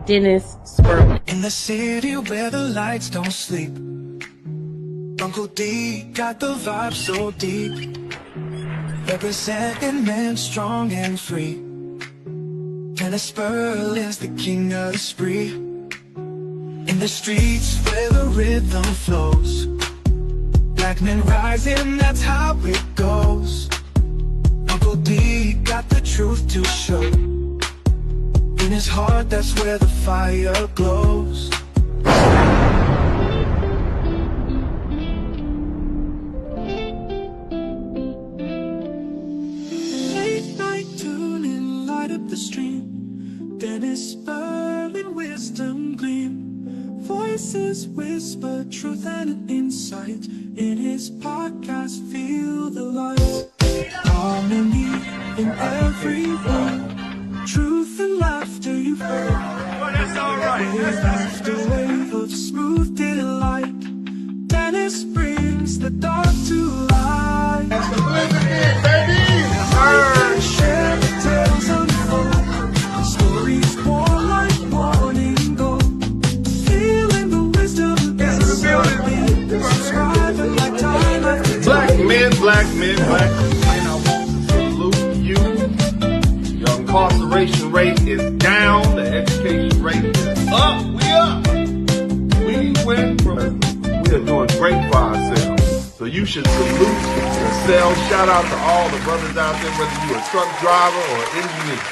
Dennis Sperling. In the city where the lights don't sleep, Uncle D got the vibe so deep. Representing men strong and free. Dennis Sperling's the king of the spree. In the streets where the rhythm flows, black men rising, that's how it goes. Uncle D got the truth to show. In his heart, that's where the fire glows. Late night tuning, light up the stream. Dennis Sperling, wisdom gleam. Voices whisper truth and insight. In his podcast, feel the light. Harmony in every word. Truth and laughter you've heard. Well, that's alright. Wave after wave of smooth delight. Dennis brings the dark to light. That's the blizzard, baby! Share the tales unfold. Stories born like morning gold. Feeling the wisdom of Dennis Sperling. Subscribe and like time after time. Black men, I want to salute you. Your incarceration rate is down. The education rate is up. We went from, we are doing great for ourselves. So you should salute yourself. Shout out to all the brothers out there, whether you're a truck driver or engineer,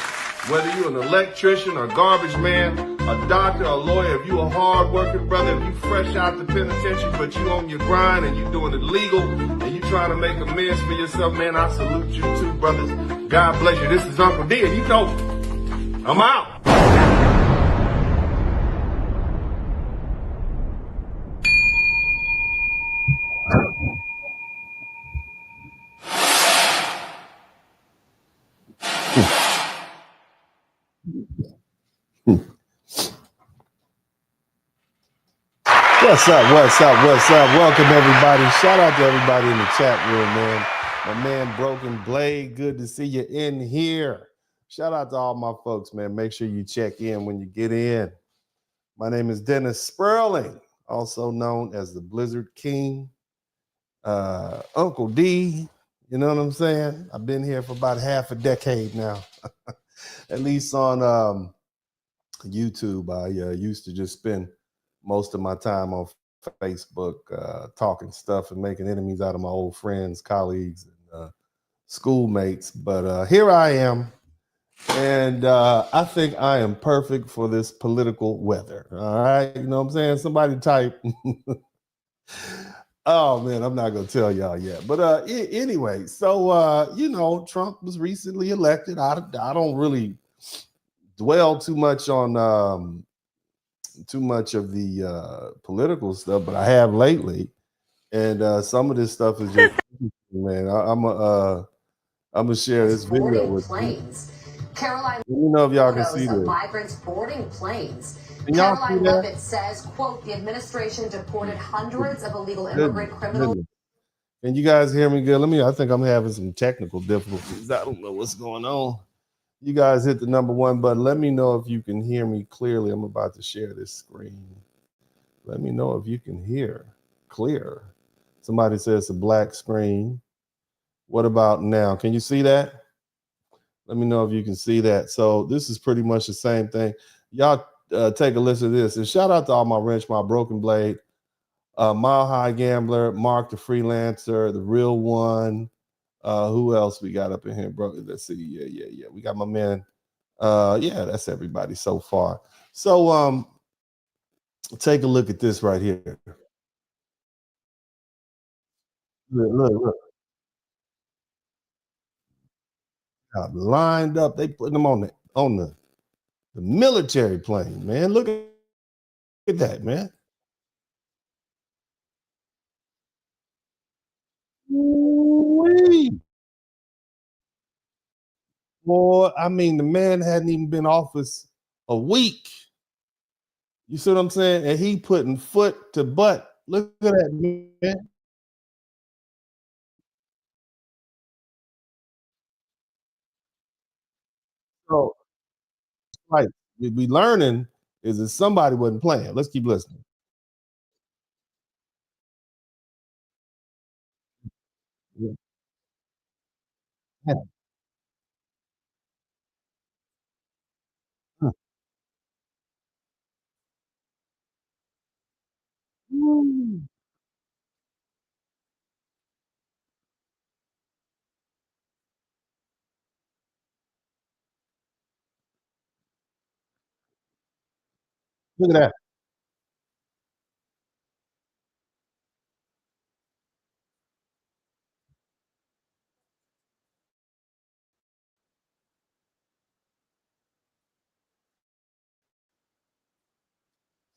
whether you're an electrician or garbage man, a doctor, a lawyer, if you a hard-working brother, if you fresh out the penitentiary, but you on your grind and you doing it legal and you trying to make amends for yourself, man, I salute you too, brothers. God bless you. This is Uncle D, and you know, I'm out. What's up? Welcome, everybody. Shout out to everybody in the chat room, man. My man, Broken Blade, good to see you in here. Shout out to all my folks, man. Make sure you check in when you get in. My name is Dennis Sperling, also known as the Blizzard King, Uncle D. You know what I'm saying? I've been here for about half a decade now, at least on YouTube. I used to just spend most of my time on Facebook talking stuff and making enemies out of my old friends, colleagues, and schoolmates. But here I am, and I think I am perfect for this political weather. All right, you know what I'm saying? Somebody type. Oh man, I'm not gonna tell y'all yet. But anyway, so you know, Trump was recently elected. I don't really dwell too much on too much of the political stuff, but I have lately, and some of this stuff is just man. I'm gonna share this video with planes. you. Caroline, Let me know if y'all can see this. migrants boarding planes. Can y'all see Caroline that? Levitt says, quote, the administration deported hundreds of illegal immigrant criminals. Can you guys hear me good? I think I'm having some technical difficulties. I don't know what's going on. You guys hit the number 1 button. Let me know if you can hear me clearly. I'm about to share this screen. Let me know if you can hear clear. Somebody says it's a black screen. What about now? Can you see that? Let me know if you can see that. So this is pretty much the same thing. Y'all take a listen to this. And shout out to all my wrench, my Broken Blade, Mile High Gambler, Mark the Freelancer, The Real One. Who else we got up in here, bro? Let's see. Yeah. We got my man. Yeah, that's everybody so far. So take a look at this right here. Look. Lined up. They put them on the military plane, man. Look at that, man. Ooh-wee. Boy, I mean, the man hadn't even been in office a week. You see what I'm saying? And he putting foot to butt. Look at that, man. So, like, we learning is that somebody wasn't playing. Let's keep listening. Yeah. Huh. Woo. Look at that.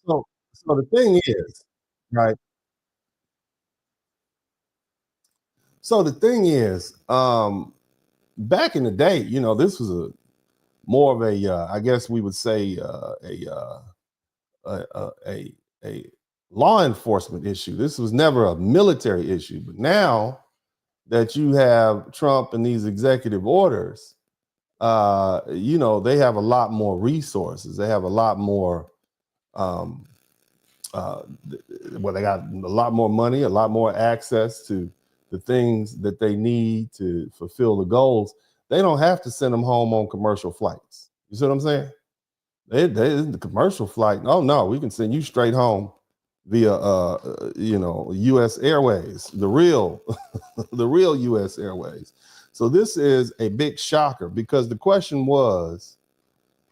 So, so the thing is, right? So the thing is, back in the day, this was a more of a, I guess we would say, a law enforcement issue. This was never a military issue. But now that you have Trump and these executive orders, they have a lot more resources. They have a lot more. Um, they got a lot more money, a lot more access to the things that they need to fulfill the goals. They don't have to send them home on commercial flights. You see what I'm saying? The commercial flight. Oh no, we can send you straight home via U.S. Airways, the real, the real U.S. Airways. So this is a big shocker because the question was,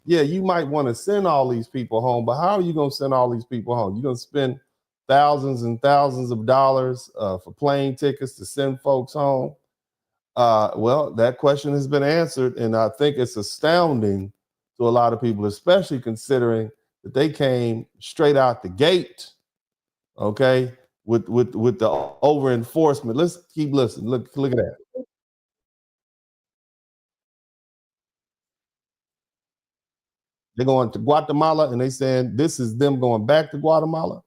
yeah, you might want to send all these people home, but how are you going to send all these people home? You're going to spend thousands and thousands of dollars for plane tickets to send folks home. Well, that question has been answered, and I think it's astounding to a lot of people, especially considering that they came straight out the gate, okay, with the over enforcement. Let's keep listening. Look at that. They're going to Guatemala, and they saying this is them going back to Guatemala.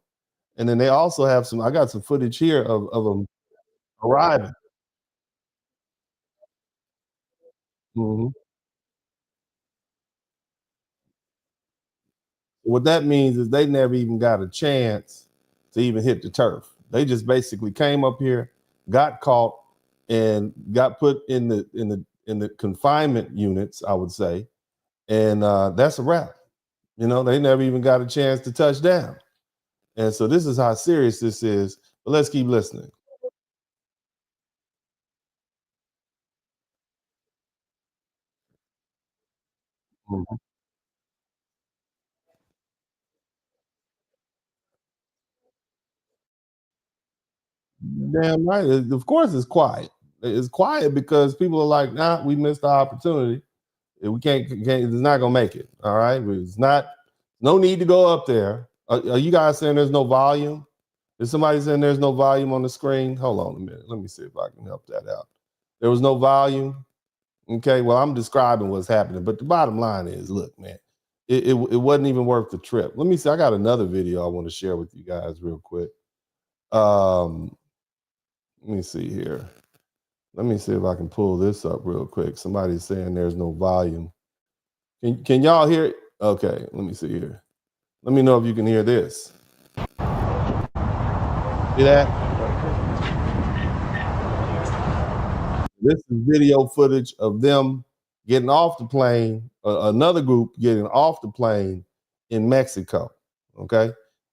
And then they also have some. I got some footage here of them arriving. Mhm. What that means is they never even got a chance to even hit the turf. They just basically came up here, got caught, and got put in the confinement units, I would say, and that's a wrap. They never even got a chance to touch down. And so this is how serious this is. But let's keep listening. Mhm. Damn right. Of course, it's quiet. It's quiet because people are like, nah, we missed the opportunity. We can't it's not gonna make it. All right. It's not no need to go up there. Are you guys saying there's no volume? Is somebody saying there's no volume on the screen? Hold on a minute. Let me see if I can help that out. There was no volume. Okay. Well, I'm describing what's happening, but the bottom line is, look, man, it wasn't even worth the trip. Let me see. I got another video I want to share with you guys real quick. Um, let me see here. Let me see if I can pull this up real quick. Somebody's saying there's no volume. Can y'all hear it? Okay, let me see here. Let me know if you can hear this. See that? This is video footage of them getting off the plane, another group getting off the plane in Mexico. Okay,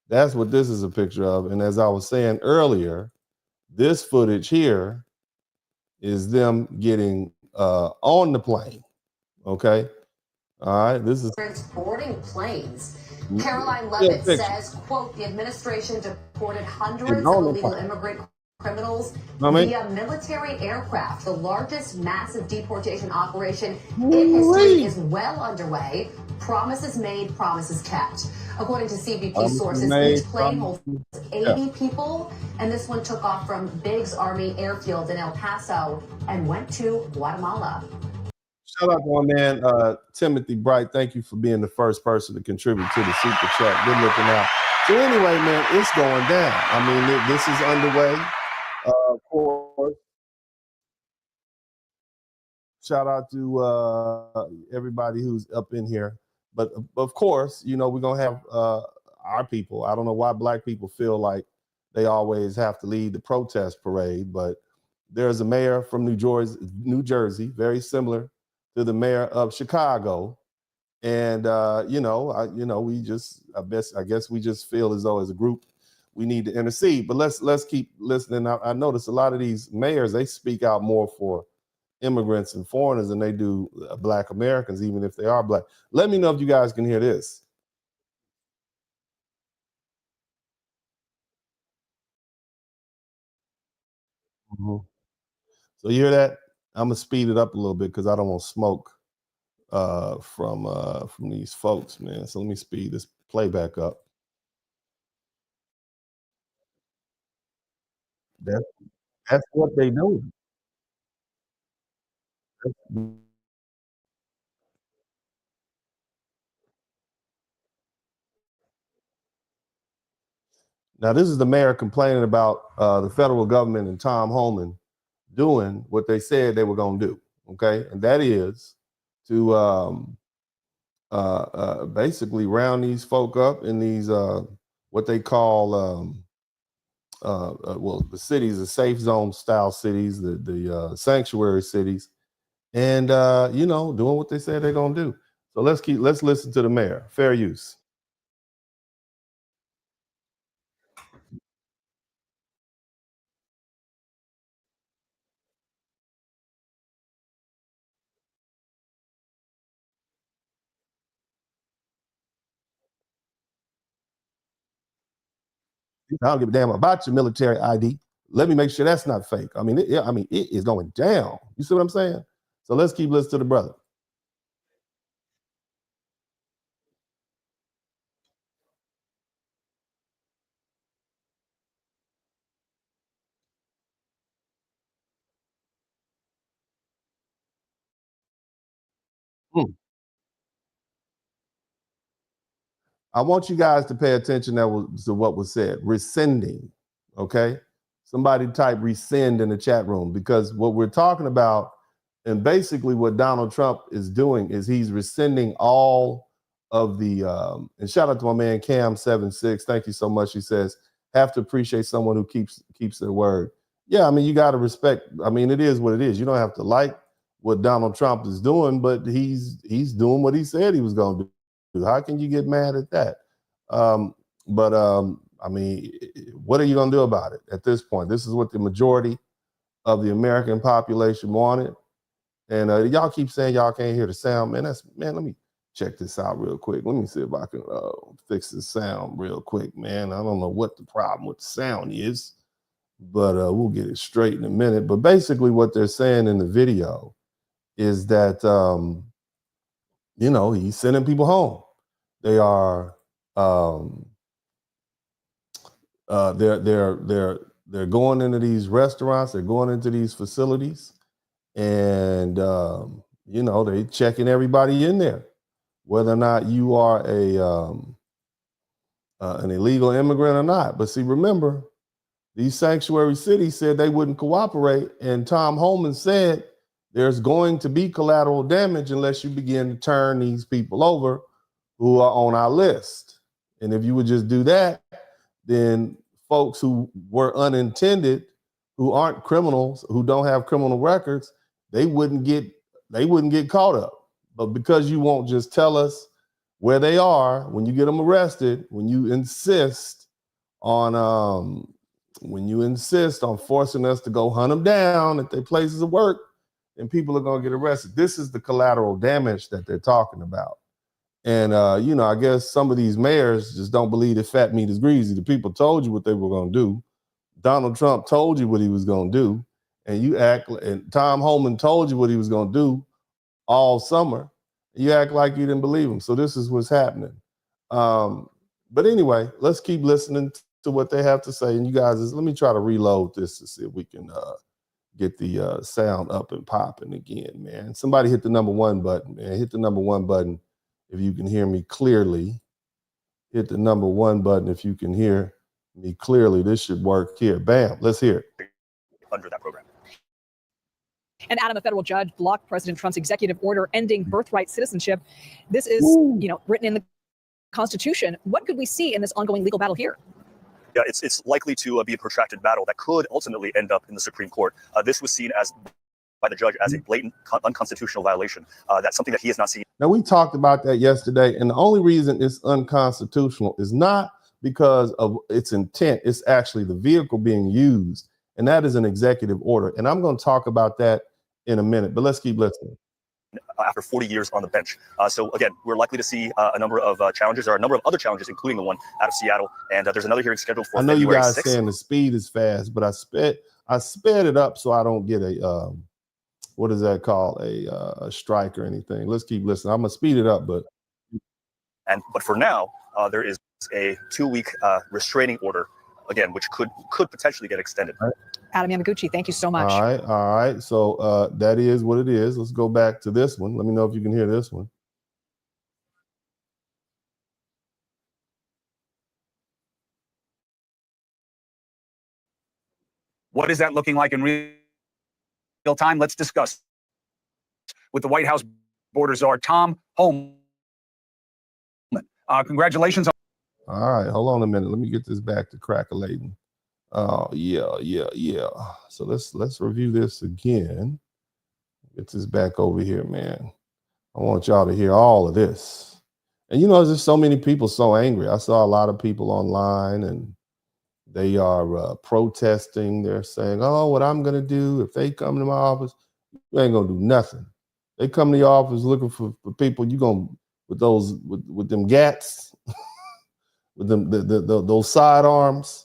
that's what this is a picture of. And as I was saying earlier, this footage here is them getting on the plane. Okay, all right. This is boarding planes. Caroline yeah, Levitt picture. says, quote, the administration deported Getting hundreds of on the illegal plane. immigrant criminals Know what I mean? via military aircraft. The largest massive deportation operation in history Ooh-wee. is well underway. Promises made, promises kept. According to CBP Promises sources, each made, plane holds promises 80 kept. people, and this one took off from Biggs Army Airfield in El Paso and went to Guatemala. Shout out to my man Timothy Bright. Thank you for being the first person to contribute to the super chat. Good looking out. So anyway, man, it's going down. I mean, this is underway. Of course, shout out to everybody who's up in here. But of course, you know, we're gonna have our people. I don't know why black people feel like they always have to lead the protest parade, but there's a mayor from New Jersey, very similar to the mayor of Chicago. And I guess we just feel as though as a group we need to intercede. But let's keep listening. I notice a lot of these mayors, they speak out more for immigrants and foreigners than they do black Americans, even if they are black. Let me know if you guys can hear this. Mhm. So you hear that? I'm gonna speed it up a little bit because I don't want smoke from these folks, man. So let me speed this playback up. That, that's what they do. Now, this is the mayor complaining about the federal government and Tom Homan doing what they said they were going to do. Okay, and that is to basically round these folk up in these what they call well, the cities, the safe zone style cities, the sanctuary cities, and doing what they said they're going to do. So let's listen to the mayor. Fair use. I don't give a damn about your military ID. Let me make sure that's not fake. I mean, it is going down. You see what I'm saying? So let's keep listening to the brother. Hmm. I want you guys to pay attention to what was said. Rescinding. Okay. Somebody type rescind in the chat room because what we're talking about, and basically what Donald Trump is doing is he's rescinding all of the and shout out to my man Cam76. Thank you so much. He says, have to appreciate someone who keeps their word. Yeah, I mean, you got to respect. I mean, it is what it is. You don't have to like what Donald Trump is doing, but he's doing what he said he was going to do. How can you get mad at that? But I mean, what are you going to do about it at this point? This is what the majority of the American population wanted. And y'all keep saying y'all can't hear the sound. Man, let me check this out real quick. Let me see if I can fix the sound real quick, man. I don't know what the problem with the sound is, but we'll get it straight in a minute. But basically what they're saying in the video is that, he's sending people home. They are they're going into these restaurants, they're going into these facilities, and they checking everybody in there, whether or not you are an illegal immigrant or not. But see, remember, these sanctuary cities said they wouldn't cooperate, and Tom Homan said there's going to be collateral damage unless you begin to turn these people over who are on our list. And if you would just do that, then folks who were unintended, who aren't criminals, who don't have criminal records, they wouldn't get caught up. But because you won't just tell us where they are when you get them arrested, when you insist on forcing us to go hunt them down at their places of work, then people are going to get arrested. This is the collateral damage that they're talking about. And, I guess some of these mayors just don't believe that fat meat is greasy. The people told you what they were going to do. Donald Trump told you what he was going to do. And Tom Homan told you what he was going to do all summer. You act like you didn't believe him. So this is what's happening. But anyway, let's keep listening to what they have to say. And you guys, let me try to reload this to see if we can get the sound up and popping again, man. Somebody hit the number 1 button, man. Hit the number 1 button if you can hear me clearly. Hit the number 1 button if you can hear me clearly. This should work here. Bam. Let's hear it. Under that program. And Adam, a federal judge blocked President Trump's executive order ending birthright citizenship. This is, written in the Constitution. What could we see in this ongoing legal battle here? Yeah, it's likely to be a protracted battle that could ultimately end up in the Supreme Court. This was seen as by the judge as a blatant unconstitutional violation. That's something that he has not seen. Now, we talked about that yesterday, and the only reason it's unconstitutional is not because of its intent. It's actually the vehicle being used, and that is an executive order. And I'm going to talk about that in a minute, but let's keep listening. After 40 years on the bench. So again, we're likely to see a number of challenges. There are a number of other challenges, including the one out of Seattle. And there's another hearing scheduled for February 6th. I know you guys 6th. saying the speed is fast, but I sped it up so I don't get a, what is that called? A strike or anything. Let's keep listening. I'm going to speed it up, but for now, there is a 2-week restraining order, again, which could potentially get extended. Right. Adam Yamaguchi, thank you so much. All right. So that is what it is. Let's go back to this one. Let me know if you can hear this one. What is that looking like in real time? Let's discuss with the White House border czar, Tom Homan. Congratulations. All right, hold on a minute. Let me get this back to crackling. Oh, yeah. So let's review this again. Get this back over here, man. I want y'all to hear all of this. And there's just so many people so angry. I saw a lot of people online, and they are protesting. They're saying, oh, what I'm going to do if they come to my office, you ain't going to do nothing. They come to your office looking for people, you going to, with them gats, with them those sidearms,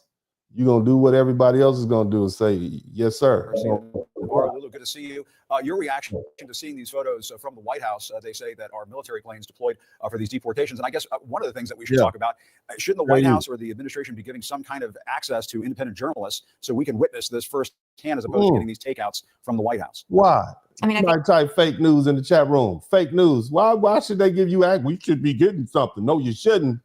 you're going to do what everybody else is going to do and say, yes, sir. Lulu, good to see you. Your reaction to seeing these photos from the White House, they say that our military planes deployed for these deportations. And I guess one of the things that we should talk about, shouldn't the White House or the administration be giving some kind of access to independent journalists so we can witness this firsthand as opposed to getting these takeouts from the White House? Why? I mean, I type fake news in the chat room. Fake news. Why should they give you access? We should be getting something. No, you shouldn't.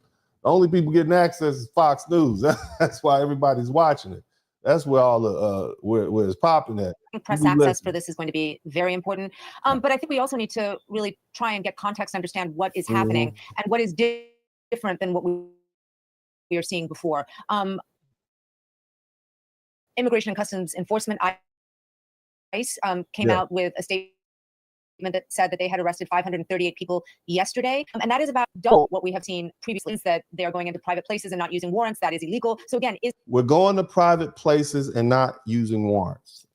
The only people getting access is Fox News. That's why everybody's watching it. That's where all the where it's popping at. Press access for this is going to be very important. But I think we also need to really try and get context, understand what is happening and what is different than what we are seeing before. Immigration and Customs Enforcement, ICE, came out with a statement that said that they had arrested 538 people yesterday. And that is about double what we have seen previously, that they are going into private places and not using warrants. That is illegal. So again, we're going to private places and not using warrants.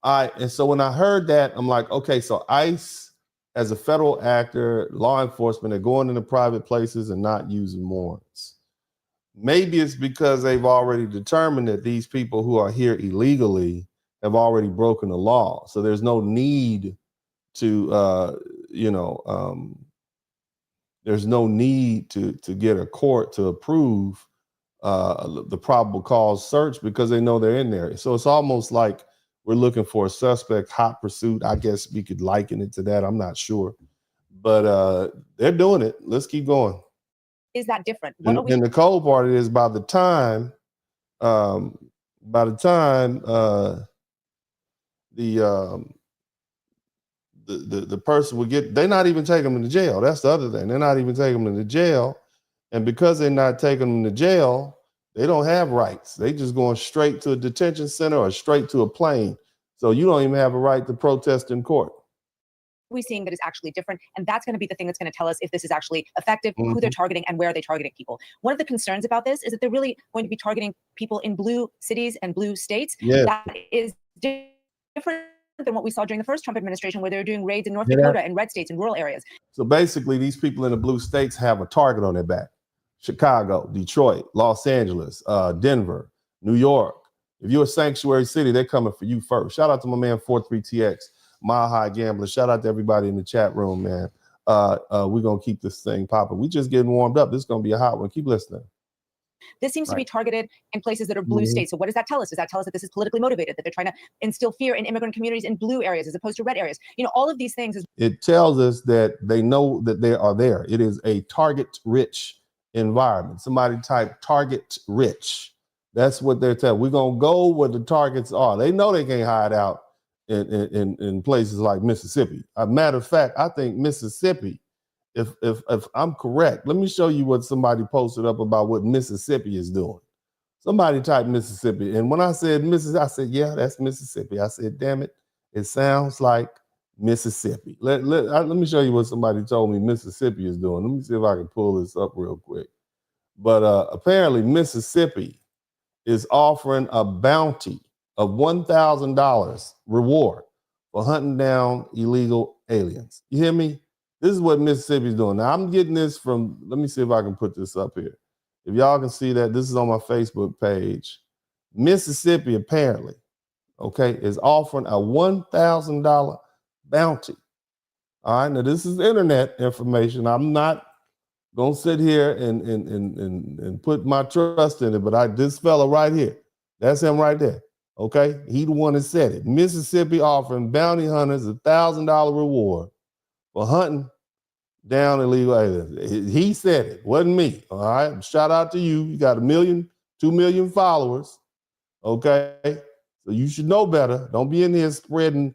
And so when I heard that, I'm like, okay, so ICE as a federal actor, law enforcement, are going into private places and not using warrants. Maybe it's because they've already determined that these people who are here illegally have already broken the law. So there's no need to there's no need to get a court to approve the probable cause search because they know they're in there. So it's almost like we're looking for a suspect, hot pursuit. I guess we could liken it to that. I'm not sure, but they're doing it. Let's keep going. Is that different? And the cold part is by the time the person will get, they're not even taking them to jail. That's the other thing. They're not even taking them to jail. And because they're not taking them to jail, they don't have rights. They just going straight to a detention center or straight to a plane. So you don't even have a right to protest in court. We're seeing that is actually different. And that's going to be the thing that's going to tell us if this is actually effective, who they're targeting and where are they targeting people. One of the concerns about this is that they're really going to be targeting people in blue cities and blue states. Yeah. That is different than what we saw during the first Trump administration, where they were doing raids in North Dakota and red states and rural areas. So basically, these people in the blue states have a target on their back. Chicago, Detroit, Los Angeles, Denver, New York. If you're a sanctuary city, they're coming for you first. Shout out to my man 43TX, Mile High Gambler. Shout out to everybody in the chat room, man. We're going to keep this thing popping. We just getting warmed up. This is going to be a hot one. Keep listening. This seems to be targeted in places that are blue states. So what does that tell us? Does that tell us that this is politically motivated, that they're trying to instill fear in immigrant communities in blue areas as opposed to red areas? All of these things. It tells us that they know that they are there. It is a target-rich environment. Somebody type target-rich. That's what they're telling. We're going to go where the targets are. They know they can't hide out in places like Mississippi. A matter of fact, I think Mississippi, if I'm correct, let me show you what somebody posted up about what Mississippi is doing. Somebody typed Mississippi, and when I said Mississippi, I said, yeah, that's Mississippi. I said, damn it, it sounds like Mississippi. Let me show you what somebody told me Mississippi is doing. Let me see if I can pull this up real quick. But apparently Mississippi is offering a bounty of $1,000 reward for hunting down illegal aliens. You hear me? This is what Mississippi is doing. Now I'm getting this from, let me see if I can put this up here. If y'all can see that, this is on my Facebook page. Mississippi apparently, okay, is offering a $1,000 bounty. All right, now this is internet information. I'm not gonna sit here and put my trust in it, but this fella right here, that's him right there. Okay, he the one that said it. Mississippi offering bounty hunters $1,000 reward for hunting down illegal aliens. He said it, wasn't me. All right, shout out to you. You got 1 million, 2 million followers. Okay, so you should know better. Don't be in here spreading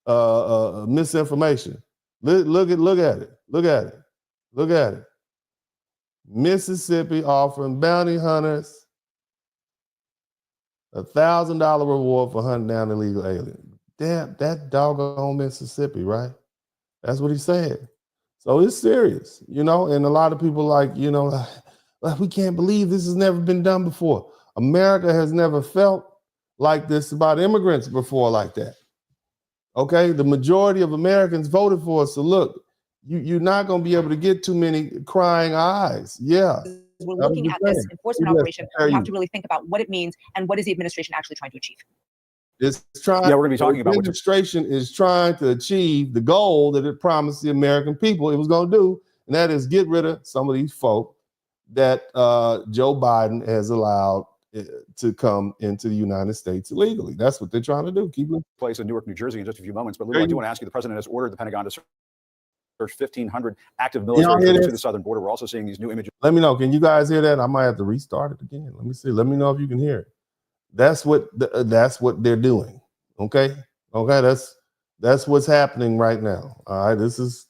misinformation. Look at it. Mississippi offering bounty hunters $1,000 reward for hunting down illegal aliens. Damn, that doggone Mississippi, right? That's what he said. So it's serious, and a lot of people we can't believe this has never been done before. America has never felt like this about immigrants before like that. Okay, the majority of Americans voted for us. So look, you're not going to be able to get too many crying eyes. Yeah. We're looking at this enforcement operation. We have to really think about what it means and what is the administration actually trying to achieve. It's trying. Yeah, we're going to be talking about. The administration is trying to achieve the goal that it promised the American people it was going to do, and that is get rid of some of these folk that Joe Biden has allowed to come into the United States illegally. That's what they're trying to do. Keep it place in Newark, New Jersey, in just a few moments. But Lulu, I do want to ask you: the president has ordered the Pentagon to search 1,500 active military to the southern border. We're also seeing these new images. Let me know. Can you guys hear that? I might have to restart it again. Let me see. Let me know if you can hear it. That's what they're doing. Okay. That's what's happening right now. All right. This is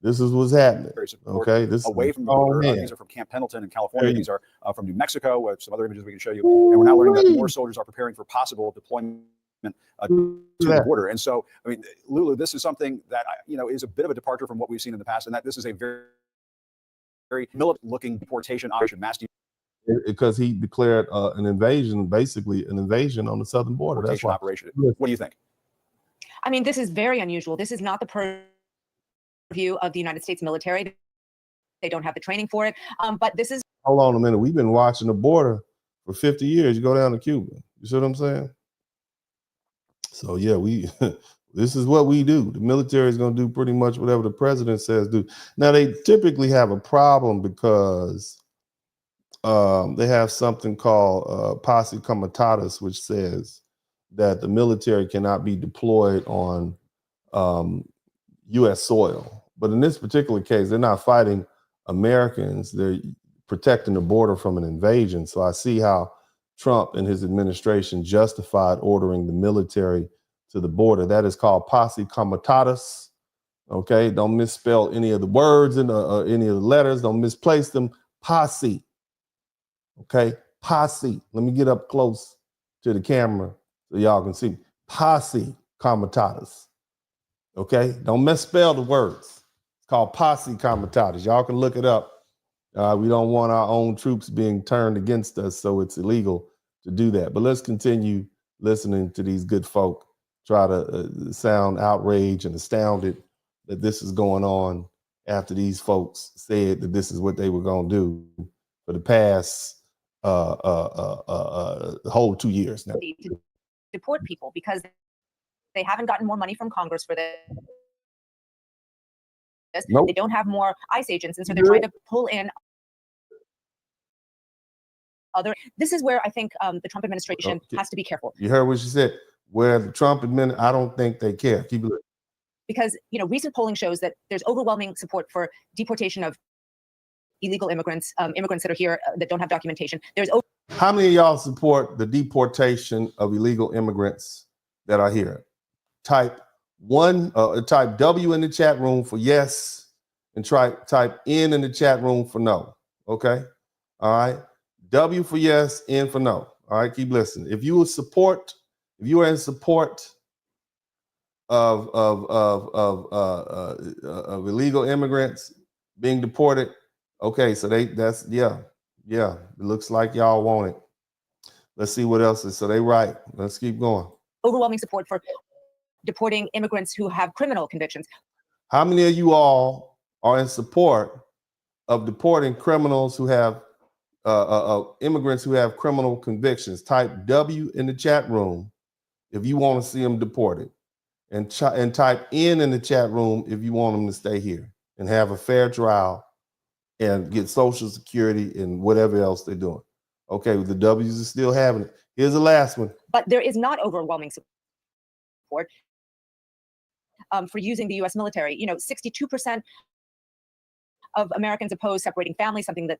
what's happening. Okay. This away from the border. These are from Camp Pendleton in California. These are from New Mexico. Some other images we can show you. And we're now learning that more soldiers are preparing for possible deployment to the border. And so, I mean, Lulu, this is something that is a bit of a departure from what we've seen in the past, and that this is a very, very militant-looking deportation operation, mass because he declared an invasion, basically an invasion on the southern border. That's why. Operation. What do you think? I mean, this is very unusual. This is not the purview of the United States military. They don't have the training for it. But this is. Hold on a minute. We've been watching the border for 50 years. You go down to Cuba. You see what I'm saying? So yeah, this is what we do. The military is going to do pretty much whatever the president says do. Now they typically have a problem because they have something called posse comitatus, which says that the military cannot be deployed on U.S. soil. But in this particular case, they're not fighting Americans. They're protecting the border from an invasion. So I see how Trump and his administration justified ordering the military to the border. That is called posse comitatus. Okay, don't misspell any of the words in any of the letters. Don't misplace them. Posse. Okay, posse. Let me get up close to the camera so y'all can see. Posse comitatus. Okay, don't misspell the words. It's called posse comitatus. Y'all can look it up. We don't want our own troops being turned against us, so it's illegal to do that. But let's continue listening to these good folk try to sound outraged and astounded that this is going on after these folks said that this is what they were going to do for the past whole 2 years now. To deport people because they haven't gotten more money from Congress for this. Nope. They don't have more ICE agents, and so they're trying to pull in other. This is where I think the Trump administration has to be careful. You heard what she said. Where the Trump administration, I don't think they care. Keep it. Because recent polling shows that there's overwhelming support for deportation of illegal immigrants, immigrants that are here that don't have documentation. How many of y'all support the deportation of illegal immigrants that are here? type type W in the chat room for yes, and type N in the chat room for no. Okay. All right. W for yes, N for no. All right. Keep listening. If you are in support of illegal immigrants being deported, okay. So yeah. It looks like y'all want it. Let's see what else is. So they right. Let's keep going. Overwhelming support for deporting immigrants who have criminal convictions. How many of you all are in support of deporting criminals who have immigrants who have criminal convictions? Type W in the chat room if you want to see them deported, and type N in the chat room if you want them to stay here and have a fair trial and get Social Security and whatever else they're doing. Okay, the W's are still having it. Here's the last one. But there is not overwhelming support for using the U.S. military. 62% of Americans oppose separating families, something that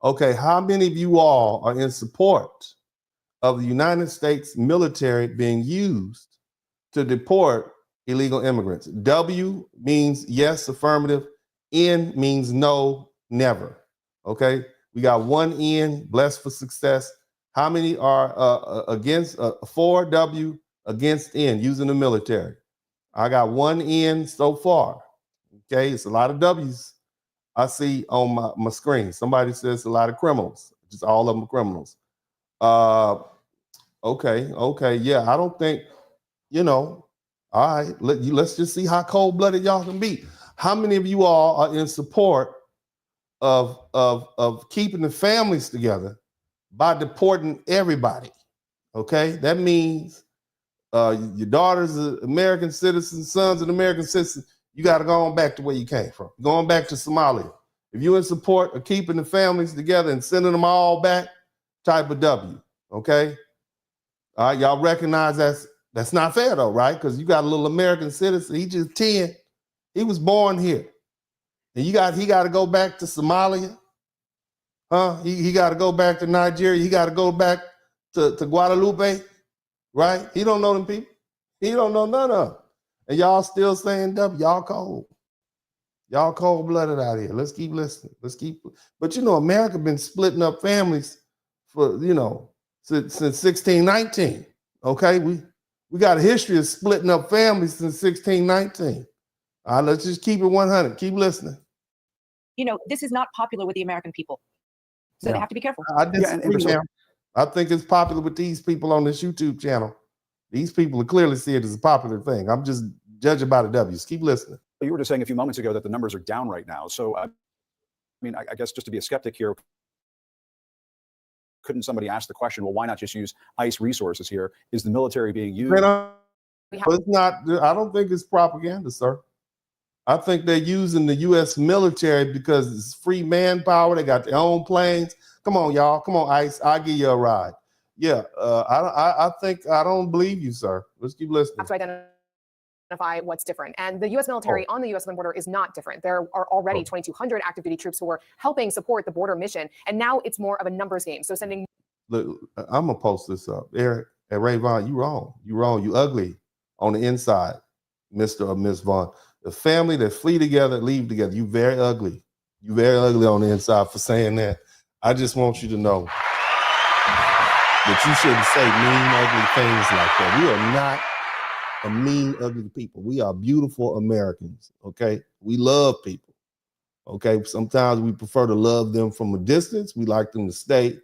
Okay, how many of you all are in support of the United States military being used to deport illegal immigrants? W means yes, affirmative. N means no, never. Okay, we got one N, blessed for success. How many are against, for W, against N, using the military? I got one N so far. Okay, it's a lot of W's I see on my screen. Somebody says a lot of criminals, just all of them are criminals. Okay, yeah, I don't think, all right, let's just see how cold-blooded y'all can be. How many of you all are in support of keeping the families together by deporting everybody? Okay, that means your daughter's an American citizen, son's an American citizen. You got to go on back to where you came from, going back to Somalia. If you're in support of keeping the families together and sending them all back, type a W. Okay. All right, y'all recognize that's not fair though, right? Because you got a little American citizen. He just 10. He was born here, and he got to go back to Somalia. He got to go back to Nigeria. He got to go back to Guadalupe, right? He don't know them people. He don't know none of them. And y'all still saying W. Y'all cold. Y'all cold-blooded out here. Let's keep listening. But America been splitting up families for, since 1619. Okay, we got a history of splitting up families since 1619. All right, let's just keep it 100. Keep listening. This is not popular with the American people, so they have to be careful. I disagree, I think it's popular with these people on this YouTube channel. These people clearly see it as a popular thing. I'm just judging by the W's. Keep listening. You were just saying a few moments ago that the numbers are down right now. So, I guess just to be a skeptic here, couldn't somebody ask the question, well, why not just use ICE resources here? Is the military being used? It's not. I don't think it's propaganda, sir. I think they're using the U.S. military because it's free manpower. They got their own planes. Come on, y'all. Come on, ICE. I'll give you a ride. Yeah, I think I don't believe you, sir. Let's keep listening. To identify what's different. And the U.S. military on the U.S. border is not different. There are already 2,200 active duty troops who are helping support the border mission. And now it's more of a numbers game. So sending. Look, I'm going to post this up. Eric and Ray Vaughn, you wrong. You wrong. You ugly on the inside, Mr. or Miss Vaughn. The family that flee together, leave together. You very ugly. You very ugly on the inside for saying that. I just want you to know that you shouldn't say mean, ugly things like that. We are not a mean, ugly people. We are beautiful Americans, okay? We love people, okay? Sometimes we prefer to love them from a distance. We like them to stay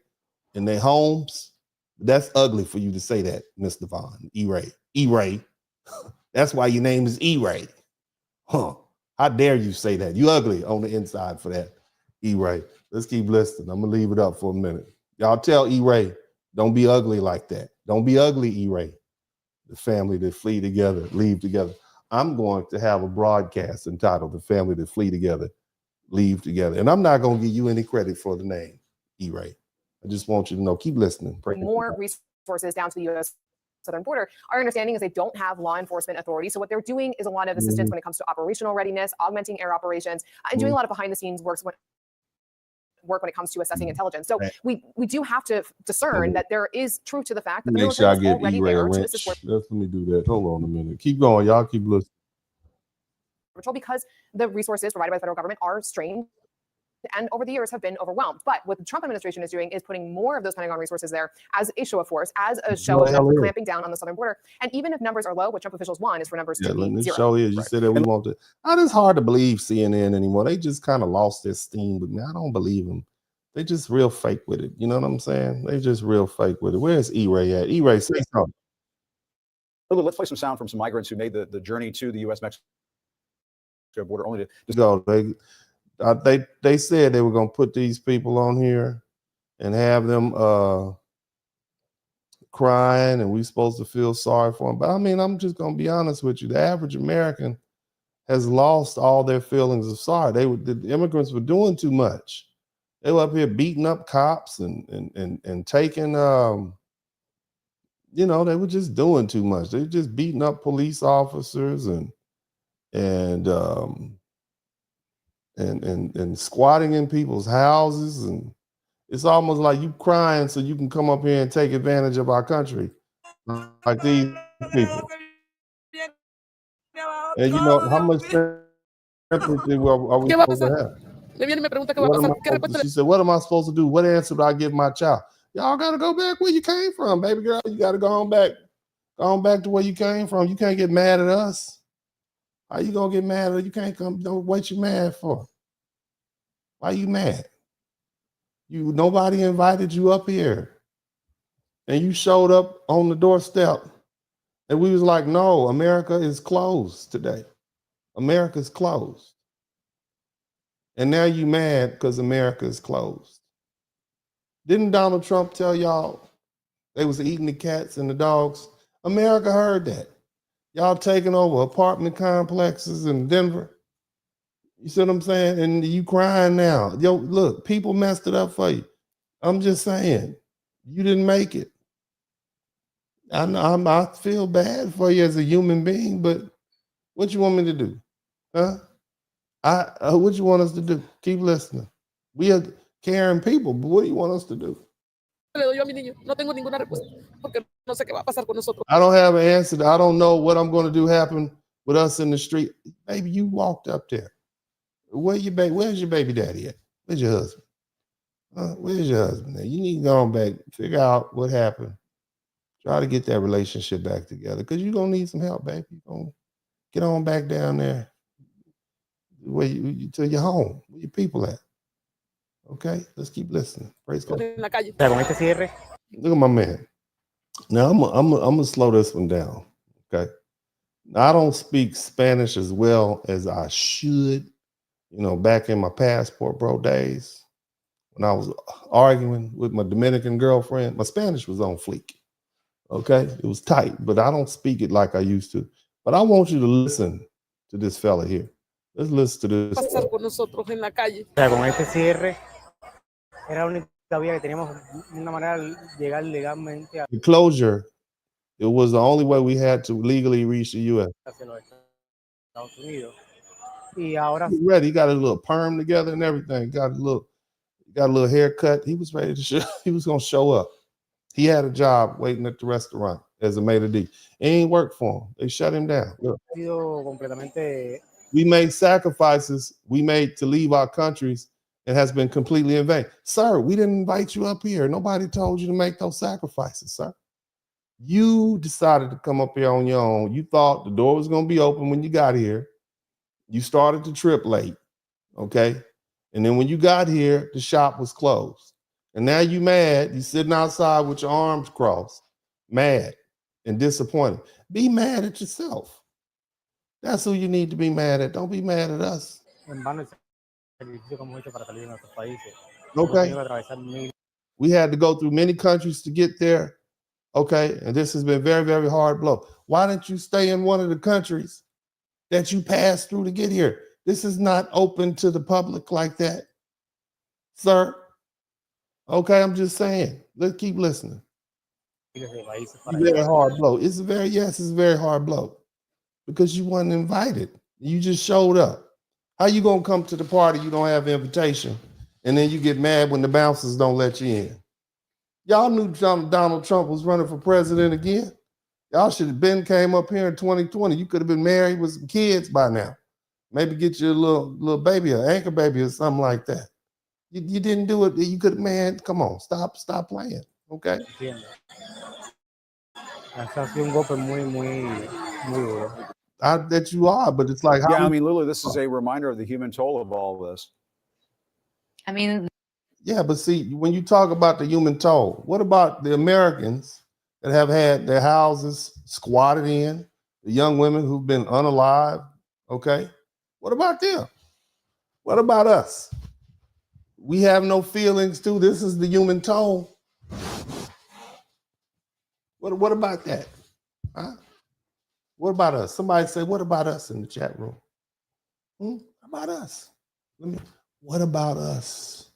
in their homes. That's ugly for you to say that, Mr. Vaughn, E-Ray. E-Ray. That's why your name is E-Ray. Huh. How dare you say that? You ugly on the inside for that, E-Ray. Let's keep listening. I'm going to leave it up for a minute. Y'all tell E-Ray, don't be ugly like that. Don't be ugly, E-Ray. The family that flee together, leave together. I'm going to have a broadcast entitled The Family That Flee Together, Leave Together. And I'm not going to give you any credit for the name, E-Ray. I just want you to know, keep listening. More resources down to the U.S. southern border. Our understanding is they don't have law enforcement authority. So what they're doing is a lot of assistance when it comes to operational readiness, augmenting air operations, and doing a lot of behind the scenes work work when it comes to assessing intelligence. So we do have to discern that there is truth to the fact that the Make sure I military is get already E-Ray a there to wrench. assist Let me do that. Hold on a minute. Keep going. Y'all keep listening. Patrol because the resources provided by the federal government are strained and over the years have been overwhelmed. But what the Trump administration is doing is putting more of those Pentagon resources there as a show of force, as a show of clamping down on the southern border. And even if numbers are low, what Trump officials want is for numbers to be zero. Show is you said that we want to. It's hard to believe CNN anymore. They just kind of lost their steam with me. I don't believe them. They just real fake with it. You know what I'm saying? They just real fake with it. Where's E-Ray at? E-Ray, say something. Let's play some sound from some migrants who made the journey to the U.S.-Mexico border only to go. They said they were going to put these people on here and have them crying, and we supposed to feel sorry for them. But I mean, I'm just going to be honest with you. The average American has lost all their feelings of sorry. The immigrants were doing too much. They were up here beating up cops and taking, they were just doing too much. They were just beating up police officers and squatting in people's houses, and it's almost like you crying so you can come up here and take advantage of our country, like these people. And you know how much sympathy are we supposed to have? She said, "What am I supposed to do? What answer do I give my child? Y'all gotta go back where you came from, baby girl. You gotta go on back to where you came from. You can't get mad at us. How you gonna get mad at us? You can't come. What you mad for? Why you mad? Nobody invited you up here, and you showed up on the doorstep, and we was like, no, America is closed today. America's closed, and now you mad because America is closed. Didn't Donald Trump tell y'all they was eating the cats and the dogs? America heard that. Y'all taking over apartment complexes in Denver. You see what I'm saying? And you crying now. Yo, look, people messed it up for you. I'm just saying, you didn't make it. I feel bad for you as a human being, but what you want me to do? Huh? What you want us to do? Keep listening. We are caring people, but what do you want us to do? I don't have an answer. I don't know what I'm going to do happen with us in the street. Baby, you walked up there. Where's your baby daddy at? Where's your husband? Where's your husband at? You need to go on back, figure out what happened. Try to get that relationship back together, because you're going to need some help, baby. You're going to get on back down there to your home, where your people at. Okay, let's keep listening. Praise God. Look at my man. Now I'm gonna slow this one down. Okay, now, I don't speak Spanish as well as I should. Back in my passport bro days, when I was arguing with my Dominican girlfriend, my Spanish was on fleek. Okay, it was tight, but I don't speak it like I used to. But I want you to listen to this fella here. Let's listen to this. The closure, it was the only way we had to legally reach the U.S. He's ready. He got a little perm together and everything. Got a little haircut. He was ready to show. He was gonna show up. He had a job waiting at the restaurant as a maitre d'. It ain't work for him. They shut him down. Look. We made sacrifices we made to leave our countries, and has been completely in vain. Sir, we didn't invite you up here. Nobody told you to make those sacrifices, sir. You decided to come up here on your own. You thought the door was going to be open when you got here. You started the trip late, okay? And then when you got here, the shop was closed. And now you mad. You sitting outside with your arms crossed, mad and disappointed. Be mad at yourself. That's who you need to be mad at. Don't be mad at us. Okay. We had to go through many countries to get there. Okay. And this has been very, very hard blow. Why didn't you stay in one of the countries that you passed through to get here? This is not open to the public like that, sir. Okay, I'm just saying. Let's keep listening. It's a very hard blow. It's a very hard blow, because you weren't invited. You just showed up. How you gonna come to the party? You don't have an invitation, and then you get mad when the bouncers don't let you in. Y'all knew Donald Trump was running for president again. Y'all should have been came up here in 2020. You could have been married with some kids by now. Maybe get you a little baby, an anchor baby or something like that. You didn't do it. You could, man, come on, stop playing, okay? That you are, but it's like, yeah, I mean, Lulu, this is a reminder of the human toll of all of this. I mean, yeah, but see, when you talk about the human toll, what about the Americans that have had their houses squatted in, the young women who've been unalived, okay? What about them? What about us? We have no feelings too. This is the human toll. What about that? Huh? What about us? Somebody say, what about us in the chat room? What about us? What about us?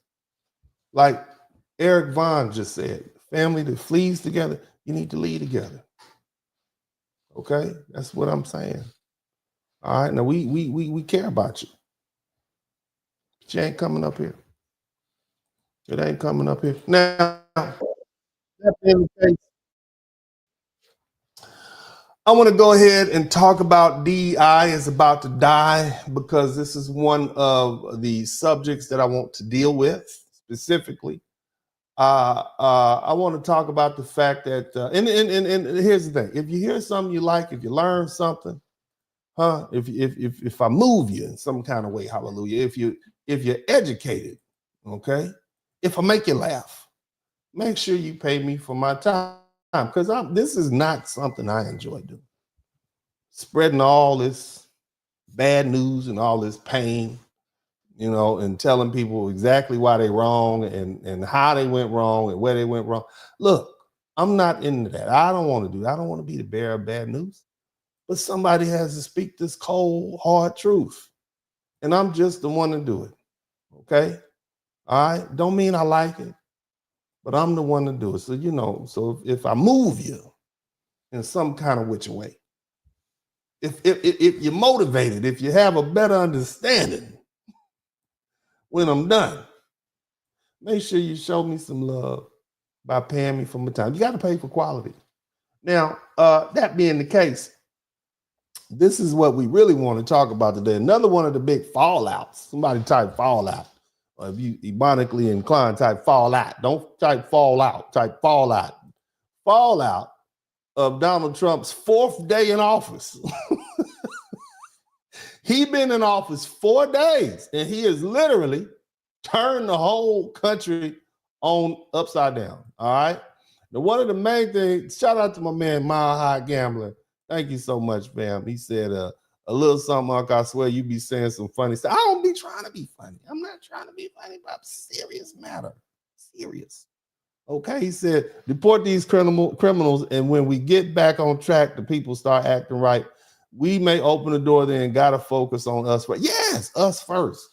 Like Eric Vaughn just said, family that flees together, you need to lead together. Okay? That's what I'm saying. All right. Now we care about you. But you ain't coming up here. It ain't coming up here. Now, that being the case, I want to go ahead and talk about DEI is about to die, because this is one of the subjects that I want to deal with specifically. I want to talk about the fact that, and here's the thing: if you hear something you like, if you learn something, if I move you in some kind of way, hallelujah. If you're educated, okay. If I make you laugh, make sure you pay me for my time, because this is not something I enjoy doing. Spreading all this bad news and all this pain, you know, and telling people exactly why they're wrong and how they went wrong and where they went wrong. Look, I'm not into that. I don't want to do that. I don't want to be the bearer of bad news. But somebody has to speak this cold, hard truth. And I'm just the one to do it. Okay? All right? Don't mean I like it, but I'm the one to do it. So, you know, so if I move you in some kind of which way, if you're motivated, if you have a better understanding when I'm done, make sure you show me some love by paying me for my time. You got to pay for quality. Now, that being the case, this is what we really want to talk about today. Another one of the big fallouts. Somebody type fallout. Or if you ebonically inclined, type fallout. Don't type fallout, type fallout. Fallout of Donald Trump's 4th day in office. He's been in office 4 days, and he has literally turned the whole country on upside down. All right. Now, one of the main things, shout out to my man, Mile High Gambler. Thank you so much, fam. He said, a little something, Uncle, I swear you be saying some funny stuff. I don't be trying to be funny. I'm not trying to be funny, but serious matter. Serious. Okay, he said, deport these criminals, and when we get back on track, the people start acting right. We may open the door there and got to focus on us first. Yes, us first.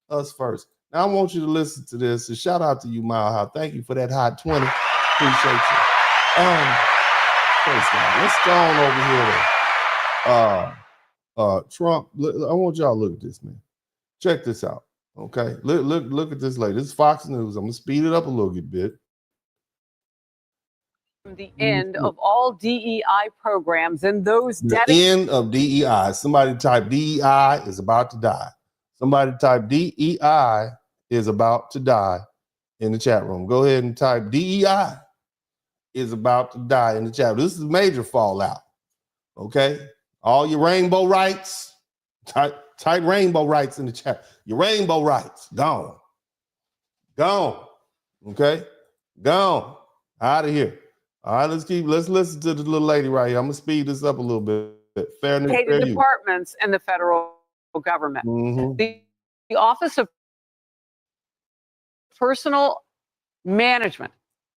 Us first. Now, I want you to listen to this. So shout out to you, Mile High. Thank you for that hot 20. Appreciate you. Praise God. Let's go on over here. Trump, I want y'all to look at this, man. Check this out. Okay. Look at this lady. This is Fox News. I'm gonna speed it up a little bit. The end of all DEI programs and those the end of DEI. Somebody type DEI is about to die. Somebody type DEI is about to die in the chat room. Go ahead and type DEI is about to die in the chat. This is major fallout. Okay. All your rainbow rights, type rainbow rights in the chat. Your rainbow rights, gone. Gone. Okay. Gone. Out of here. All right, let's listen to the little lady right here. I'm gonna speed this up a little bit. Fairness, fair use. Departments in the federal government. Mm-hmm. The Office of Personal Management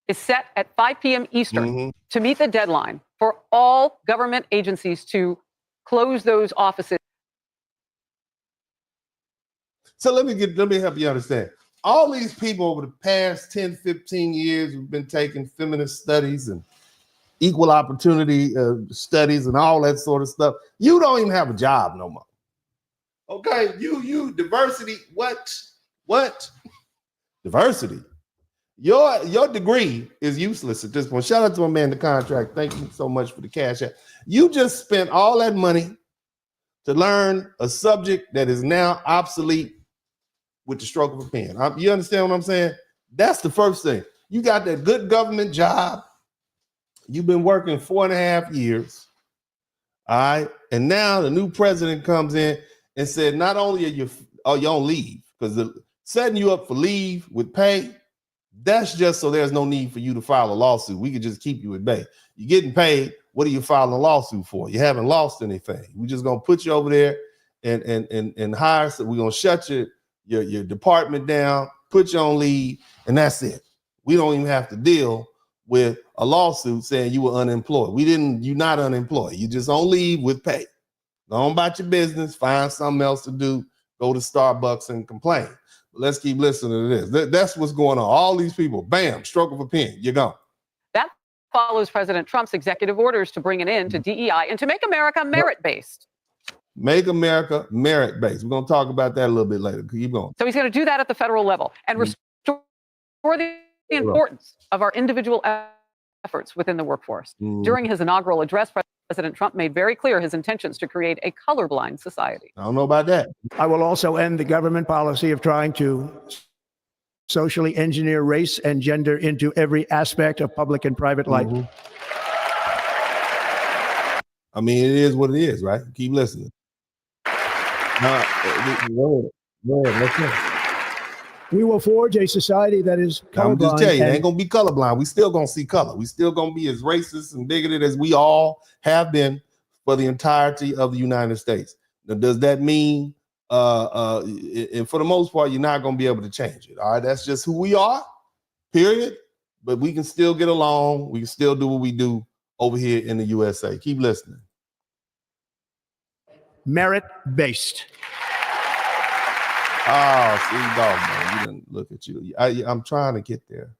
is set at 5 p.m. Eastern to meet the deadline for all government agencies to close those offices. So let me help you understand. All these people over the past 10, 15 years who've been taking feminist studies and equal opportunity studies and all that sort of stuff, you don't even have a job no more. Okay, you diversity, what? Diversity. Your degree is useless at this point. Shout out to my man, the contract. Thank you so much for the cash app. You just spent all that money to learn a subject that is now obsolete with the stroke of a pen. You understand what I'm saying? That's the first thing. You got that good government job. You've been working 4.5 years. All right. And now the new president comes in and said, not only are you on leave, because setting you up for leave with pay, that's just so there's no need for you to file a lawsuit. We could just keep you at bay. You're getting paid. What are you filing a lawsuit for? You haven't lost anything. We're just gonna put you over there and hire. So we're gonna shut your department down, put you on leave, and that's it. We don't even have to deal with a lawsuit saying you were unemployed. You're not unemployed. You just on leave with pay. Go on about your business, find something else to do, go to Starbucks and complain. But let's keep listening to this. That's what's going on. All these people, bam, stroke of a pen, you're gone. That follows President Trump's executive orders to bring an end to DEI and to make America merit-based. Make America merit-based. We're going to talk about that a little bit later. Keep going. So he's going to do that at the federal level and restore the importance of our individual efforts within the workforce. During his inaugural address, President Trump made very clear his intentions to create a colorblind society. I don't know about that. I will also end the government policy of trying to socially engineer race and gender into every aspect of public and private life. I mean, it is what it is, right? Keep listening. Go ahead, let's go. We will forge a society that is colorblind. I'm just telling you, it ain't gonna be colorblind. We still gonna see color. We still gonna be as racist and bigoted as we all have been for the entirety of the United States. Now, does that mean, and for the most part, you're not gonna be able to change it? All right, that's just who we are, period. But we can still get along. We can still do what we do over here in the USA. Keep listening. Merit-based. Oh, see, dog, man, you didn't look at you. I'm trying to get there.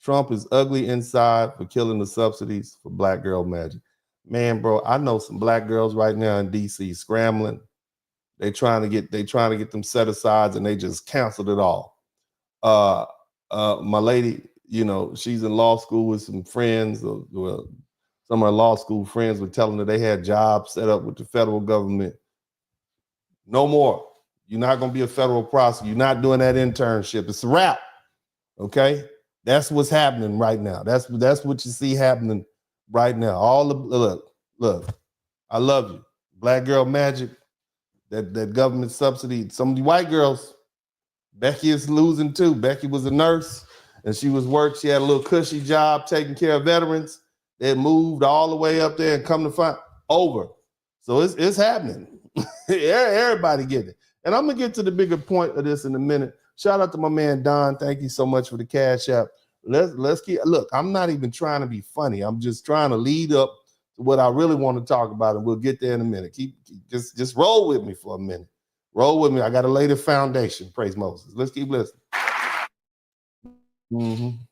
Trump is ugly inside for killing the subsidies for Black Girl Magic. Man, bro, I know some Black girls right now in DC scrambling. They trying to get them set asides, and they just canceled it all. My lady, you know, she's in law school with some friends. Well, some of her law school friends were telling her they had jobs set up with the federal government. No more. You're not going to be a federal prosecutor. You're not doing that internship. It's a wrap. Okay? That's what's happening right now. That's what you see happening right now. All the look, I love you. Black Girl Magic, that government subsidy. Some of the white girls, Becky is losing too. Becky was a nurse and she had a little cushy job taking care of veterans. They had moved all the way up there and come to find over. So it's happening. Everybody get it. And I'm gonna get to the bigger point of this in a minute. Shout out to my man Don. Thank you so much for the cash app. Let's keep look. I'm not even trying to be funny. I'm just trying to lead up to what I really want to talk about, and we'll get there in a minute. Just roll with me for a minute. Roll with me. I got to lay the foundation. Praise Moses. Let's keep listening.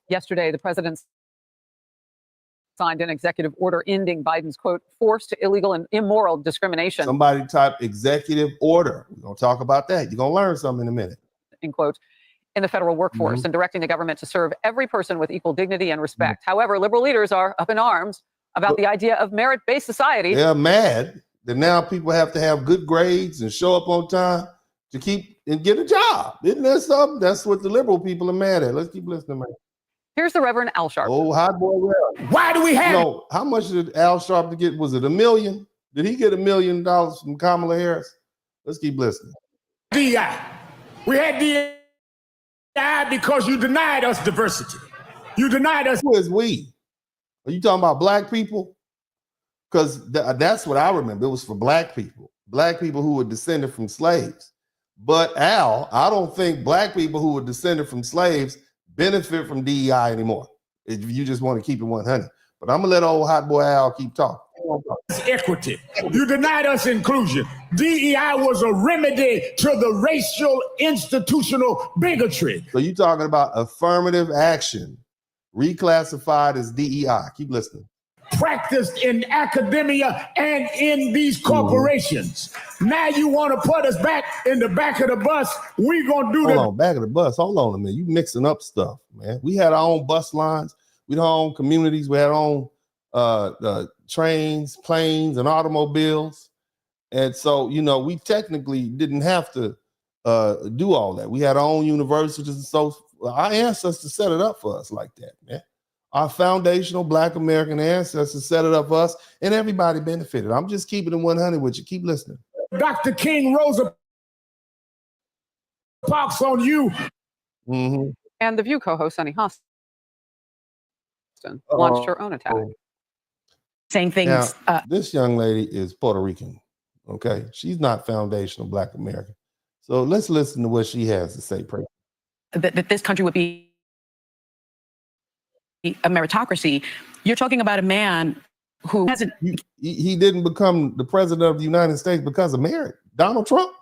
Yesterday, the president signed an executive order ending Biden's, quote, forced, illegal, and immoral discrimination. Somebody type executive order. We're going to talk about that. You're going to learn something in a minute. In quote, in the federal workforce and directing the government to serve every person with equal dignity and respect. However, liberal leaders are up in arms about the idea of merit-based society. They're mad that now people have to have good grades and show up on time to keep and get a job. Isn't that something? That's what the liberal people are mad at. Let's keep listening, man. Here's the Reverend Al Sharpton. Oh, hot boy. Why do we have? No, how much did Al Sharpton get? Was it $1 million? Did he get $1 million from Kamala Harris? Let's keep listening. DEI. We had DEI because you denied us diversity. You denied us. Who is we? Are you talking about black people? Because that's what I remember. It was for black people who were descended from slaves. But Al, I don't think black people who were descended from slaves benefit from DEI anymore. If you just want to keep it 100. But I'm gonna let old hot boy Al keep talking. Equity. You denied us inclusion. DEI was a remedy to the racial institutional bigotry. So you talking about affirmative action reclassified as DEI. Keep listening. practiced in academia and in these corporations. Now you want to put us back in the back of the bus. We're going to do Hold on, back of the bus. Hold on a minute. You mixing up stuff, man. We had our own bus lines. We had our own communities. We had our own trains, planes, and automobiles. And so, you know, we technically didn't have to do all that. We had our own universities. And so our ancestors set it up for us like that, man. Our foundational Black American ancestors set it up for us, and everybody benefited. I'm just keeping it 100 with you. Keep listening. Dr. King Rosa Parks on you. Mm-hmm. And The View co-host Sunny Hostin launched her own attack. Saying things. Now, this young lady is Puerto Rican, okay? She's not foundational Black American. So let's listen to what she has to say. That this country would be a meritocracy. You're talking about a man who hasn't. He didn't become the president of the United States because of merit. Donald Trump,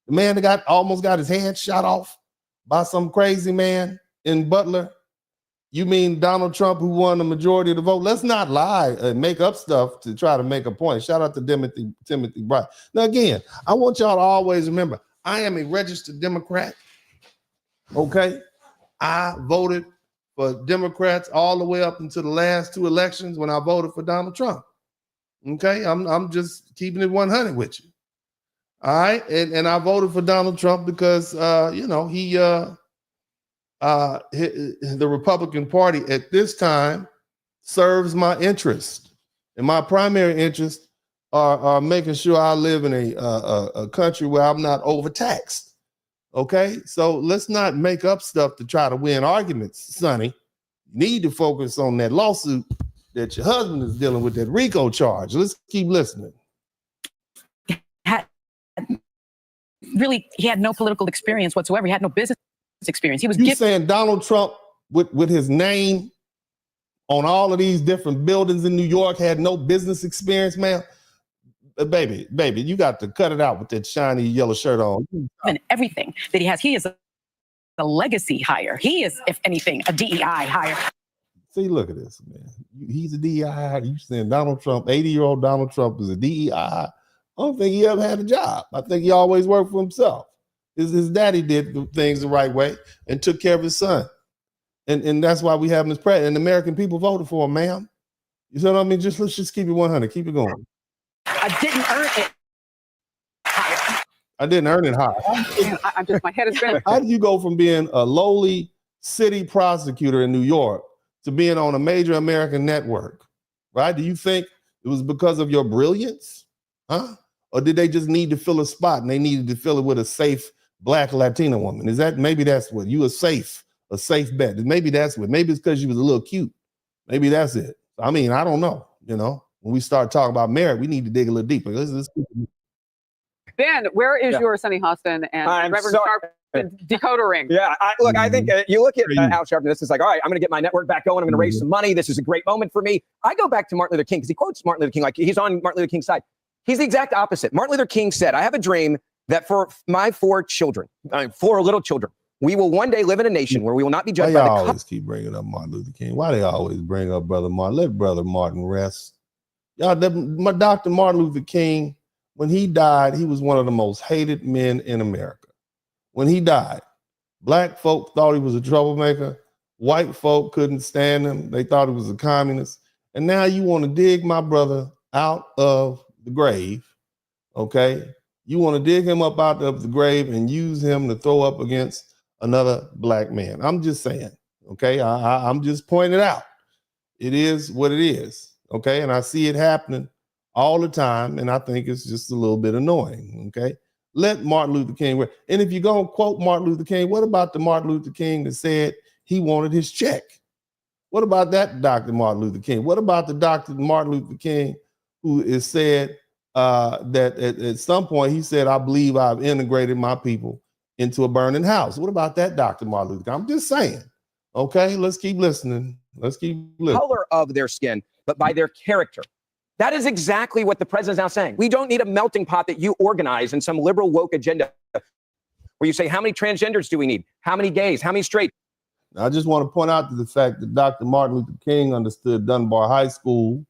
the man that almost got his head shot off by some crazy man in Butler. You mean Donald Trump, who won the majority of the vote? Let's not lie and make up stuff to try to make a point. Shout out to Timothy Bright. Now, again, I want y'all to always remember, I am a registered Democrat. Okay, I voted for Democrats all the way up until the last two elections when I voted for Donald Trump. Okay, I'm just keeping it 100 with you. All right, and I voted for Donald Trump because you know, the Republican Party at this time serves my interest, and my primary interest are making sure I live in a country where I'm not overtaxed. Okay, so let's not make up stuff to try to win arguments, Sonny. You need to focus on that lawsuit that your husband is dealing with, that RICO charge. Let's keep listening. Really, he had no political experience whatsoever. He had no business experience. He was saying Donald Trump with his name on all of these different buildings in New York had no business experience, man. Baby, you got to cut it out with that shiny yellow shirt on. And everything that he has, he is a legacy hire. He is, if anything, a DEI hire. See, look at this, man. He's a DEI hire. You saying Donald Trump, 80-year-old Donald Trump is a DEI hire. I don't think he ever had a job. I think he always worked for himself. His daddy did things the right way and took care of his son. And that's why we have him as president. And the American people voted for him, ma'am. You know what I mean? Let's just keep it 100. Keep it going. I didn't earn it higher. I didn't earn it high. I'm just, my head is spinning. How did you go from being a lowly city prosecutor in New York to being on a major American network, right? Do you think it was because of your brilliance, huh? Or did they just need to fill a spot and they needed to fill it with a safe Black Latina woman? Maybe that's what you a safe bet. Maybe that's what, maybe it's because you was a little cute. Maybe that's it. I mean, I don't know. You know, when we start talking about merit, we need to dig a little deeper. Ben, where is your Sunny Hostin and Reverend Sharpton decoder ring? Yeah, I think you look at Al Sharpton, this is like, all right, I'm going to get my network back going. I'm going to raise some money. This is a great moment for me. I go back to Martin Luther King because he quotes Martin Luther King like he's on Martin Luther King's side. He's the exact opposite. Martin Luther King said, I have a dream that for my four little children, we will one day live in a nation where we will not be judged by the always keep bringing up Martin Luther King. Why they always bring up Brother Martin? Let Brother Martin rest. Y'all, my Dr. Martin Luther King, when he died, he was one of the most hated men in America. When he died, Black folk thought he was a troublemaker. White folk couldn't stand him. They thought he was a communist. And now you want to dig my brother out of the grave, okay? You want to dig him up out of the grave and use him to throw up against another Black man. I'm just saying, okay? I'm just pointing it out. It is what it is, okay? And I see it happening all the time, and I think it's just a little bit annoying, okay? Let Martin Luther King wear. And if you're going to quote Martin Luther King, what about the Martin Luther King that said he wanted his check? What about that Dr. Martin Luther King? What about the Dr. Martin Luther King who is said that at some point he said, I believe I've integrated my people into a burning house? What about that Dr. Martin Luther King? I'm just saying, okay, let's keep listening. Let's keep listening. Color of their skin, but by their character. That is exactly what the president's now saying. We don't need a melting pot that you organize in some liberal woke agenda where you say, how many transgenders do we need? How many gays? How many straight? I just want to point out to the fact that Dr. Martin Luther King understood Dunbar High School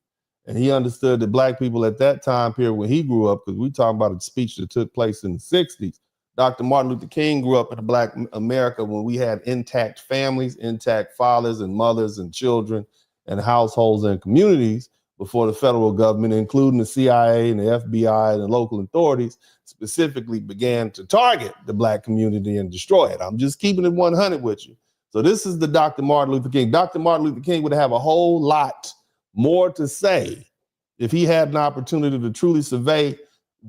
And he understood that black people at that time period when he grew up, because we talking about a speech that took place in the 60s. Dr. Martin Luther King grew up in a black America when we had intact families, intact fathers and mothers and children and households and communities before the federal government, including the CIA and the FBI and the local authorities, specifically began to target the black community and destroy it. I'm just keeping it 100 with you. So this is the Dr. Martin Luther King. Dr. Martin Luther King would have a whole lot more to say if he had an opportunity to truly survey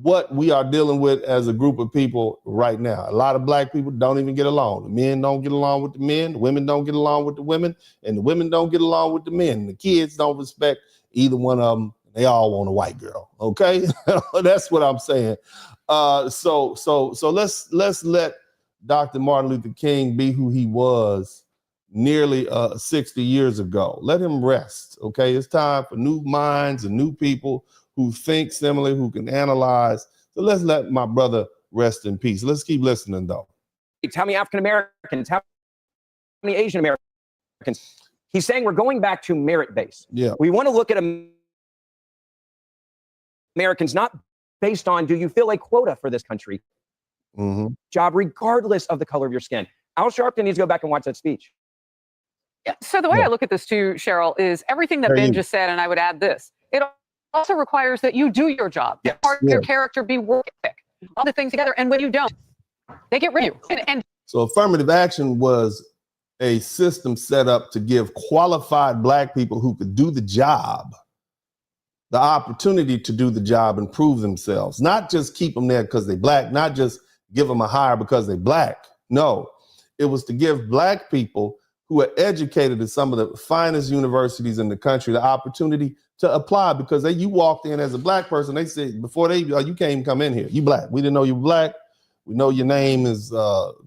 what we are dealing with as a group of people right now. A lot of black people don't even get along. The men don't get along with the men, the women don't get along with the women, and the women don't get along with the men. The kids don't respect either one of them. They all want a white girl, okay? That's what I'm saying. So let's let Dr. Martin Luther King be who he was nearly 60 years ago. Let him rest, okay? It's time for new minds and new people who think similarly, who can analyze. So let's let my brother rest in peace. Let's keep listening, though. How many African Americans? How many Asian Americans? He's saying we're going back to merit-based. Yeah. We want to look at Americans not based on, do you fill a quota for this country? Job, regardless of the color of your skin. Al Sharpton needs to go back and watch that speech. Yeah. So the way I look at this too, Cheryl, is everything that Ben just said, and I would add this. It also requires that you do your job. Yes. Part of your character be work ethic. All the things together. And when you don't, they get rid of you. And so affirmative action was a system set up to give qualified black people who could do the job the opportunity to do the job and prove themselves. Not just keep them there because they black, not just give them a hire because they black. No, it was to give black people who are educated at some of the finest universities in the country the opportunity to apply, because you walked in as a black person, they said before you can't even come in here. You black. We didn't know you were black. We know your name is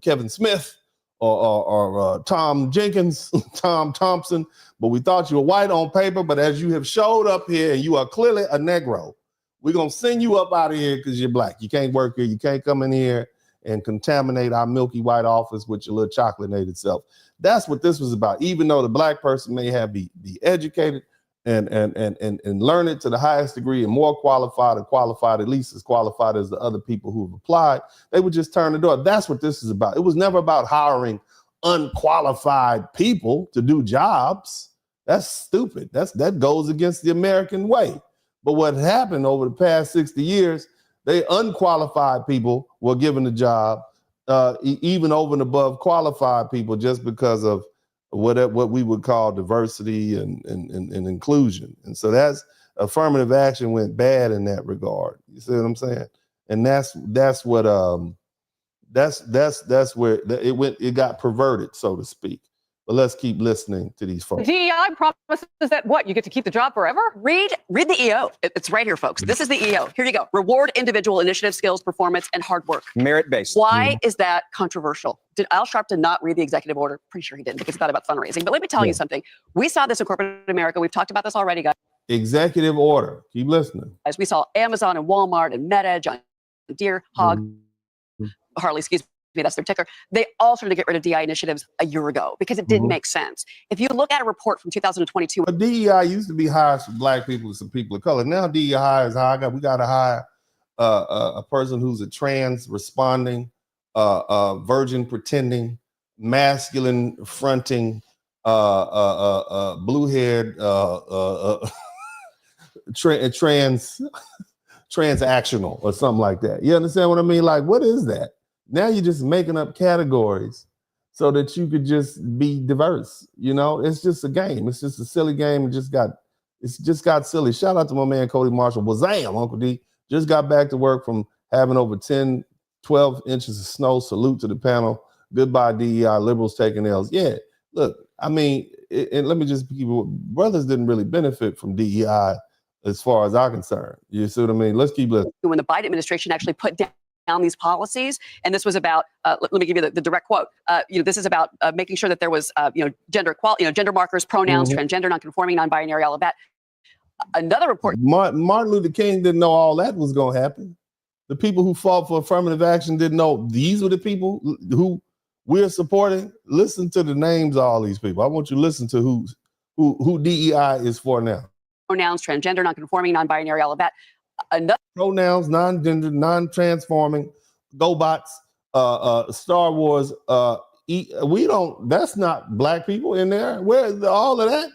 Kevin Smith or Tom Jenkins, Tom Thompson, but we thought you were white on paper. But as you have showed up here and you are clearly a Negro, we're going to send you up out of here because you're black. You can't work here. You can't come in here and contaminate our milky white office with your little chocolate-nated self. That's what this was about. Even though the black person may have be educated and learn it to the highest degree and more qualified, at least as qualified as the other people who have applied, they would just turn the door. That's what this is about. It was never about hiring unqualified people to do jobs. That's stupid. That goes against the American way. But what happened over the past 60 years, they unqualified people were given the job, even over and above qualified people, just because of what we would call diversity and inclusion. And so that's affirmative action went bad in that regard. You see what I'm saying? And that's where it got perverted, so to speak. But let's keep listening to these folks. DEI promises that what? You get to keep the job forever? Read the EO. It's right here, folks. This is the EO. Here you go. Reward individual initiative, skills, performance, and hard work. Merit-based. Why is that controversial? Did Al Sharpton not read the executive order? Pretty sure he didn't, because it's not about fundraising. But let me tell you something. We saw this in corporate America. We've talked about this already, guys. Executive order. Keep listening. As we saw Amazon and Walmart and Meta, John Deere, Harley, excuse me, that's their ticker. They all started to get rid of DEI initiatives a year ago because it didn't make sense. If you look at a report from 2022. But DEI used to be hired for black people and some people of color. Now DEI is high. We got to hire a person who's a trans responding, virgin pretending, masculine fronting, blue-haired, transactional or something like that. You understand what I mean? Like, what is that? Now you're just making up categories so that you could just be diverse. You know, it's just a game. It's just a silly game. It's just got silly. Shout out to my man, Cody Marshall. Wazam, Uncle D. Just got back to work from having over 10, 12 inches of snow. Salute to the panel. Goodbye, DEI. Liberals taking L's. Yeah, look, I mean, and let me just keep it, brothers didn't really benefit from DEI as far as I'm concerned. You see what I mean? Let's keep listening. When the Biden administration actually put down these policies, and this was about, let me give you the direct quote. This is about making sure that there was, gender equality, gender markers, pronouns, transgender, nonconforming, non-binary, all of that. Another report. Martin Luther King didn't know all that was going to happen. The people who fought for affirmative action didn't know these were the people who we're supporting. Listen to the names of all these people. I want you to listen to who DEI is for now. pronouns, transgender, non-conforming, non-binary, all of that. Another pronouns, non-gender, non-transforming, GoBots, Star Wars. We don't. That's not black people in there. Where's all of that?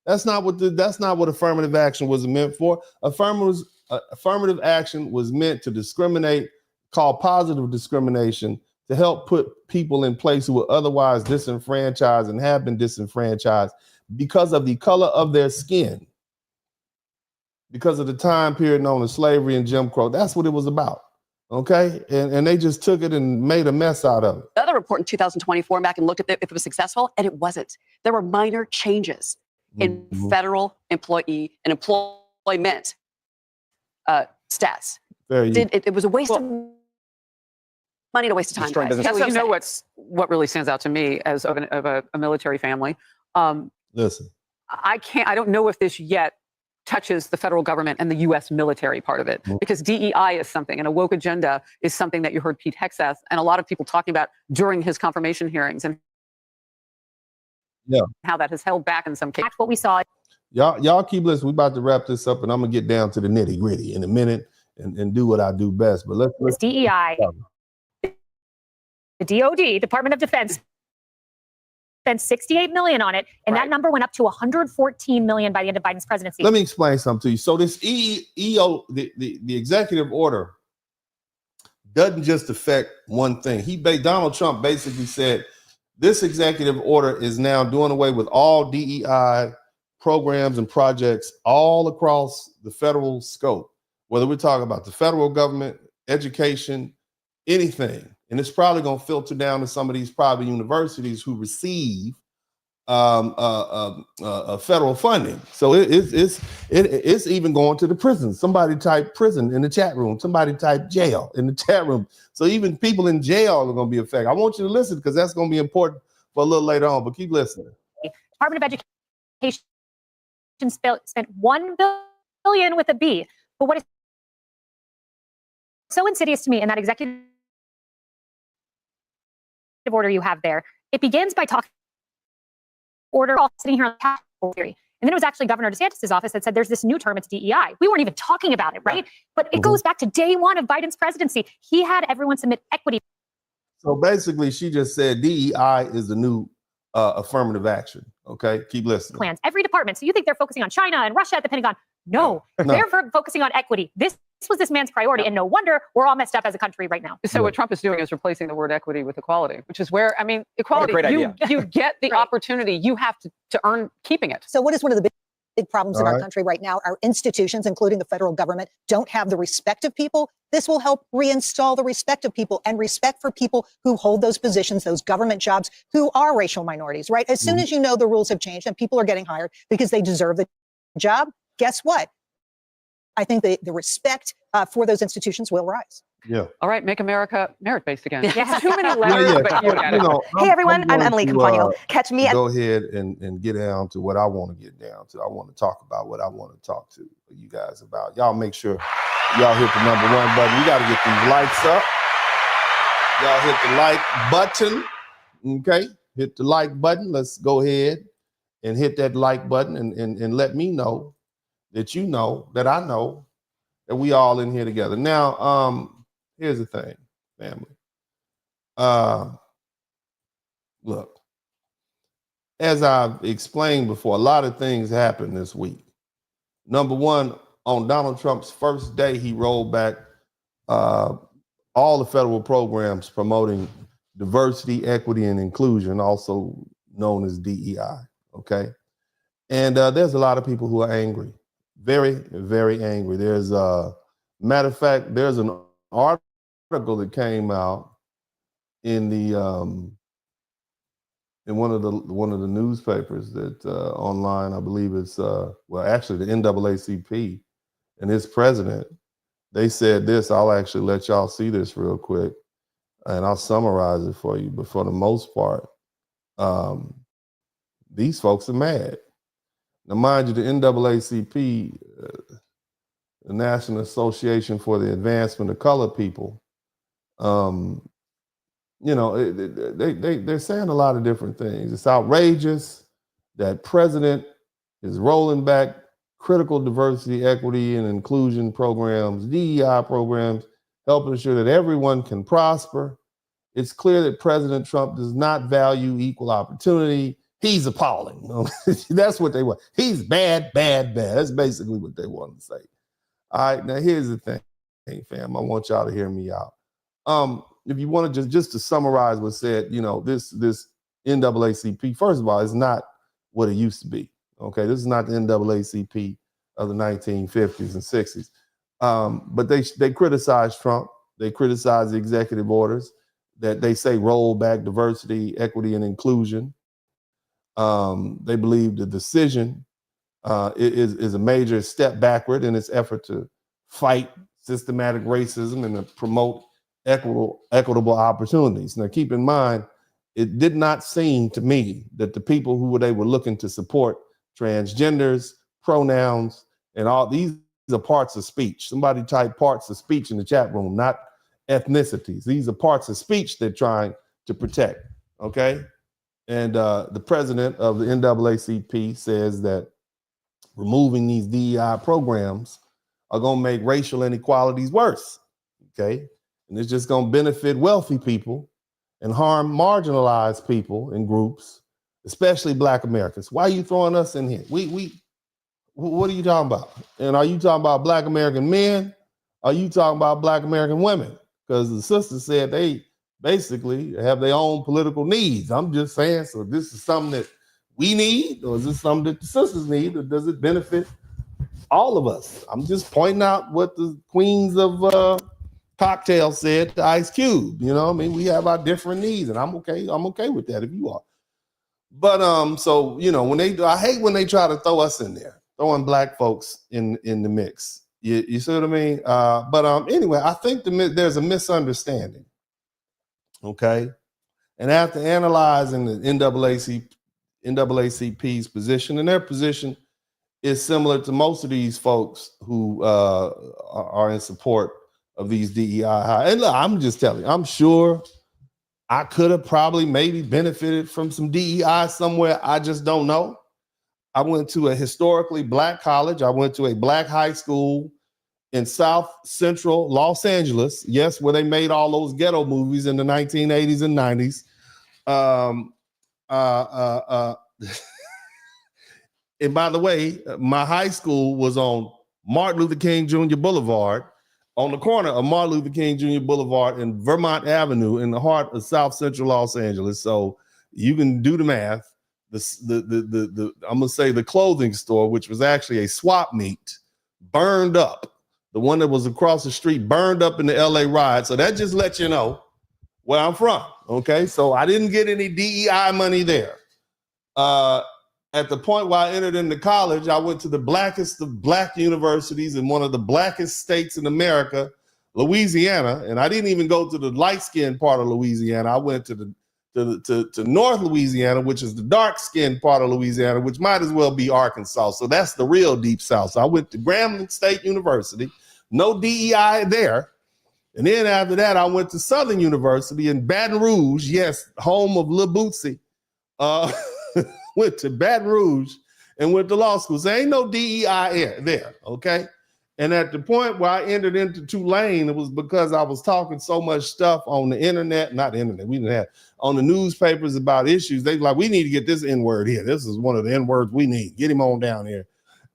That's not what affirmative action was meant for. Affirmative action was meant to discriminate, called positive discrimination, to help put people in place who were otherwise disenfranchised and have been disenfranchised because of the color of their skin, because of the time period known as slavery and Jim Crow. That's what it was about. Okay, and they just took it and made a mess out of it. Another report in 2024 back and looked at if it was successful, and it wasn't. There were minor changes in federal employee and employment stats. It was a waste of money and a waste of time. Guys. Kelly, you know what really stands out to me as of a military family. Listen, I don't know if this yet touches the federal government and the U.S. military part of it, because DEI is something, and a woke agenda is something that you heard Pete Hegseth and a lot of people talking about during his confirmation hearings, and how that has held back in some cases. What we saw. Y'all keep listening. We about to wrap this up, and I'm gonna get down to the nitty gritty in a minute and do what I do best. But let's DEI, the DOD, Department of Defense, spent $68 million on it, and that number went up to $114 million by the end of Biden's presidency. Let me explain something to you. So this EO, the executive order, doesn't just affect one thing. Donald Trump basically said this executive order is now doing away with all DEI programs and projects all across the federal scope, whether we're talking about the federal government, education, anything. And it's probably going to filter down to some of these private universities who receive federal funding. So it's even going to the prison. Somebody type prison in the chat room. Somebody type jail in the chat room. So even people in jail are going to be affected. I want you to listen because that's going to be important for a little later on. But keep listening. Department of Education spent $1 billion with a B. But what is so insidious to me in that executive order you have there, it begins by talking order all sitting here on the capital theory. And then it was actually Governor DeSantis' office that said there's this new term, it's DEI. We weren't even talking about it, right? But it goes back to day one of Biden's presidency. He had everyone submit equity. So basically, she just said DEI is the new affirmative action. Okay, keep listening. Plans, every department. So you think they're focusing on China and Russia at the Pentagon? No, they're focusing on equity. This was this man's priority, and no wonder we're all messed up as a country right now. So what Trump is doing is replacing the word equity with equality, which is where, I mean, equality, you get the opportunity, you have to earn keeping it. So what is one of the big problems in our country right now? Our institutions, including the federal government, don't have the respect of people. This will help reinstall the respect of people and respect for people who hold those positions, those government jobs, who are racial minorities, right? As soon as you know the rules have changed and people are getting hired because they deserve the job, guess what? I think the respect for those institutions will rise. Yeah. All right, make America merit-based again. Yeah. Too many letters, but you get it. Hey, everyone, I'm Emily Campagno. Catch me at... Go ahead and get down to what I want to get down to. I want to talk about what I want to talk to you guys about. Y'all make sure y'all hit the #1 button. We got to get these likes up. Y'all hit the like button. Okay? Hit the like button. Let's go ahead and hit that like button and let me know that you know that I know that we all in here together. Now, here's the thing, family. Look, as I've explained before, a lot of things happened this week. #1, on Donald Trump's first day, he rolled back all the federal programs promoting diversity, equity, and inclusion, also known as DEI, okay? And there's a lot of people who are angry, very, very angry. There's matter of fact, there's an article that came out in the in one of the newspapers that online, I believe it's well, actually the NAACP and his president. They said this. I'll actually let y'all see this real quick, and I'll summarize it for you. But for the most part, these folks are mad. Now, mind you, the NAACP, the National Association for the Advancement of Colored People, you know, they're saying a lot of different things. It's outrageous that president is rolling back critical diversity, equity, and inclusion programs, DEI programs, help ensure that everyone can prosper. It's clear that President Trump does not value equal opportunity. He's appalling. That's what they want. He's bad, bad, bad. That's basically what they want to say. All right, now here's the thing, hey fam, I want y'all to hear me out. If you want to just to summarize what's said, this NAACP, first of all, is not what it used to be. Okay, this is not the NAACP of the 1950s and 60s. But they criticize Trump. They criticize the executive orders that they say roll back diversity, equity, and inclusion. They believe the decision is a major step backward in its effort to fight systematic racism and to promote equitable opportunities. Now, keep in mind, it did not seem to me that the people who they were looking to support transgenders, pronouns, and all these are parts of speech. Somebody type parts of speech in the chat room, not ethnicities. These are parts of speech they're trying to protect, okay? And the president of the NAACP says that removing these DEI programs are going to make racial inequalities worse, okay? And it's just going to benefit wealthy people and harm marginalized people and groups, especially Black Americans. Why are you throwing us in here? What are you talking about? And are you talking about Black American men? Are you talking about Black American women? Because the sisters said they basically have their own political needs. I'm just saying, so this is something that we need, or is this something that the sisters need, or does it benefit all of us? I'm just pointing out what the queens of cocktail said to Ice Cube. We have our different needs, and I'm okay with that if you are. But so I hate when they try to throw us in there, throwing Black folks in the mix. You see what I mean? But anyway, I think there's a misunderstanding. Okay, and after analyzing the NAACP's position, and their position is similar to most of these folks who are in support of these DEI. And look, I'm just telling you, I'm sure I could have probably maybe benefited from some DEI somewhere. I just don't know. I went to a historically Black college. I went to a Black high school in South Central Los Angeles. Yes, where they made all those ghetto movies in the 1980s and 90s. And by the way, my high school was on Martin Luther King Jr. Boulevard, on the corner of Martin Luther King Jr. Boulevard and Vermont Avenue in the heart of South Central Los Angeles. So you can do the math. I'm gonna say the clothing store, which was actually a swap meet, burned up. The one that was across the street burned up in the LA riot. So that just lets you know where I'm from. Okay, so I didn't get any DEI money there. At the point where I entered into college, I went to the blackest of Black universities in one of the blackest states in America, Louisiana. And I didn't even go to the light-skinned part of Louisiana. I went to North Louisiana, which is the dark-skinned part of Louisiana, which might as well be Arkansas. So that's the real deep South. So I went to Grambling State University, no DEI there. And then after that, I went to Southern University in Baton Rouge, yes, home of Lil Bootsy. Went to Baton Rouge and went to law school. So ain't no DEI there, okay? And at the point where I entered into Tulane, it was because I was talking so much stuff on the internet, not the internet, we didn't have, on the newspapers about issues. They like, we need to get this N-word here. This is one of the N-words we need. Get him on down here.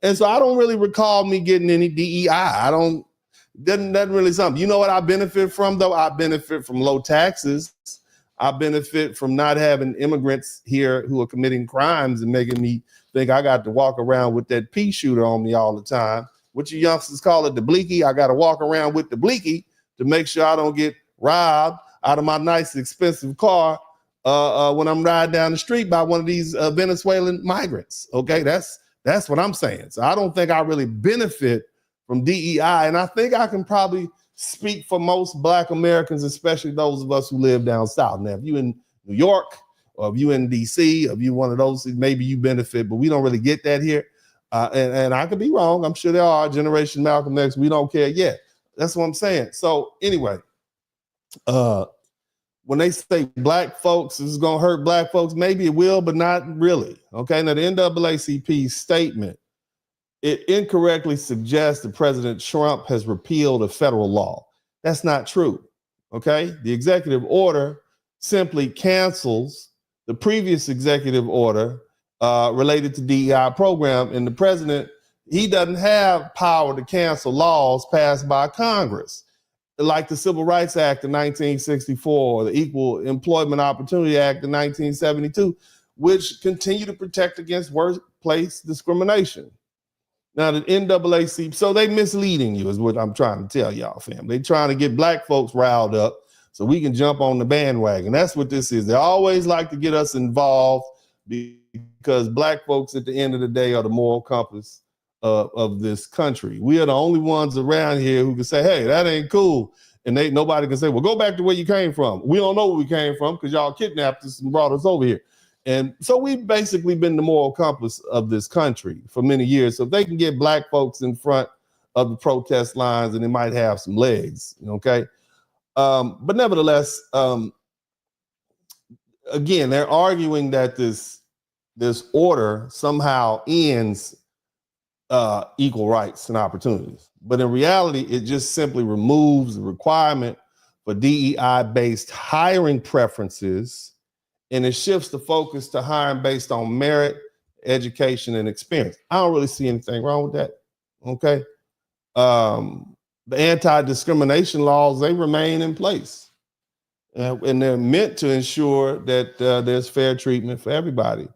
And so I don't really recall me getting any DEI. Doesn't really something. You know what I benefit from though? I benefit from low taxes. I benefit from not having immigrants here who are committing crimes and making me think I got to walk around with that pea shooter on me all the time. What you youngsters call it, the bleaky. I got to walk around with the bleaky to make sure I don't get robbed out of my nice, expensive car when I'm riding down the street by one of these Venezuelan migrants. Okay, that's what I'm saying. So I don't think I really benefit from DEI, and I think I can probably speak for most Black Americans, especially those of us who live down south. Now, if you in New York, or if you in DC, or if you one of those, maybe you benefit, but we don't really get that here. And I could be wrong. I'm sure there are Generation Malcolm X. We don't care yet. That's what I'm saying. So anyway, when they say Black folks is going to hurt Black folks, maybe it will, but not really. Okay. Now the NAACP statement it incorrectly suggests that President Trump has repealed a federal law. That's not true. Okay, the executive order simply cancels the previous executive order related to DEI program, and the president, he doesn't have power to cancel laws passed by Congress, like the Civil Rights Act of 1964, or the Equal Employment Opportunity Act of 1972, which continue to protect against workplace discrimination. Now, the NAACP, so they misleading you is what I'm trying to tell y'all, fam. They trying to get black folks riled up so we can jump on the bandwagon. That's what this is. They always like to get us involved because black folks at the end of the day are the moral compass of this country. We are the only ones around here who can say, hey, that ain't cool. And nobody can say, well, go back to where you came from. We don't know where we came from because y'all kidnapped us and brought us over here. And so we've basically been the moral compass of this country for many years. So if they can get black folks in front of the protest lines, and they might have some legs, okay? But nevertheless, again, they're arguing that this order somehow ends equal rights and opportunities. But in reality, it just simply removes the requirement for DEI-based hiring preferences, and it shifts the focus to hiring based on merit, education, and experience. I don't really see anything wrong with that, okay? The anti-discrimination laws, they remain in place. And they're meant to ensure that there's fair treatment for everybody.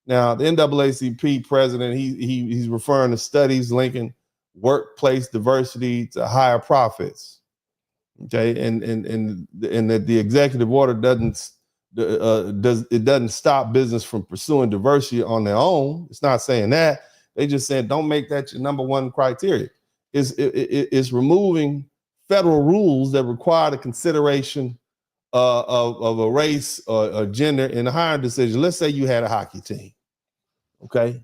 Now, the NAACP president, he's referring to studies linking workplace diversity to higher profits, okay? And that the executive order doesn't stop business from pursuing diversity on their own. It's not saying that. They just saying don't make that your number one criteria. It's removing federal rules that require the consideration of a race or a gender in a hiring decision. Let's say you had a hockey team, okay?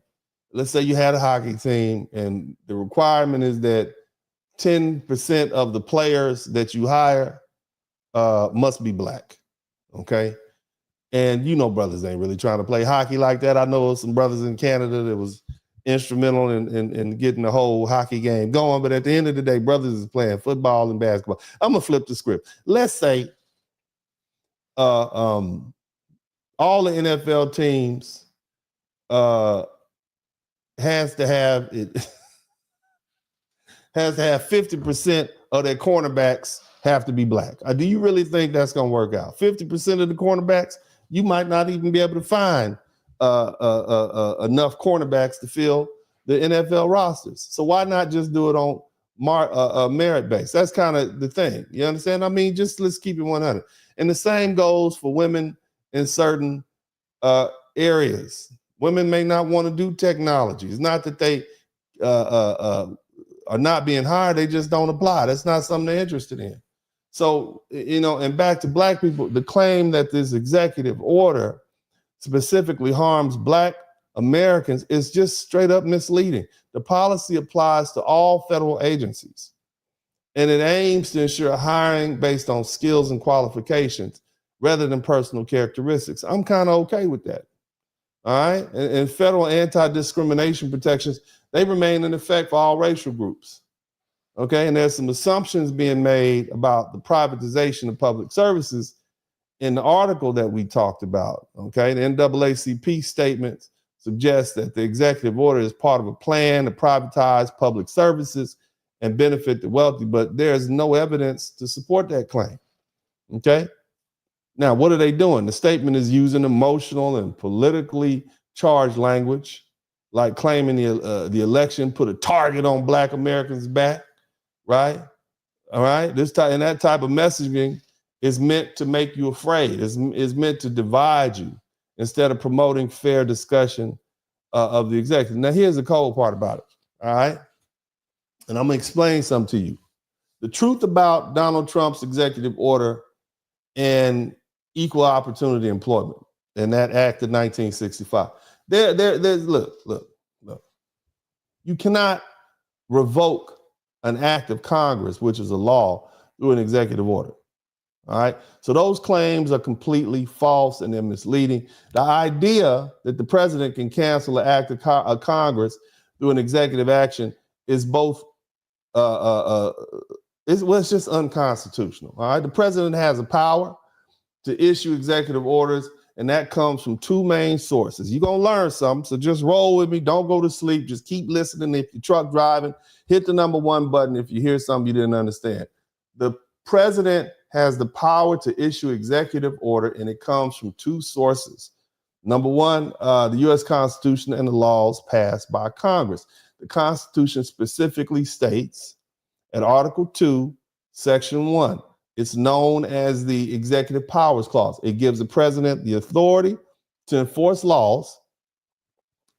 Let's say you had a hockey team, and the requirement is that 10% of the players that you hire must be black, okay? And you know, brothers ain't really trying to play hockey like that. I know some brothers in Canada that was instrumental in getting the whole hockey game going. But at the end of the day, brothers is playing football and basketball. I'm gonna flip the script. Let's say all the NFL teams has to have 50% of their cornerbacks have to be black. Do you really think that's gonna work out? 50% of the cornerbacks, you might not even be able to find enough cornerbacks to fill the NFL rosters. So why not just do it on merit base? That's kind of the thing. You understand? I mean, just let's keep it 100. And the same goes for women in certain areas. Women may not want to do technology. It's not that they are not being hired. They just don't apply. That's not something they're interested in. So, you know, and back to black people, the claim that this executive order specifically harms black Americans is just straight up misleading. The policy applies to all federal agencies, and it aims to ensure hiring based on skills and qualifications rather than personal characteristics. I'm kind of okay with that. All right. And federal anti-discrimination protections, they remain in effect for all racial groups. Okay. And there's some assumptions being made about the privatization of public services in the article that we talked about. Okay. The NAACP statement suggests that the executive order is part of a plan to privatize public services and benefit the wealthy, but there's no evidence to support that claim. Okay. Now, what are they doing? The statement is using emotional and politically charged language, like claiming the election put a target on black Americans' back, right? All right. And that type of messaging is meant to make you afraid. Is meant to divide you instead of promoting fair discussion of the executive. Now, here's the cold part about it. All right. And I'm going to explain something to you. The truth about Donald Trump's executive order and equal opportunity employment and that act of 1965. Look. You cannot revoke an act of Congress, which is a law, through an executive order. All right. So those claims are completely false and they're misleading. The idea that the president can cancel an act of Congress through an executive action is both it's just unconstitutional. All right, the president has a power to issue executive orders, and that comes from two main sources. You're gonna learn something, so just roll with me. Don't go to sleep. Just keep listening. If you're truck driving, hit the number 1 button if you hear something you didn't understand. The president has the power to issue executive order, and it comes from two sources. Number one, the U.S. Constitution and the laws passed by Congress. The Constitution specifically states at Article 2, Section 1, it's known as the Executive Powers Clause. It gives the president the authority to enforce laws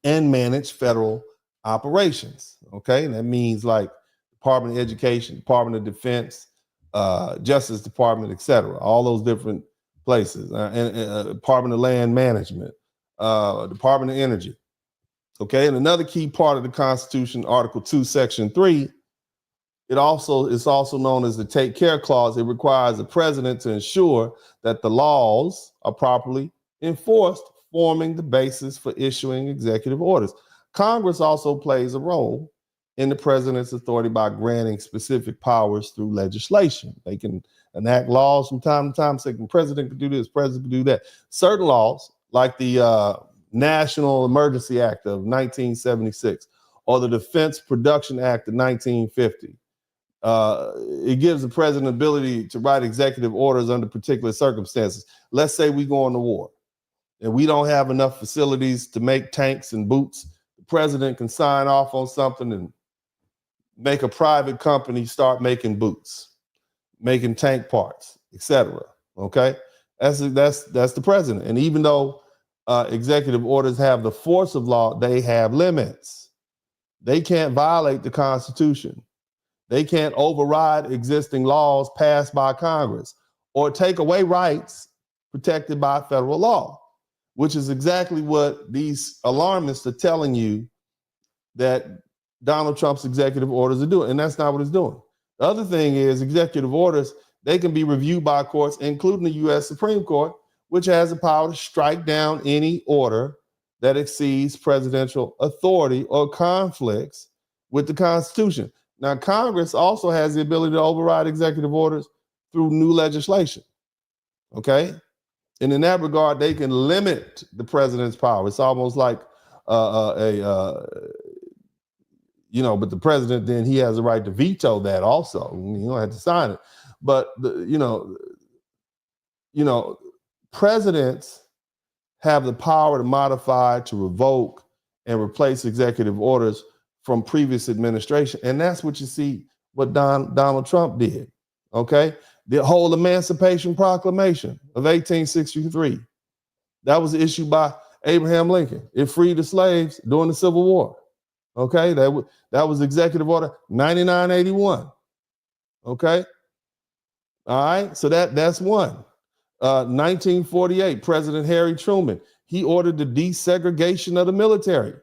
and manage federal operations. Okay, and that means like Department of Education, Department of Defense, Justice Department, etc. All those different places, and Department of Land Management, Department of Energy. Okay, and another key part of the Constitution, Article 2, Section 3, it's also known as the Take Care Clause. It requires the president to ensure that the laws are properly enforced, forming the basis for issuing executive orders. Congress also plays a role in the president's authority by granting specific powers through legislation. They can enact laws from time to time, say the president can do this, president can do that. Certain laws, like the National Emergency Act of 1976 or the Defense Production Act of 1950, it gives the president the ability to write executive orders under particular circumstances. Let's say we go on to war and we don't have enough facilities to make tanks and boots. The president can sign off on something and make a private company start making boots, making tank parts, etc. Okay, that's the president. And even though executive orders have the force of law, they have limits. They can't violate the Constitution. They can't override existing laws passed by Congress or take away rights protected by federal law, which is exactly what these alarmists are telling you that Donald Trump's executive orders are doing. And that's not what it's doing. The other thing is executive orders, they can be reviewed by courts, including the U.S. Supreme Court, which has the power to strike down any order that exceeds presidential authority or conflicts with the Constitution. Now, Congress also has the ability to override executive orders through new legislation, okay? And in that regard, they can limit the president's power. It's almost like but the president, then he has the right to veto that also. You don't have to sign it. But, presidents have the power to modify, to revoke, and replace executive orders from previous administration. And that's what you see what Donald Trump did, okay? The whole Emancipation Proclamation of 1863, that was issued by Abraham Lincoln. It freed the slaves during the Civil War, okay? That was Executive Order 9981, okay? All right, so that's one. 1948, President Harry Truman, he ordered the desegregation of the military.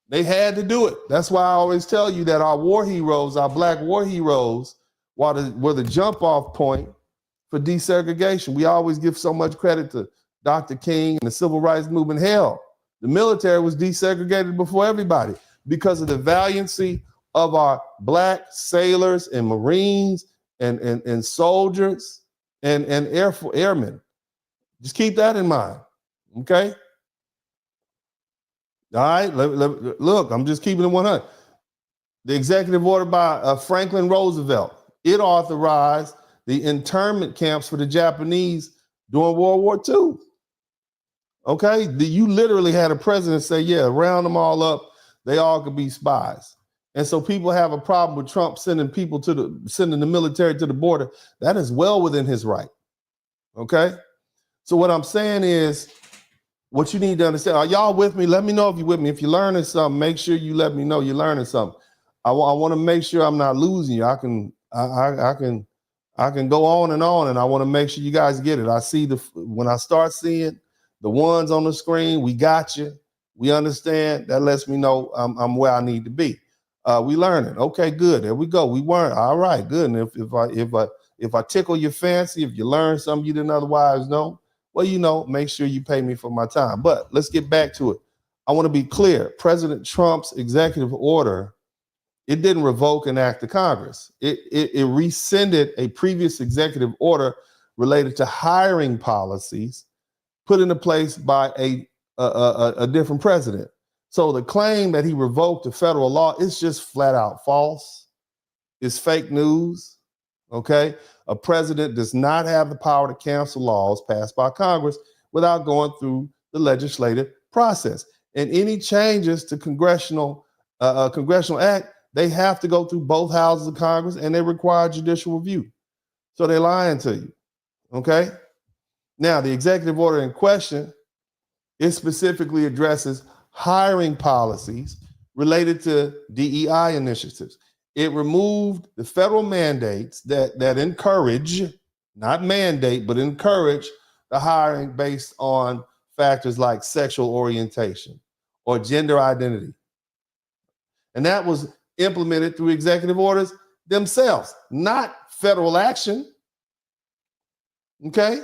They had to do it. That's why I always tell you that our war heroes, our black war heroes, were the jump off point for desegregation. We always give so much credit to Dr. King and the civil rights movement. Hell, the military was desegregated before everybody because of the valiancy of our black sailors and Marines and soldiers and airmen. Just keep that in mind, okay? All right, look, I'm just keeping it 100. The executive order by Franklin Roosevelt, it authorized the internment camps for the Japanese during World War II. Okay, you literally had a president say, yeah, round them all up, they all could be spies. And so people have a problem with Trump sending the military to the border. That is well within his right. Okay, so what I'm saying is, what you need to understand, are y'all with me? Let me know if you're with me. If you're learning something, make sure you let me know you're learning something. I want to make sure I'm not losing you. I can go on, and I want to make sure you guys get it. I see when I start seeing the ones on the screen, we got you. We understand. That lets me know I'm where I need to be. We learning. Okay, good. There we go. We weren't. All right, good. And if I tickle your fancy, if you learn something you didn't otherwise know, well, make sure you pay me for my time. But let's get back to it. I want to be clear. President Trump's executive order, it didn't revoke an act of Congress. It rescinded a previous executive order related to hiring policies put into place by a different president. So the claim that he revoked a federal law is just flat out false. It's fake news, okay? A president does not have the power to cancel laws passed by Congress without going through the legislative process. And any changes to congressional act, they have to go through both houses of Congress, and they require judicial review. So they're lying to you, okay? Now, the executive order in question, it specifically addresses hiring policies related to DEI initiatives. It removed the federal mandates that encourage, not mandate, but encourage the hiring based on factors like sexual orientation or gender identity. And that was implemented through executive orders themselves, not federal action. Okay?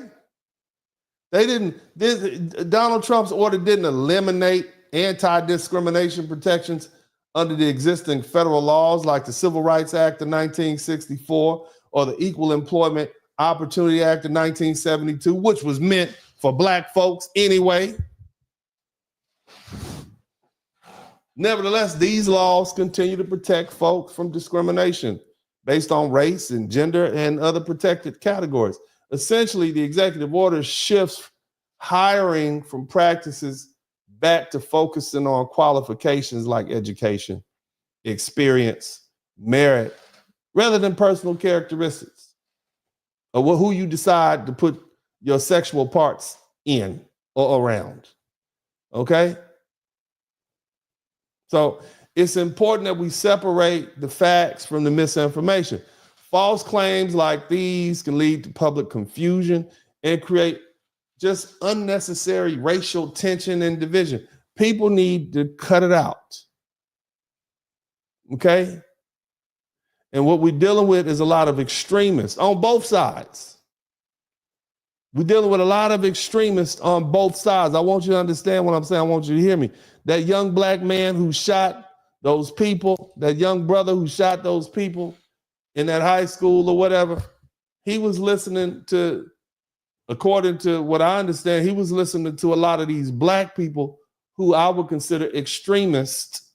Donald Trump's order didn't eliminate anti-discrimination protections under the existing federal laws like the Civil Rights Act of 1964 or the Equal Employment Opportunity Act of 1972, which was meant for Black folks anyway. Nevertheless, these laws continue to protect folks from discrimination based on race and gender and other protected categories. Essentially, the executive order shifts hiring from practices back to focusing on qualifications like education, experience, merit, rather than personal characteristics or who you decide to put your sexual parts in or around. Okay? So it's important that we separate the facts from the misinformation. False claims like these can lead to public confusion and create just unnecessary racial tension and division. People need to cut it out. Okay? And what we're dealing with is a lot of extremists on both sides. We're dealing with a lot of extremists on both sides. I want you to understand what I'm saying. I want you to hear me. That young Black man who shot those people, that young brother who shot those people in that high school or whatever, he was listening to, according to what I understand, he was listening to a lot of these Black people who I would consider extremists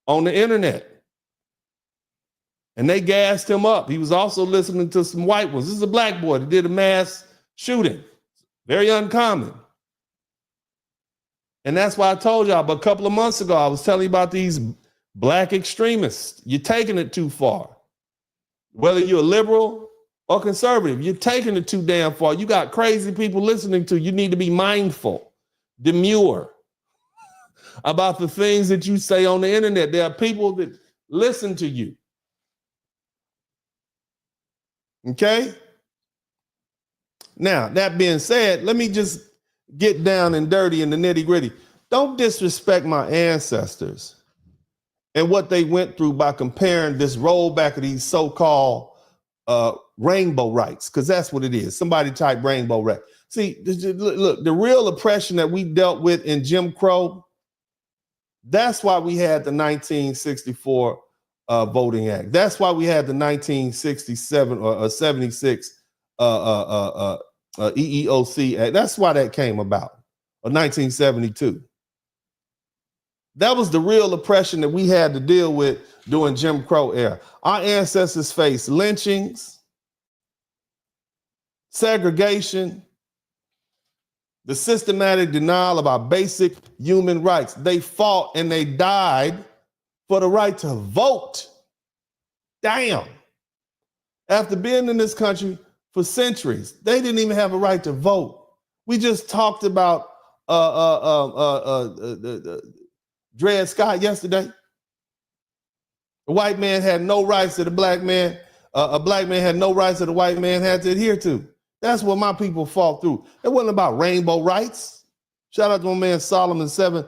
on the internet. And they gassed him up. He was also listening to some white ones. This is a Black boy that did a mass shooting. Very uncommon. And that's why I told y'all, but a couple of months ago, I was telling you about these Black extremists. You're taking it too far. Whether you're a liberal or conservative, you're taking it too damn far. You got crazy people listening to you. You need to be mindful, demure about the things that you say on the internet. There are people that listen to you. Okay? Now, that being said, let me just get down and dirty in the nitty gritty. Don't disrespect my ancestors and what they went through by comparing this rollback of these so-called rainbow rights, because that's what it is. Somebody type rainbow right. See, look, the real oppression that we dealt with in Jim Crow, that's why we had the 1964 Voting Act. That's why we had the 1967 or 76 EEOC Act. That's why that came about, or 1972. That was the real oppression that we had to deal with during Jim Crow era. Our ancestors faced lynchings, segregation, the systematic denial of our basic human rights. They fought and they died for the right to vote. Damn. After being in this country for centuries, they didn't even have a right to vote. We just talked about Dred Scott yesterday. A white man had no rights that a black man had no rights that a white man had to adhere to. That's what my people fought through. It wasn't about rainbow rights. Shout out to my man Solomon 7.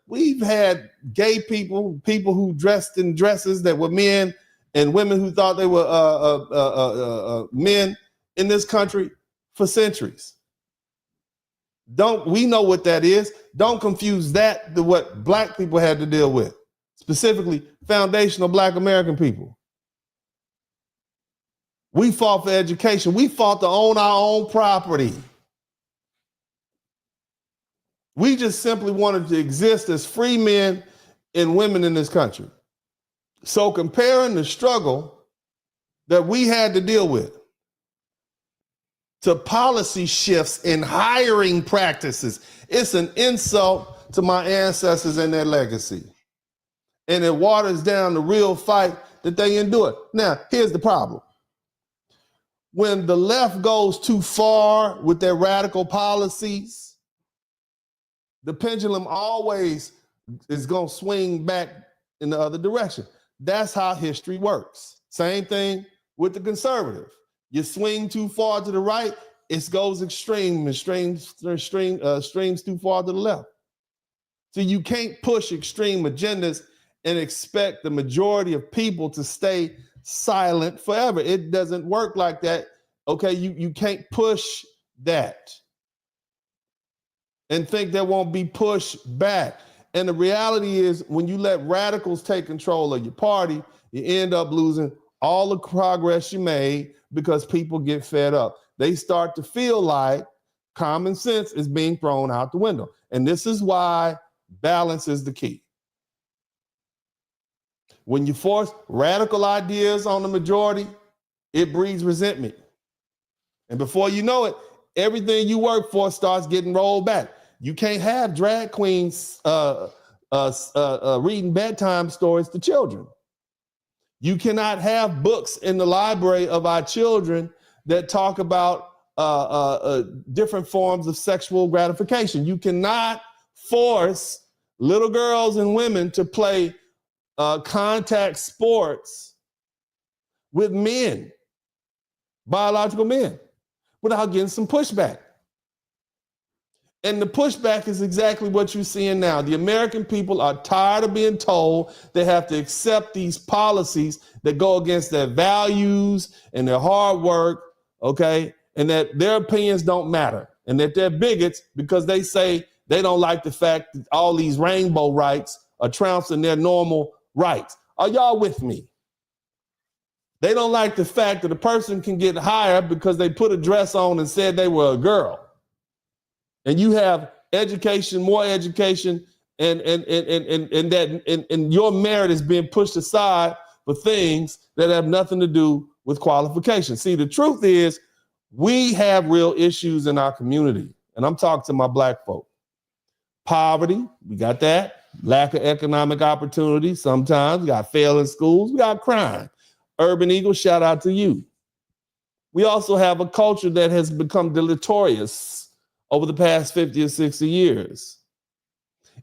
We've had gay people who dressed in dresses that were men, and women who thought they were men in this country for centuries. We know what that is. Don't confuse that to what black people had to deal with, specifically foundational black American people. We fought for education. We fought to own our own property. We just simply wanted to exist as free men and women in this country. So comparing the struggle that we had to deal with to policy shifts in hiring practices, it's an insult to my ancestors and their legacy. And it waters down the real fight that they endured. Now, here's the problem. When the left goes too far with their radical policies, the pendulum always is going to swing back in the other direction. That's how history works. Same thing with the conservative. You swing too far to the right, it goes extreme and streams too far to the left. So you can't push extreme agendas and expect the majority of people to stay silent forever. It doesn't work like that. Okay, you can't push that and think there won't be push back. And the reality is when you let radicals take control of your party, you end up losing all the progress you made because people get fed up. They start to feel like common sense is being thrown out the window. And this is why balance is the key. When you force radical ideas on the majority, it breeds resentment. And before you know it, everything you work for starts getting rolled back. You can't have drag queens reading bedtime stories to children. You cannot have books in the library of our children that talk about different forms of sexual gratification. You cannot force little girls and women to play contact sports with men, biological men, without getting some pushback. And the pushback is exactly what you're seeing now. The American people are tired of being told they have to accept these policies that go against their values and their hard work, okay? And that their opinions don't matter and that they're bigots because they say they don't like the fact that all these rainbow rights are trouncing their normal rights. Are y'all with me? They don't like the fact that a person can get hired because they put a dress on and said they were a girl. And you have education, more education, and your merit is being pushed aside for things that have nothing to do with qualifications. See, the truth is we have real issues in our community. And I'm talking to my black folk. Poverty, we got that. Lack of economic opportunity. Sometimes we got failing schools. We got crime. Urban Eagle, shout out to you. We also have a culture that has become deleterious over the past 50 or 60 years.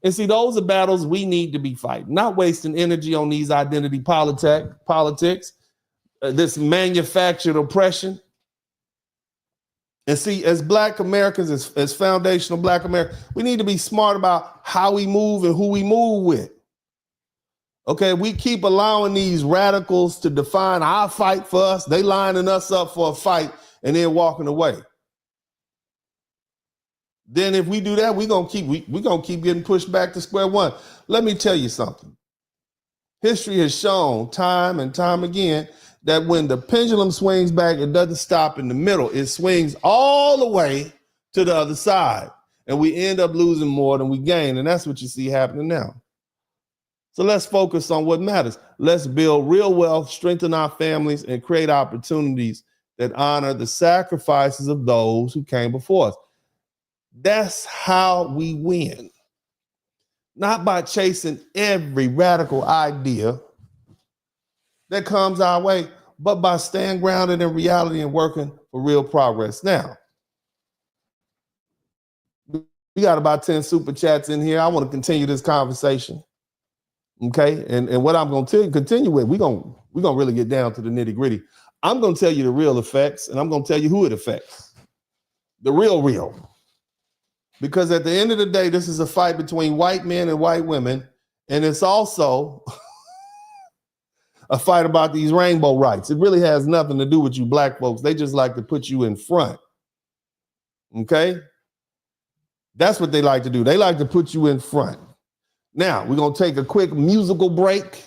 And see, those are battles we need to be fighting, not wasting energy on these identity politics, this manufactured oppression. And see, as black Americans, as foundational black Americans, we need to be smart about how we move and who we move with. Okay, we keep allowing these radicals to define our fight for us. They lining us up for a fight and then walking away. Then if we do that, we're gonna keep getting pushed back to square one. Let me tell you something. History has shown time and time again that when the pendulum swings back, it doesn't stop in the middle. It swings all the way to the other side. And we end up losing more than we gain. And that's what you see happening now. So let's focus on what matters. Let's build real wealth, strengthen our families, and create opportunities that honor the sacrifices of those who came before us. That's how we win. Not by chasing every radical idea that comes our way, but by staying grounded in reality and working for real progress. Now, we got about 10 super chats in here. I want to continue this conversation. Okay, and what I'm going to continue with, we're going to really get down to the nitty gritty. I'm going to tell you the real effects, and I'm going to tell you who it affects. The real. Because at the end of the day, this is a fight between white men and white women, and it's also a fight about these rainbow rights. It really has nothing to do with you black folks. They just like to put you in front. Okay? That's what they like to do. They like to put you in front. Now, we're going to take a quick musical break.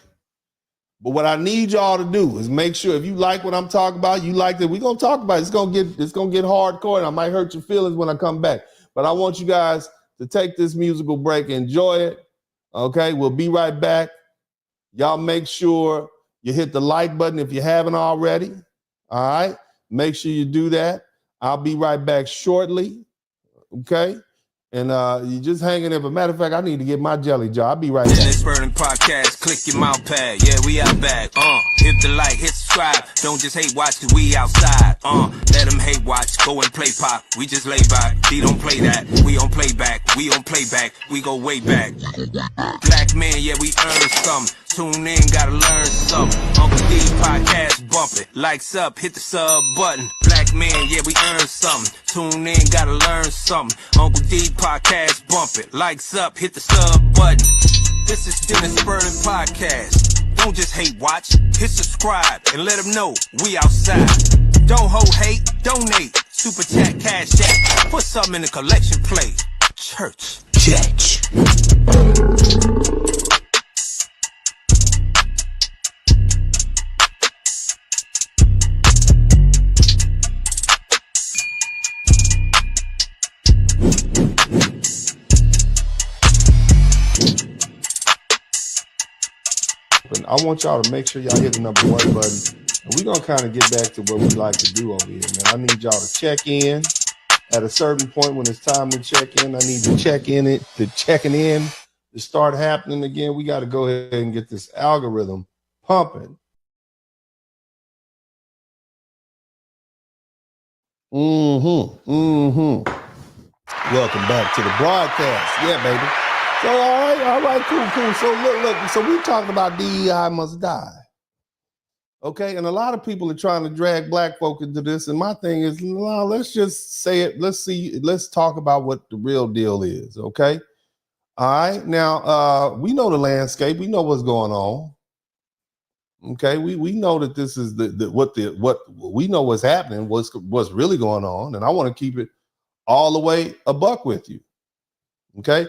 But what I need y'all to do is make sure if you like what I'm talking about, you like that, we're going to talk about it. It's going to get hardcore, and I might hurt your feelings when I come back. But I want you guys to take this musical break, enjoy it. Okay, we'll be right back. Y'all make sure you hit the like button if you haven't already. All right, make sure you do that. I'll be right back shortly. Okay. And you just hanging there. But matter of fact, I need to get my jelly jar. I'll be right back. This burning podcast, click your mouse pad. Yeah, we out back. Hit the like, hit subscribe. Don't just hate watch, cause we outside. Let them hate watch, go and play pop. We just lay back. He don't play that. We on playback. We on playback. We go way back. Black men, yeah, we earn something. Tune in, gotta learn something. Uncle D podcast, bump it. Likes up, hit the sub button. Black men, yeah, we earn something. Tune in, gotta learn something. Uncle D podcast, bump it. Likes up, hit the sub button. This is Dennis Burden Podcast. Don't just hate watch, hit subscribe and let them know we outside. Don't hold hate, donate. Super chat, cash app. Put something in the collection plate. Church. I want y'all to make sure y'all hit the number 1 button. And we're going to kind of get back to what we like to do over here, man. I need y'all to check in at a certain point when it's time to check in. I need to checking in to start happening again. We got to go ahead and get this algorithm pumping. Welcome back to the broadcast. Yeah, baby. So, all right, cool. So, look. So, we talking about DEI must die. Okay, and a lot of people are trying to drag black folk into this, and my thing is, no, let's just say it. Let's talk about what the real deal is. Okay, all right. Now, we know the landscape. We know what's going on. Okay, we know that this is what we know what's happening. What's really going on, and I want to keep it all the way a buck with you. Okay.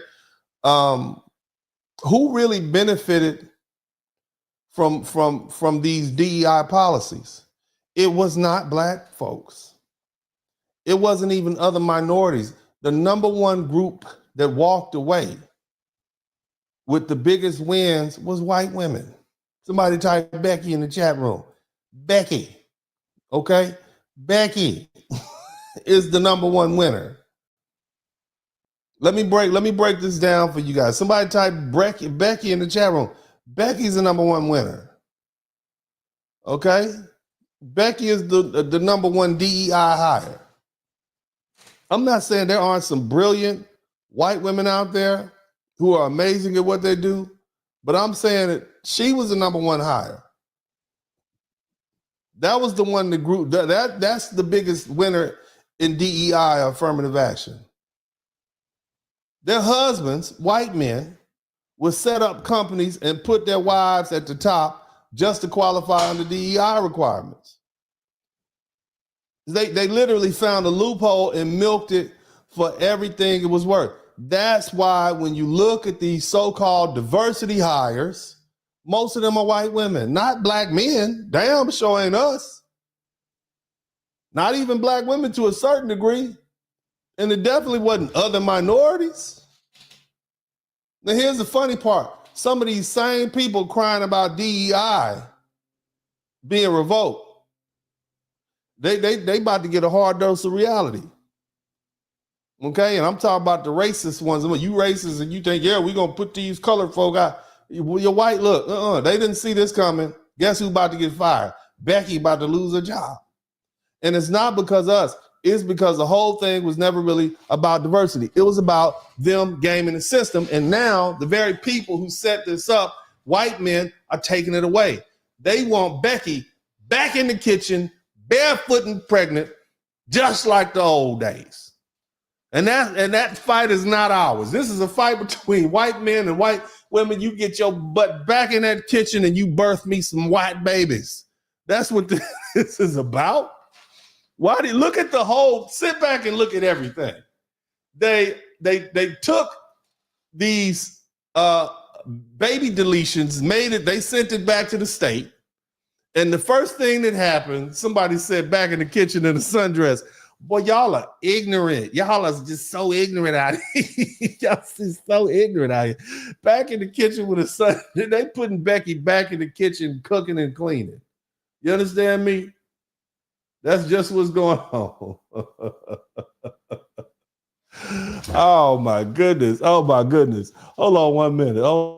Who really benefited from these DEI policies? It was not black folks. It wasn't even other minorities. The number one group that walked away with the biggest wins was white women. Somebody type Becky in the chat room. Becky, okay? Becky is the number one winner. Let me break this down for you guys. Somebody type Becky in the chat room. Becky's the number one winner. Okay? Becky is the number one DEI hire. I'm not saying there aren't some brilliant white women out there who are amazing at what they do, but I'm saying that she was the number one hire. That was the one that grew. That's the biggest winner in DEI, affirmative action. Their husbands, white men, would set up companies and put their wives at the top just to qualify under DEI requirements. They literally found a loophole and milked it for everything it was worth. That's why when you look at these so-called diversity hires, most of them are white women, not black men. Damn sure ain't us. Not even black women to a certain degree. And it definitely wasn't other minorities. Now, here's the funny part. Some of these same people crying about DEI being revoked, they about to get a hard dose of reality. Okay, and I'm talking about the racist ones. You racist and you think, yeah, we're going to put these colored folk out. Your white look, they didn't see this coming. Guess who about to get fired? Becky about to lose her job. And it's not because of us. It's because the whole thing was never really about diversity. It was about them gaming the system. And now the very people who set this up, white men, are taking it away. They want Becky back in the kitchen, barefoot and pregnant, just like the old days. And that fight is not ours. This is a fight between white men and white women. You get your butt back in that kitchen and you birth me some white babies. That's what this is about. Why do you look at the whole, sit back and look at everything. They they took these baby deletions, they sent it back to the state. And the first thing that happened, somebody said back in the kitchen in a sundress, boy, y'all are ignorant. Y'all are just so ignorant out here. Y'all just so ignorant out here. Back in the kitchen with a son, they putting Becky back in the kitchen cooking and cleaning. You understand me? That's just what's going on. Oh my goodness. Oh my goodness. Hold on 1 minute. Oh.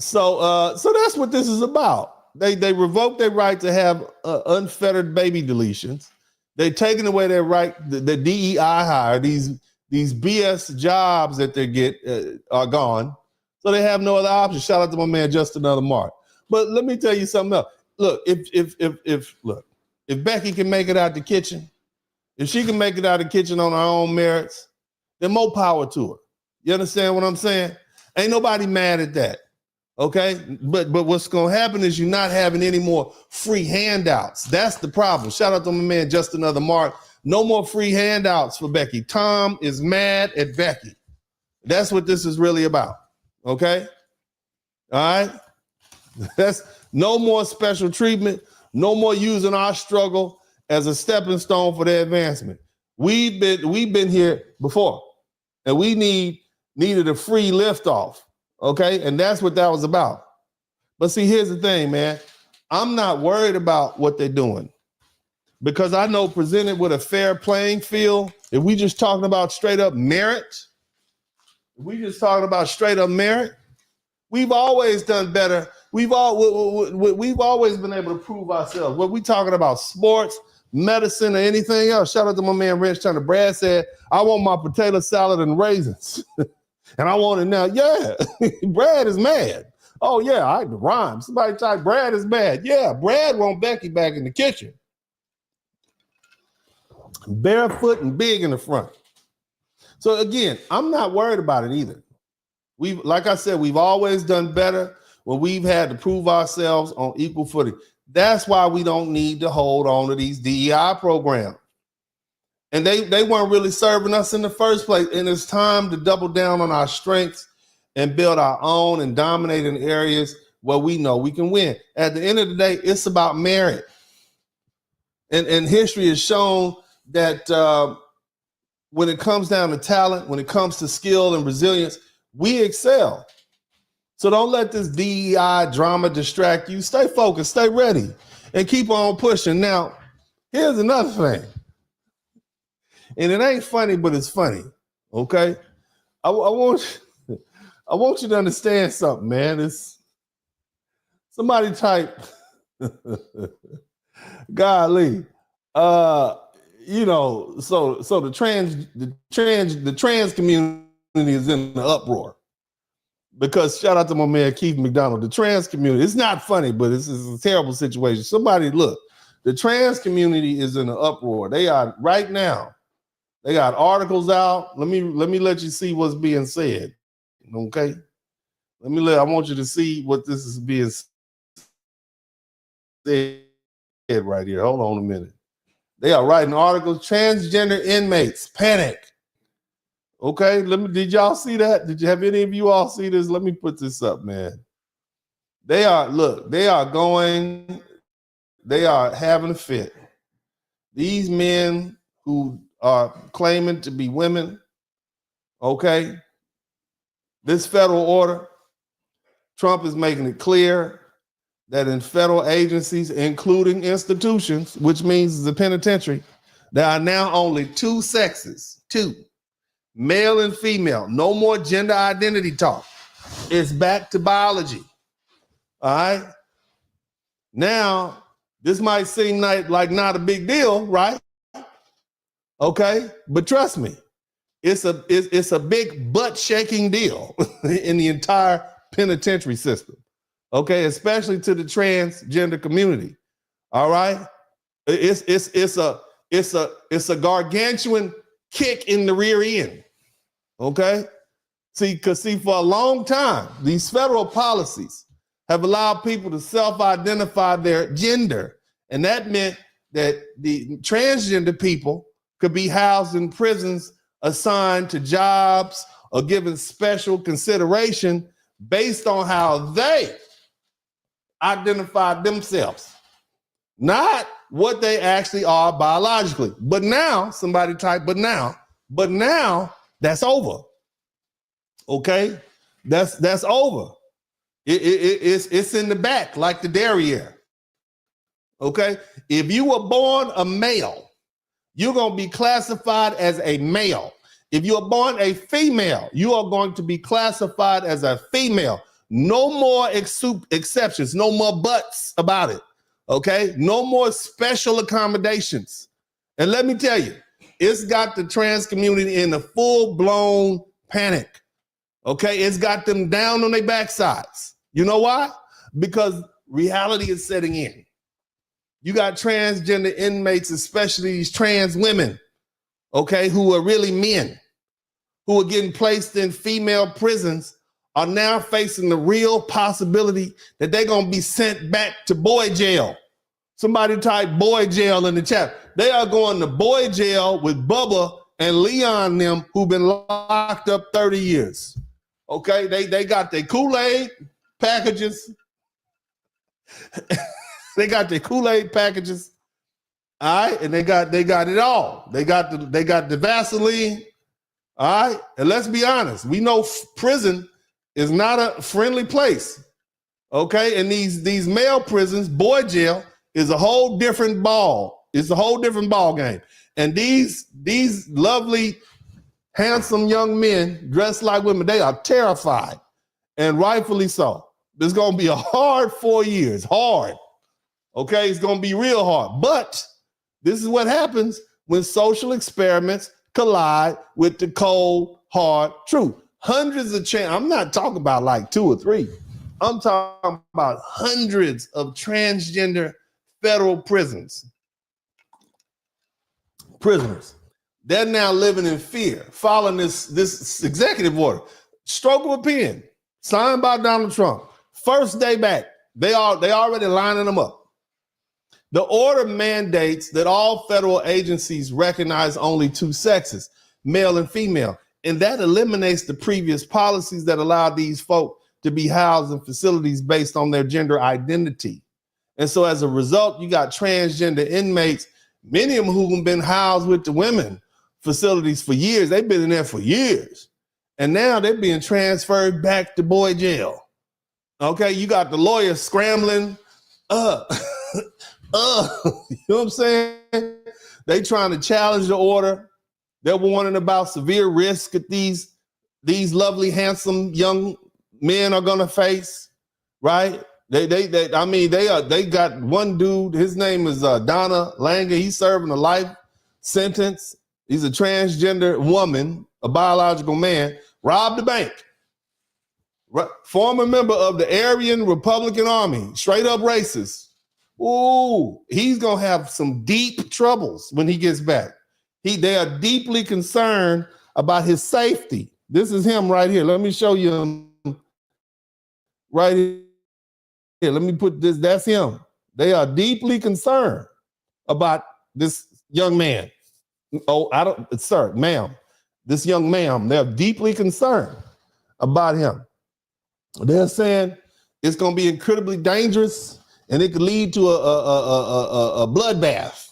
So that's what this is about. They revoke their right to have unfettered baby deletions. They're taking away their right, the DEI hire, these BS jobs that they get are gone. So they have no other option. Shout out to my man, Just Another Mark. But let me tell you something else. Look, if Becky can make it out the kitchen, if she can make it out the kitchen on her own merits, then more power to her. You understand what I'm saying? Ain't nobody mad at that. Okay, but what's gonna happen is you're not having any more free handouts. That's the problem. Shout out to my man, Just Another Mark. No more free handouts for Becky. Tom is mad at Becky. That's what this is really about. Okay, all right. That's no more special treatment. No more using our struggle as a stepping stone for their advancement. We've been here before, and we needed a free liftoff. Okay, and that's what that was about. But see, here's the thing, man. I'm not worried about what they're doing because I know presented with a fair playing field, if we just talking about straight up merit, we've always done better. We've always been able to prove ourselves. Whether we talking about sports, medicine, or anything else. Shout out to my man, Rich Turner. Brad said, I want my potato salad and raisins. And I want it now. Yeah, Brad is mad. Oh, yeah, I had to rhyme. Somebody type, Brad is mad. Yeah, Brad want Becky back in the kitchen. Barefoot and big in the front. So again, I'm not worried about it either. Like I said, we've always done better when we've had to prove ourselves on equal footing. That's why we don't need to hold on to these DEI programs. And they weren't really serving us in the first place. And it's time to double down on our strengths and build our own and dominate in areas where we know we can win. At the end of the day, it's about merit. And history has shown that when it comes down to talent, when it comes to skill and resilience, we excel. So don't let this DEI drama distract you. Stay focused, stay ready, and keep on pushing. Now, here's another thing. And it ain't funny, but it's funny. Okay, I want you to understand something, man. It's somebody type, golly, you know. So the trans community is in the uproar because shout out to my man Keith McDonald. The trans community. It's not funny, but it's a terrible situation. Somebody look. The trans community is in an uproar. They are right now. They got articles out. Let me let you see what's being said. Okay. I want you to see what this is being said right here. Hold on a minute. They are writing articles. Transgender inmates panic. Okay. Did y'all see that? Have any of you all see this? Let me put this up, man. They are having a fit. These men who are claiming to be women, okay? This federal order, Trump is making it clear that in federal agencies, including institutions, which means the penitentiary, there are now only two sexes, male and female. No more gender identity talk. It's back to biology, all right? Now, this might seem like not a big deal, right? Okay, but trust me, it's a big butt-shaking deal in the entire penitentiary system. Okay, especially to the transgender community. All right, it's a gargantuan kick in the rear end. Okay, because for a long time, these federal policies have allowed people to self-identify their gender, and that meant that the transgender people could be housed in prisons assigned to jobs or given special consideration based on how they identified themselves, not what they actually are biologically. But now, somebody type, but now that's over. Okay, that's over. It's in the back like the derriere. Okay, if you were born a male, you're going to be classified as a male. If you are born a female, you are going to be classified as a female. No more exceptions, no more buts about it. Okay, no more special accommodations. And let me tell you, it's got the trans community in a full-blown panic. Okay, it's got them down on their backsides. You know why? Because reality is setting in. You got transgender inmates, especially these trans women, okay, who are really men, who are getting placed in female prisons, are now facing the real possibility that they're going to be sent back to boy jail. Somebody type boy jail in the chat. They are going to boy jail with Bubba and Leon them, who've been locked up 30 years. Okay, they got their Kool-Aid packages. They got their Kool-Aid packages. All right, and they got it all. They got the Vaseline. All right, and let's be honest. We know prison is not a friendly place. Okay, and these male prisons, boy jail, is a whole different ball. It's a whole different ball game. And these lovely, handsome young men dressed like women, they are terrified, and rightfully so. There's going to be a hard 4 years, hard. Okay, it's going to be real hard. But this is what happens when social experiments collide with the cold, hard truth. Hundreds of I'm not talking about like 2 or 3. I'm talking about hundreds of transgender federal prisoners. They're now living in fear, following this executive order. Stroke of a pen, signed by Donald Trump. First day back, they already lining them up. The order mandates that all federal agencies recognize only 2 sexes, male and female, and that eliminates the previous policies that allowed these folk to be housed in facilities based on their gender identity. And so as a result, you got transgender inmates, many of them who've been housed with the women facilities for years. They've been in there for years. And now they're being transferred back to boy jail. Okay, you got the lawyers scrambling. You know what I'm saying? They trying to challenge the order. They're warning about severe risk that these lovely, handsome young men are gonna face, right? They got one dude, his name is Donna Langer. He's serving a life sentence. He's a transgender woman, a biological man, robbed the bank. Former member of the Aryan Republican Army, straight up racist. Ooh, he's gonna have some deep troubles when he gets back. They are deeply concerned about his safety. This is him right here. Let me show you him right here. Let me put this. That's him. They are deeply concerned about this young man. Oh, sir, ma'am. This young ma'am. They're deeply concerned about him. They're saying it's going to be incredibly dangerous, and it could lead to a bloodbath.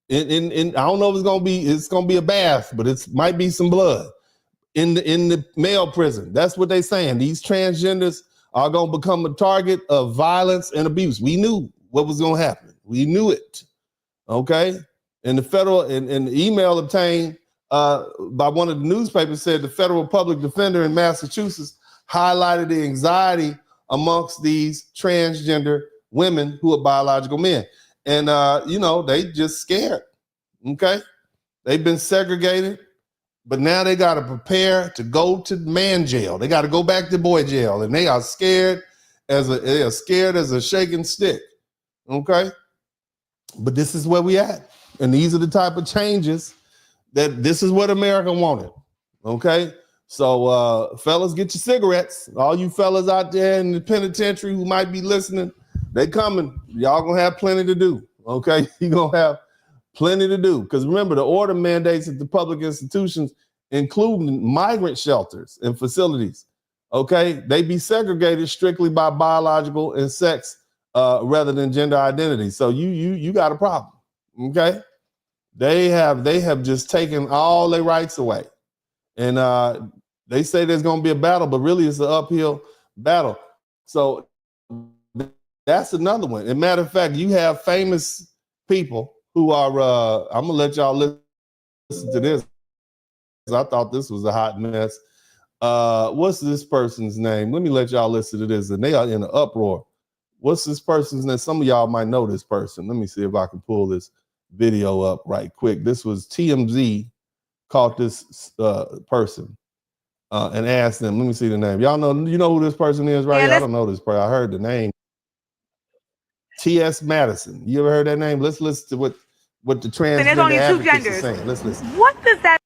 And I don't know if it's going to be a bath, but it might be some blood in the male prison. That's what they're saying. These transgenders are going to become a target of violence and abuse. We knew what was going to happen. We knew it. Okay. And the federal and the email obtained by one of the newspapers said the federal public defender in Massachusetts highlighted the anxiety amongst these transgender women who are biological men. And, they just scared. Okay. They've been segregated, but now they got to prepare to go to man jail. They got to go back to boy jail, and they are scared as a shaking stick. Okay. But this is where we at. And these are the type of changes this is what America wanted. Okay. So, fellas, get your cigarettes. All you fellas out there in the penitentiary who might be listening, they coming. Y'all gonna have plenty to do. Okay, you're gonna have plenty to do. Because remember, the order mandates at the public institutions, including migrant shelters and facilities, okay, they be segregated strictly by biological and sex rather than gender identity. So you got a problem. Okay. They have just taken all their rights away. And they say there's gonna be a battle, but really it's an uphill battle. So that's another one. As a matter of fact, you have famous people who are I'm gonna let y'all listen to this. I thought this was a hot mess. What's this person's name? Let me let y'all listen to this. And they are in an uproar. What's this person's name? Some of y'all might know this person. Let me see if I can pull this video up right quick. This was TMZ caught this person and asked them. Let me see the name. Y'all know, you know who this person is, right? I don't know this person. I heard the name. T.S. Madison. You ever heard that name? Let's listen to what the transgender advocates are saying. Let's listen. What does that?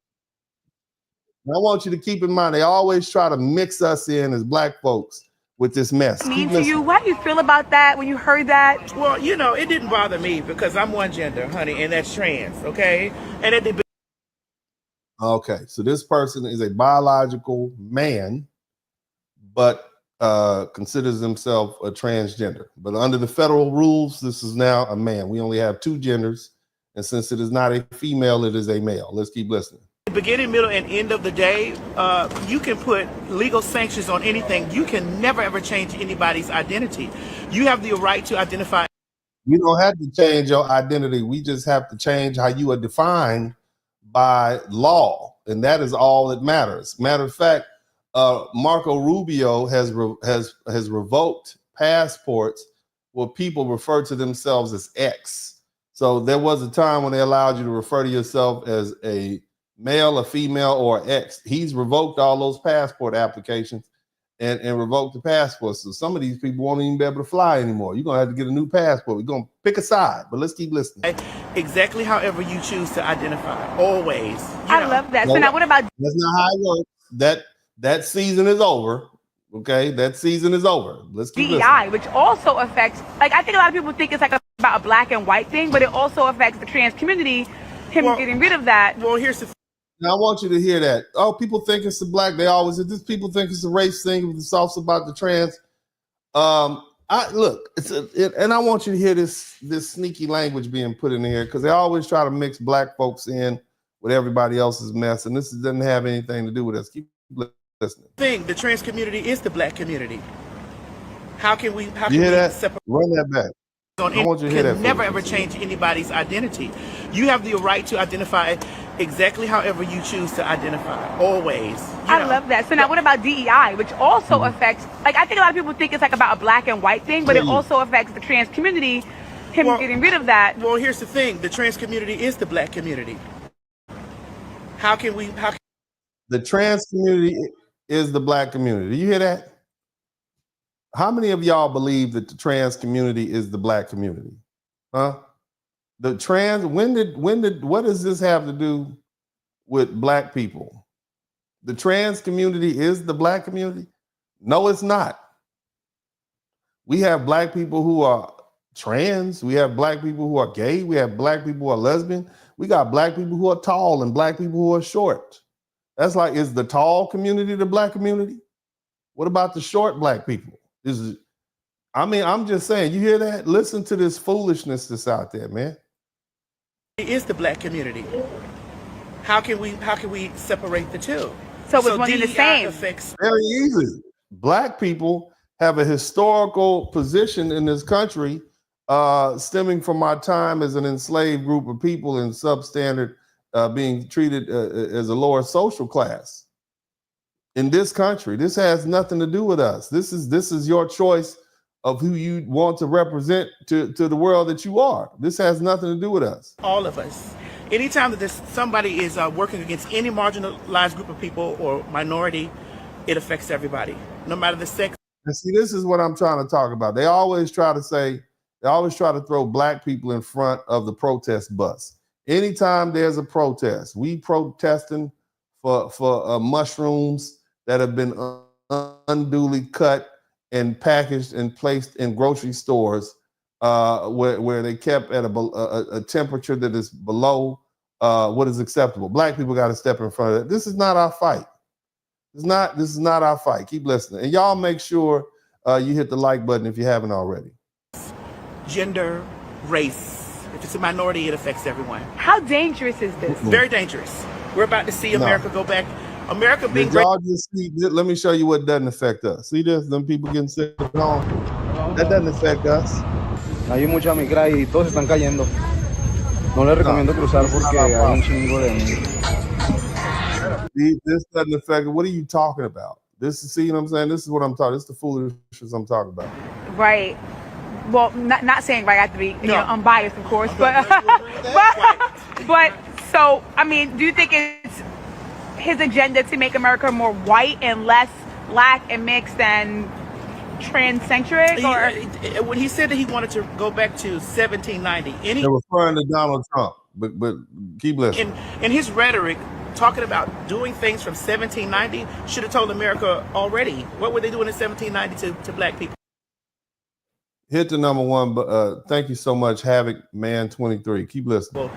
I want you to keep in mind, they always try to mix us in as black folks with this mess. Mean to you? How do you feel about that when you heard that? Well, you know, it didn't bother me because I'm one gender, honey, and that's trans, okay? And it did. Okay, so this person is a biological man, but considers himself a transgender. But under the federal rules, this is now a man. We only have two genders, and since it is not a female, it is a male. Let's keep listening. Beginning, middle, and end of the day, you can put legal sanctions on anything. You can never, ever change anybody's identity. You have the right to identify. You don't have to change your identity. We just have to change how you are defined by law. And that is all that matters. Matter of fact, Marco Rubio has revoked passports where people refer to themselves as X. So there was a time when they allowed you to refer to yourself as a male, a female, or X. He's revoked all those passport applications and revoked the passports. So some of these people won't even be able to fly anymore. You're gonna have to get a new passport. We're gonna pick a side, but let's keep listening. Exactly however you choose to identify, always. I love that. So now what about? That's not how it works. That season is over. Okay, that season is over. Let's keep DEI, listening. which also affects, like, I think a lot of people think it's like about a black and white thing, but it also affects the trans community, getting rid of that. Well, here's the Now I want you to hear that. Oh, people think it's the black. They always this. People think it's a race thing. It's also about the trans. And I want you to hear this sneaky language being put in here because they always try to mix black folks in with everybody else's mess, and this doesn't have anything to do with us. Keep listening. The trans community is the black community. How can we separate? Run that back. I want you to hear that. Never ever change anybody's identity. You have the right to identify exactly however you choose to identify, always. I love that. So now what about DEI, which also affects, like, I think a lot of people think it's like about a black and white thing, but it also affects the trans community, getting rid of that. Well, here's the thing. The trans community is the black community. The trans community is the black community. Do you hear that? How many of y'all believe that the trans community is the black community? Huh? The trans, what does this have to do with black people? The trans community is the black community? No, it's not. We have black people who are trans. We have black people who are gay. We have black people who are lesbian. We got black people who are tall and black people who are short. That's like, is the tall community the black community? What about the short black people? I'm just saying, you hear that? Listen to this foolishness that's out there, man. It is the black community. How can we separate the two? So it's one and the same. Very easy. Black people have a historical position in this country stemming from our time as an enslaved group of people in substandard, being treated as a lower social class. In this country, this has nothing to do with us. This is your choice of who you want to represent to the world that you are. This has nothing to do with us. All of us. Anytime that somebody is working against any marginalized group of people or minority, it affects everybody, no matter the sex. And see, this is what I'm trying to talk about. They always try to throw black people in front of the protest bus. Anytime there's a protest, we protesting for mushrooms that have been unduly cut and packaged and placed in grocery stores where they kept at a temperature that is below what is acceptable. Black people got to step in front of that. This is not our fight. This is not our fight. Keep listening. And y'all make sure you hit the like button if you haven't already. Gender, race. If it's a minority, it affects everyone. How dangerous is this? Very dangerous. We're about to see America go back. America being Did y'all just see, let me show you what doesn't affect us. See this? Them people getting sick at home. That doesn't affect us. Hay mucha migra y todos están cayendo. No les recomiendo cruzar porque hay un chingo de This doesn't affect it. What are you talking about? This is, see what I'm saying? This is what I'm talking. This is the foolishness I'm talking about. Right. Well, not saying I have to be you know, unbiased, of course, but so I mean, do you think it's his agenda to make America more white and less black and mixed and transcentric? Or when he said that he wanted to go back to 1790, they're referring to Donald Trump, but keep listening. In his rhetoric, talking about doing things from 1790, should have told America already. What were they doing in 1790 to black people? Hit the number one, but thank you so much, Havoc Man 23. Keep listening.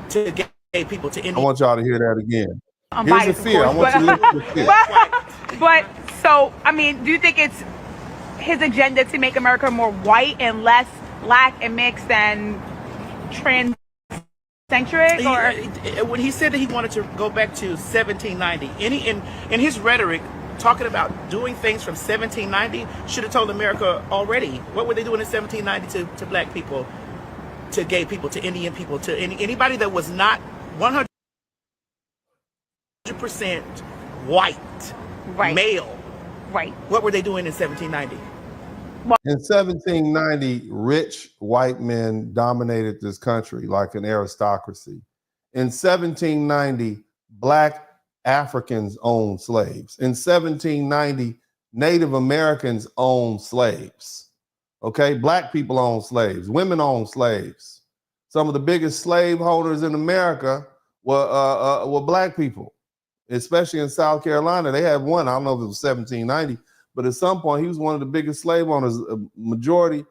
To gay people, to I want y'all to hear that again. unbiased, Here's the fear. of course, I want you to listen to the fear. but so I mean, do you think it's his agenda to make America more white and less black and mixed and transcentric? Or when he said that he wanted to go back to 1790, in his rhetoric, talking about doing things from 1790, should have told America already. What were they doing in 1790 to black people, to gay people, to Indian people, to anybody that was not 100% white, male? Right. What were they doing in 1790? In 1790, rich white men dominated this country like an aristocracy. In 1790, black Africans owned slaves. In 1790, Native Americans owned slaves. Okay, black people owned slaves. Women owned slaves. Some of the biggest slave holders in America were black people, especially in South Carolina. They had one. I don't know if it was 1790, but at some point he was one of the biggest slave owners. A majority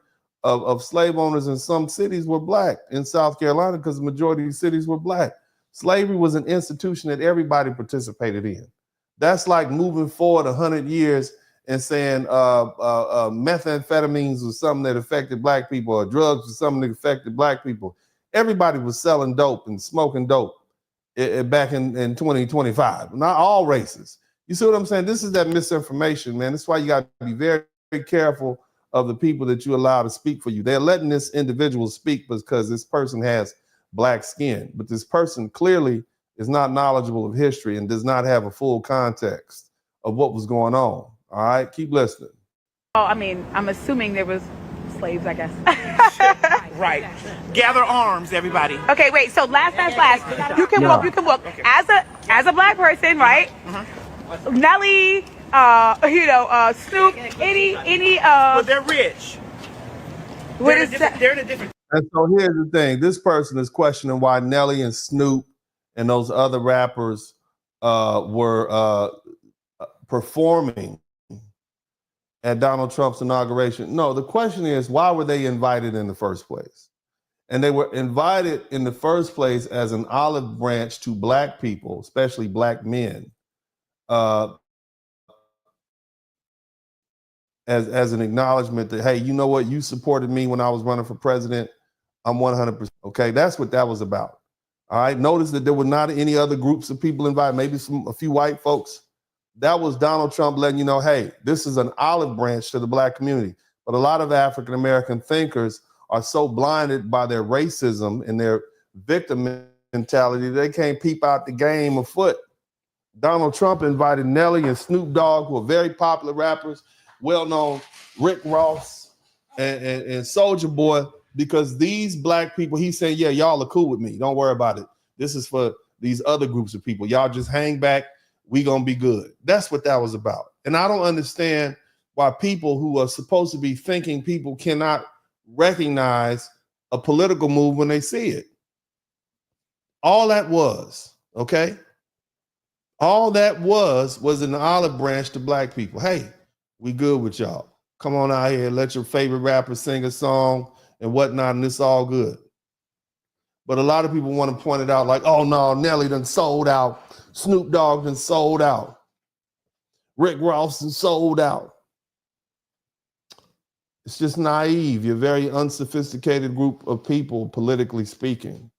of slave owners in some cities were black in South Carolina because the majority of cities were black. Slavery was an institution that everybody participated in. That's like moving forward 100 years and saying methamphetamines was something that affected black people, or drugs was something that affected black people. Everybody was selling dope and smoking dope back in 2025. Not all races. You see what I'm saying? This is that misinformation, man. That's why you got to be very, very careful of the people that you allow to speak for you. They're letting this individual speak because this person has black skin, but this person clearly is not knowledgeable of history and does not have a full context of what was going on. All right, keep listening. Oh, I mean, I'm assuming there was slaves, I guess. Right. Gather arms, everybody. Okay, wait. So last. You can walk. You can walk as a black person, right? Nelly, Snoop, any. But they're rich. What is that? They're in a different. And so here's the thing. This person is questioning why Nelly and Snoop and those other rappers were performing at Donald Trump's inauguration. No, the question is, why were they invited in the first place? And they were invited in the first place as an olive branch to black people, especially black men, as an acknowledgement that, hey, you know what? You supported me when I was running for president. I'm 100%. Okay, that's what that was about. All right. Notice that there were not any other groups of people invited, maybe a few white folks. That was Donald Trump letting you know, hey, this is an olive branch to the black community. But a lot of African-American thinkers are so blinded by their racism and their victim mentality, they can't peep out the game afoot. Donald Trump invited Nelly and Snoop Dogg, who are very popular rappers, well-known, Rick Ross and Soulja Boy, because these black people, he's saying, yeah, y'all are cool with me. Don't worry about it. This is for these other groups of people. Y'all just hang back. We gonna be good. That's what that was about. And I don't understand why people who are supposed to be thinking people cannot recognize a political move when they see it. All that was, okay? All that was an olive branch to black people. Hey, we good with y'all. Come on out here, let your favorite rapper sing a song. and whatnot, and it's all good. But a lot of people want to point it out like, oh no, Nelly done sold out. Snoop Dogg done sold out. Rick Ross done sold out. It's just naive. You're a very unsophisticated group of people, politically speaking.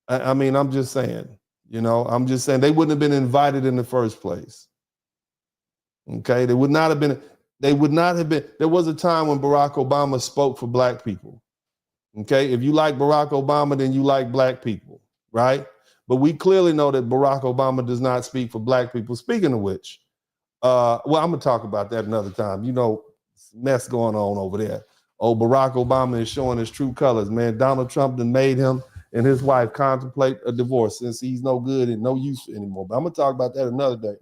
I mean, I'm just saying, I'm just saying they wouldn't have been invited in the first place. Okay, there was a time when Barack Obama spoke for black people. Okay, if you like Barack Obama, then you like black people, right? But we clearly know that Barack Obama does not speak for black people. Speaking of which, well, I'm gonna talk about that another time. Mess going on over there. Oh, Barack Obama is showing his true colors, man. Donald Trump done made him and his wife contemplate a divorce since he's no good and no use anymore. But I'm gonna talk about that another day.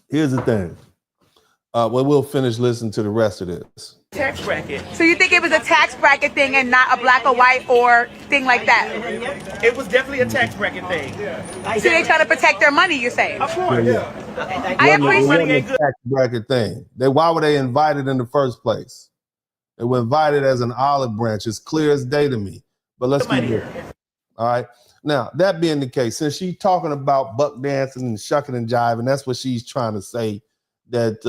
Here's the thing. We'll finish listening to the rest of this. Tax bracket. So you think it was a tax bracket thing and not a black or white or thing like that? It was definitely a tax bracket thing. So they try to protect their money, you're saying? Of course. I appreciate it. Tax bracket thing. Why were they invited in the first place? They were invited as an olive branch. It's clear as day to me. But let's keep moving. All right. Now, that being the case, since she's talking about buck dancing and shucking and jiving, that's what she's trying to say that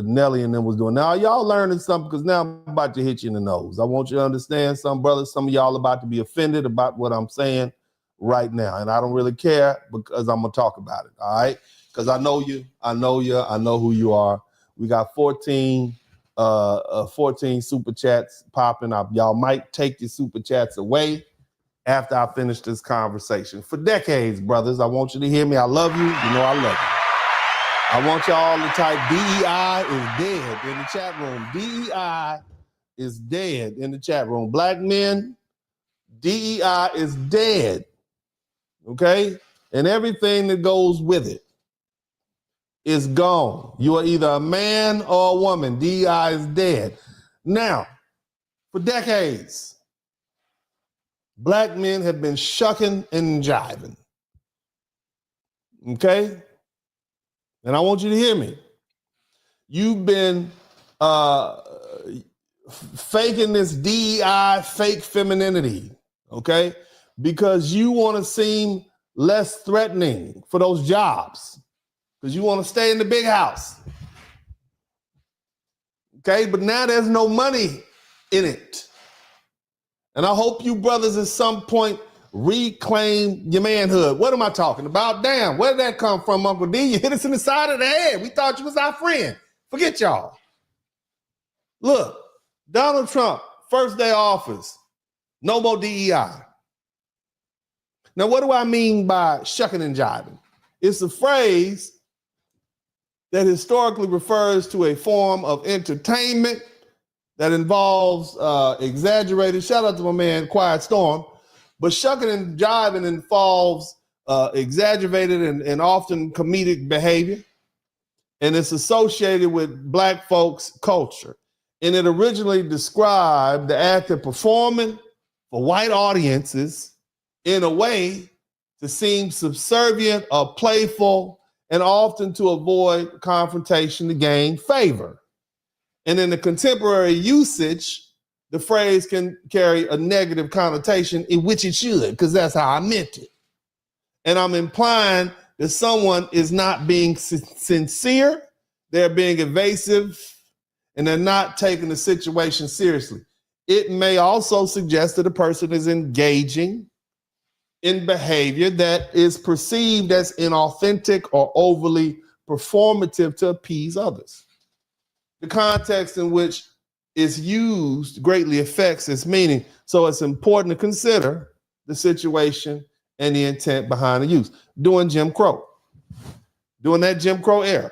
Nelly and them was doing. Now, y'all learning something because now I'm about to hit you in the nose. I want you to understand something, brothers. Some of y'all about to be offended about what I'm saying right now. And I don't really care because I'm going to talk about it, all right? Because I know you. I know who you are. We got 14 super chats popping up. Y'all might take your super chats away after I finish this conversation. For decades, brothers, I want you to hear me. I love you. You know I love you. I want y'all to type DEI is dead in the chat room. DEI is dead in the chat room. Black men, DEI is dead. Okay? And everything that goes with it is gone. You are either a man or a woman. DEI is dead. Now, for decades, black men have been shucking and jiving. Okay? And I want you to hear me. You've been faking this DEI, fake femininity, okay? Because you want to seem less threatening for those jobs. Because you want to stay in the big house. Okay, but now there's no money in it. And I hope you brothers at some point reclaim your manhood. What am I talking about? Damn, where did that come from, Uncle D? You hit us in the side of the head. We thought you was our friend. Forget y'all. Look, Donald Trump, first day of office, no more DEI. Now, what do I mean by shucking and jiving? It's a phrase that historically refers to a form of entertainment that involves exaggerated, shout out to my man, Quiet Storm, but shucking and jiving involves exaggerated and often comedic behavior, and it's associated with black folks' culture. And it originally described the act of performing for white audiences in a way to seem subservient or playful, and often to avoid confrontation to gain favor. And in the contemporary usage, the phrase can carry a negative connotation, in which it should, because that's how I meant it. And I'm implying that someone is not being sincere, they're being evasive, and they're not taking the situation seriously. It may also suggest that a person is engaging in behavior that is perceived as inauthentic or overly performative to appease others. The context in which it's used greatly affects its meaning. So it's important to consider the situation and the intent behind the use. During Jim Crow, during that Jim Crow era,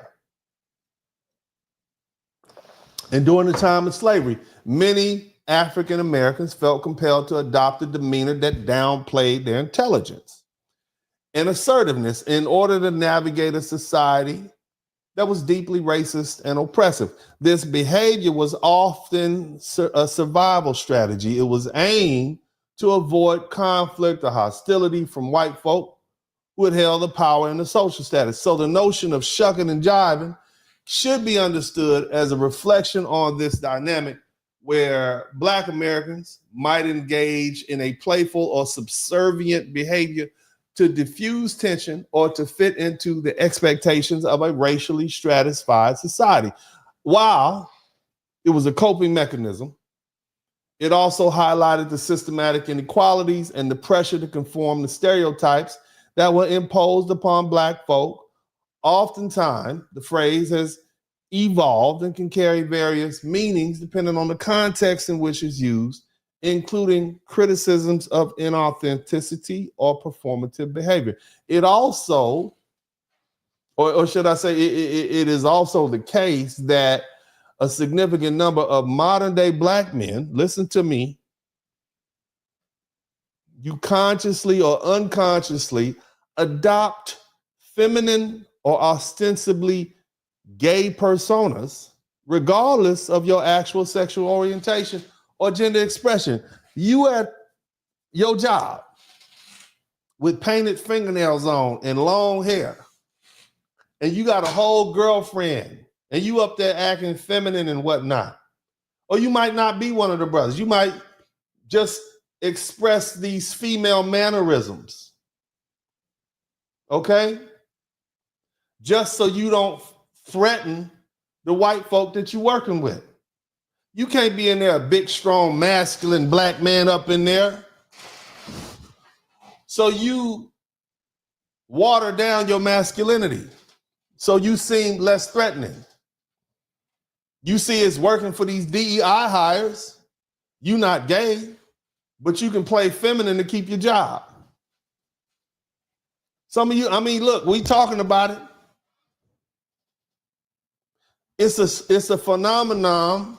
and during the time of slavery, many African Americans felt compelled to adopt a demeanor that downplayed their intelligence and assertiveness in order to navigate a society that was deeply racist and oppressive. This behavior was often a survival strategy. It was aimed to avoid conflict or hostility from white folk who had held the power and the social status. So the notion of shucking and jiving should be understood as a reflection on this dynamic where Black Americans might engage in a playful or subservient behavior to diffuse tension or to fit into the expectations of a racially stratified society. While it was a coping mechanism, it also highlighted the systematic inequalities and the pressure to conform to stereotypes that were imposed upon Black folk. Oftentimes, the phrase has evolved and can carry various meanings depending on the context in which it's used, including criticisms of inauthenticity or performative behavior. It also, or should I say, it is also the case that a significant number of modern day Black men, listen to me, you consciously or unconsciously adopt feminine or ostensibly gay personas, regardless of your actual sexual orientation or gender expression. You at your job with painted fingernails on and long hair, and you got a whole girlfriend, and you up there acting feminine and whatnot. Or you might not be one of the brothers. You might just express these female mannerisms, okay? Just so you don't threaten the white folk that you're working with. You can't be in there a big, strong, masculine Black man up in there. So you water down your masculinity. So you seem less threatening. You see it's working for these DEI hires. You not gay, but you can play feminine to keep your job. Some of you, I mean, look, we talking about it. It's a phenomenon,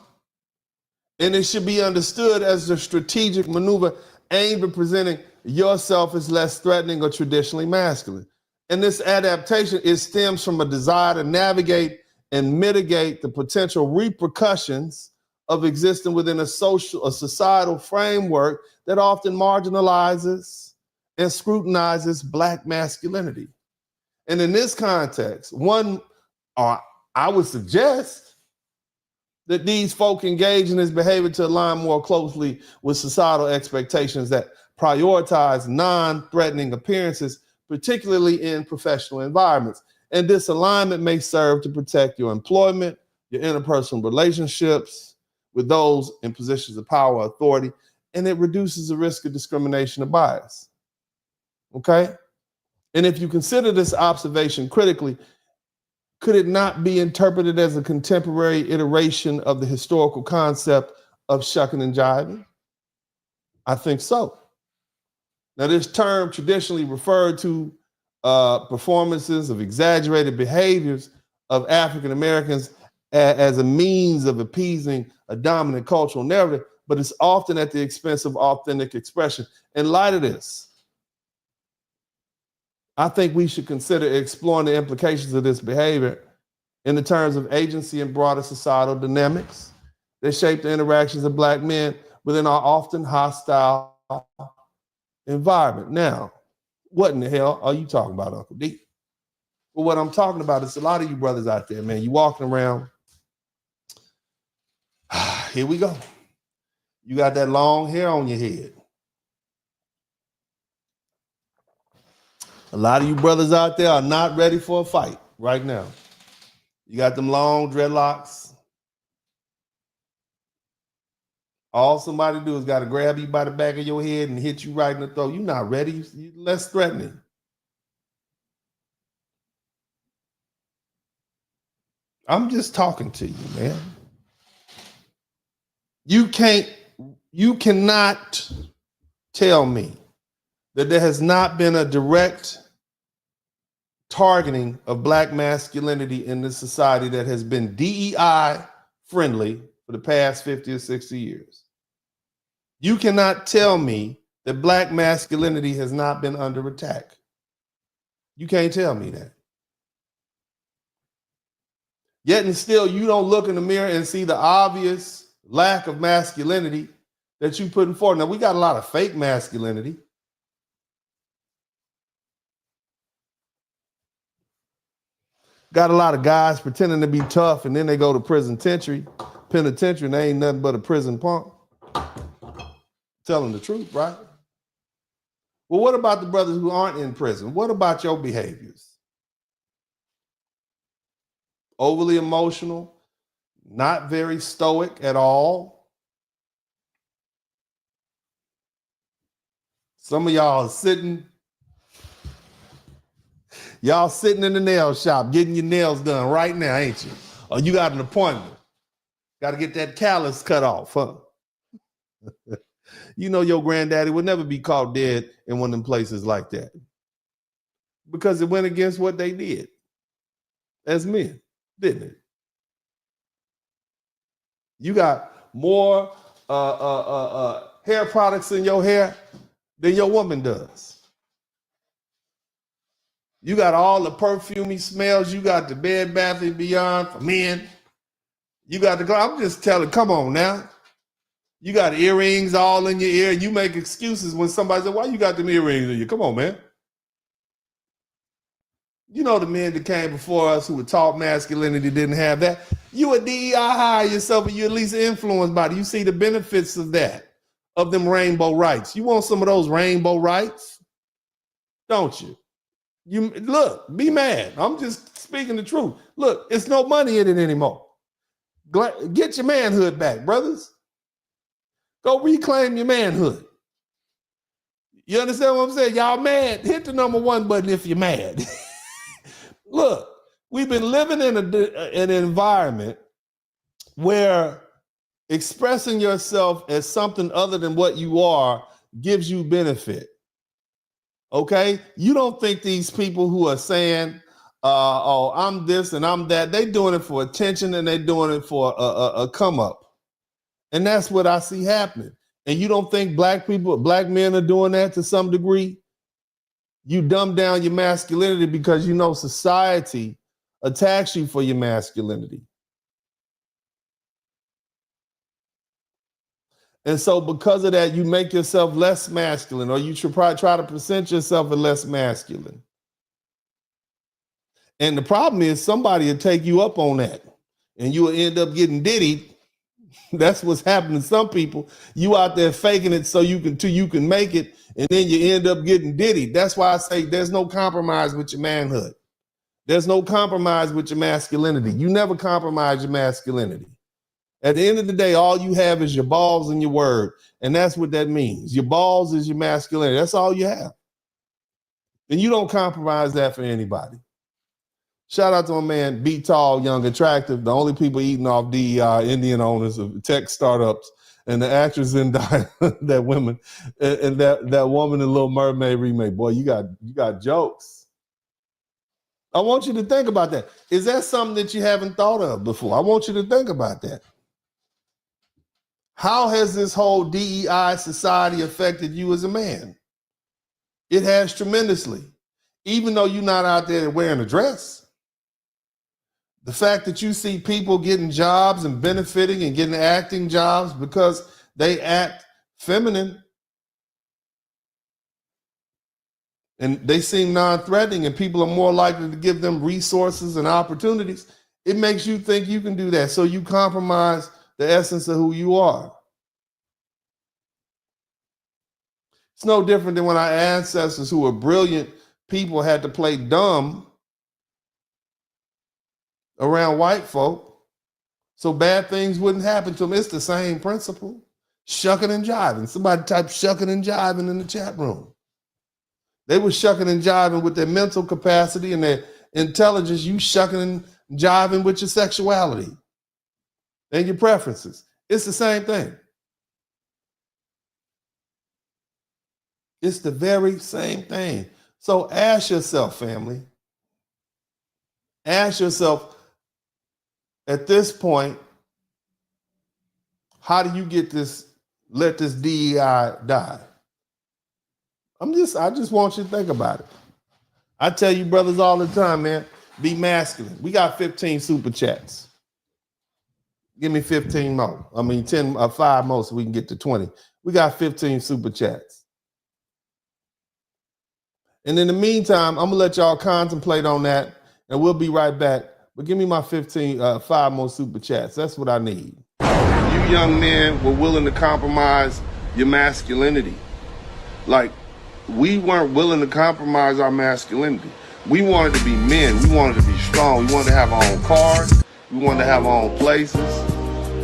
and it should be understood as a strategic maneuver aimed at presenting yourself as less threatening or traditionally masculine. And this adaptation, it stems from a desire to navigate and mitigate the potential repercussions of existing within a societal framework that often marginalizes and scrutinizes Black masculinity. And in this context, I would suggest that these folk engage in this behavior to align more closely with societal expectations that prioritize non-threatening appearances, particularly in professional environments. And this alignment may serve to protect your employment, your interpersonal relationships with those in positions of power or authority, and it reduces the risk of discrimination or bias. Okay? And if you consider this observation critically, could it not be interpreted as a contemporary iteration of the historical concept of shucking and jiving? I think so. Now, this term traditionally referred to performances of exaggerated behaviors of African Americans as a means of appeasing a dominant cultural narrative, but it's often at the expense of authentic expression. In light of this, I think we should consider exploring the implications of this behavior in the terms of agency and broader societal dynamics that shape the interactions of Black men within our often hostile environment. Now, what in the hell are you talking about, Uncle D? Well, what I'm talking about is a lot of you brothers out there, man, you walking around. Here we go. You got that long hair on your head. A lot of you brothers out there are not ready for a fight right now. You got them long dreadlocks. All somebody do is got to grab you by the back of your head and hit you right in the throat. You're not ready. You're less threatening. I'm just talking to you, man. You cannot tell me that there has not been a direct targeting of Black masculinity in this society that has been DEI friendly for the past 50 or 60 years. You cannot tell me that Black masculinity has not been under attack. You can't tell me that. Yet and still, you don't look in the mirror and see the obvious lack of masculinity that you putting forward. Now, we got a lot of fake masculinity. Got a lot of guys pretending to be tough, and then they go to penitentiary, and they ain't nothing but a prison punk. Telling the truth, right? Well, what about the brothers who aren't in prison? What about your behaviors? Overly emotional, not very stoic at all. Some of y'all are sitting in the nail shop getting your nails done right now, ain't you? Or you got an appointment. Got to get that callus cut off, huh? You know your granddaddy would never be caught dead in one of them places like that because it went against what they did as men, didn't it? You got more hair products in your hair than your woman does. You got all the perfumey smells. You got the Bed Bath & Beyond for men. You got the, I'm just telling, come on now. You got earrings all in your ear, and you make excuses when somebody says, why you got them earrings in you? Come on, man. You know the men that came before us who were taught masculinity didn't have that. You a DEI hire yourself, and you at least influenced by it. You see the benefits of that, of them rainbow rights. You want some of those rainbow rights? Don't you? You look, be mad. I'm just speaking the truth. Look, it's no money in it anymore. Get your manhood back, brothers. Go reclaim your manhood. You understand what I'm saying? Y'all mad? Hit the #1 button if you're mad. Look, we've been living in an environment where expressing yourself as something other than what you are gives you benefit. Okay? You don't think these people who are saying, oh, I'm this and I'm that, they doing it for attention and they doing it for a come up. And that's what I see happening. And you don't think black men are doing that to some degree? You dumb down your masculinity because you know society attacks you for your masculinity. And so because of that, you make yourself less masculine, or you should probably try to present yourself as less masculine. And the problem is somebody will take you up on that and you will end up getting diddied. That's what's happening to some people. You out there faking it so you can make it, and then you end up getting diddied. That's why I say there's no compromise with your manhood. There's no compromise with your masculinity. You never compromise your masculinity. At the end of the day, all you have is your balls and your word, and that's what that means. Your balls is your masculinity. That's all you have. And you don't compromise that for anybody. Shout out to my man, Be Tall, Young, Attractive. The only people eating off DEI, Indian owners of tech startups, and the actress in that women, and that woman in Little Mermaid remake. Boy, you got jokes. I want you to think about that. Is that something that you haven't thought of before? I want you to think about that. How has this whole DEI society affected you as a man? It has tremendously. Even though you're not out there wearing a dress. The fact that you see people getting jobs and benefiting and getting acting jobs because they act feminine and they seem non-threatening, and people are more likely to give them resources and opportunities, it makes you think you can do that. So you compromise the essence of who you are. It's no different than when our ancestors who were brilliant people had to play dumb around white folk so bad things wouldn't happen to them. It's the same principle. Shucking and jiving. Somebody type shucking and jiving in the chat room. They were shucking and jiving with their mental capacity and their intelligence. You shucking and jiving with your sexuality and your preferences. It's the same thing. It's the very same thing. So ask yourself, family. Ask yourself, at this point, how do you let this DEI die? I just want you to think about it. I tell you brothers all the time, man, be masculine. We got 15 super chats. Give me 15 more. 5 more so we can get to 20. We got 15 super chats. And in the meantime, I'm gonna let y'all contemplate on that. and we'll be right back. But give me my 5 more super chats. That's what I need. You young men were willing to compromise your masculinity. Like, we weren't willing to compromise our masculinity. We wanted to be men. We wanted to be strong. We wanted to have our own cars. We wanted to have our own places.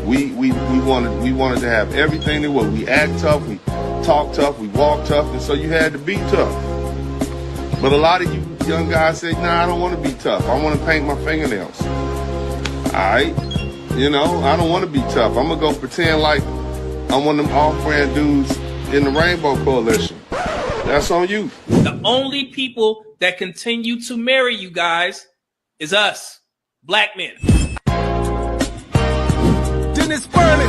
We wanted to have everything there was. We act tough. We talk tough. We walk tough. And so you had to be tough. But a lot of you young guys say, nah, I don't want to be tough. I want to paint my fingernails. All right? You know, I don't want to be tough. I'm going to go pretend like I'm one of them off-brand dudes in the Rainbow Coalition. That's on you. The only people that continue to marry you guys is us, black men. Dennis Burley.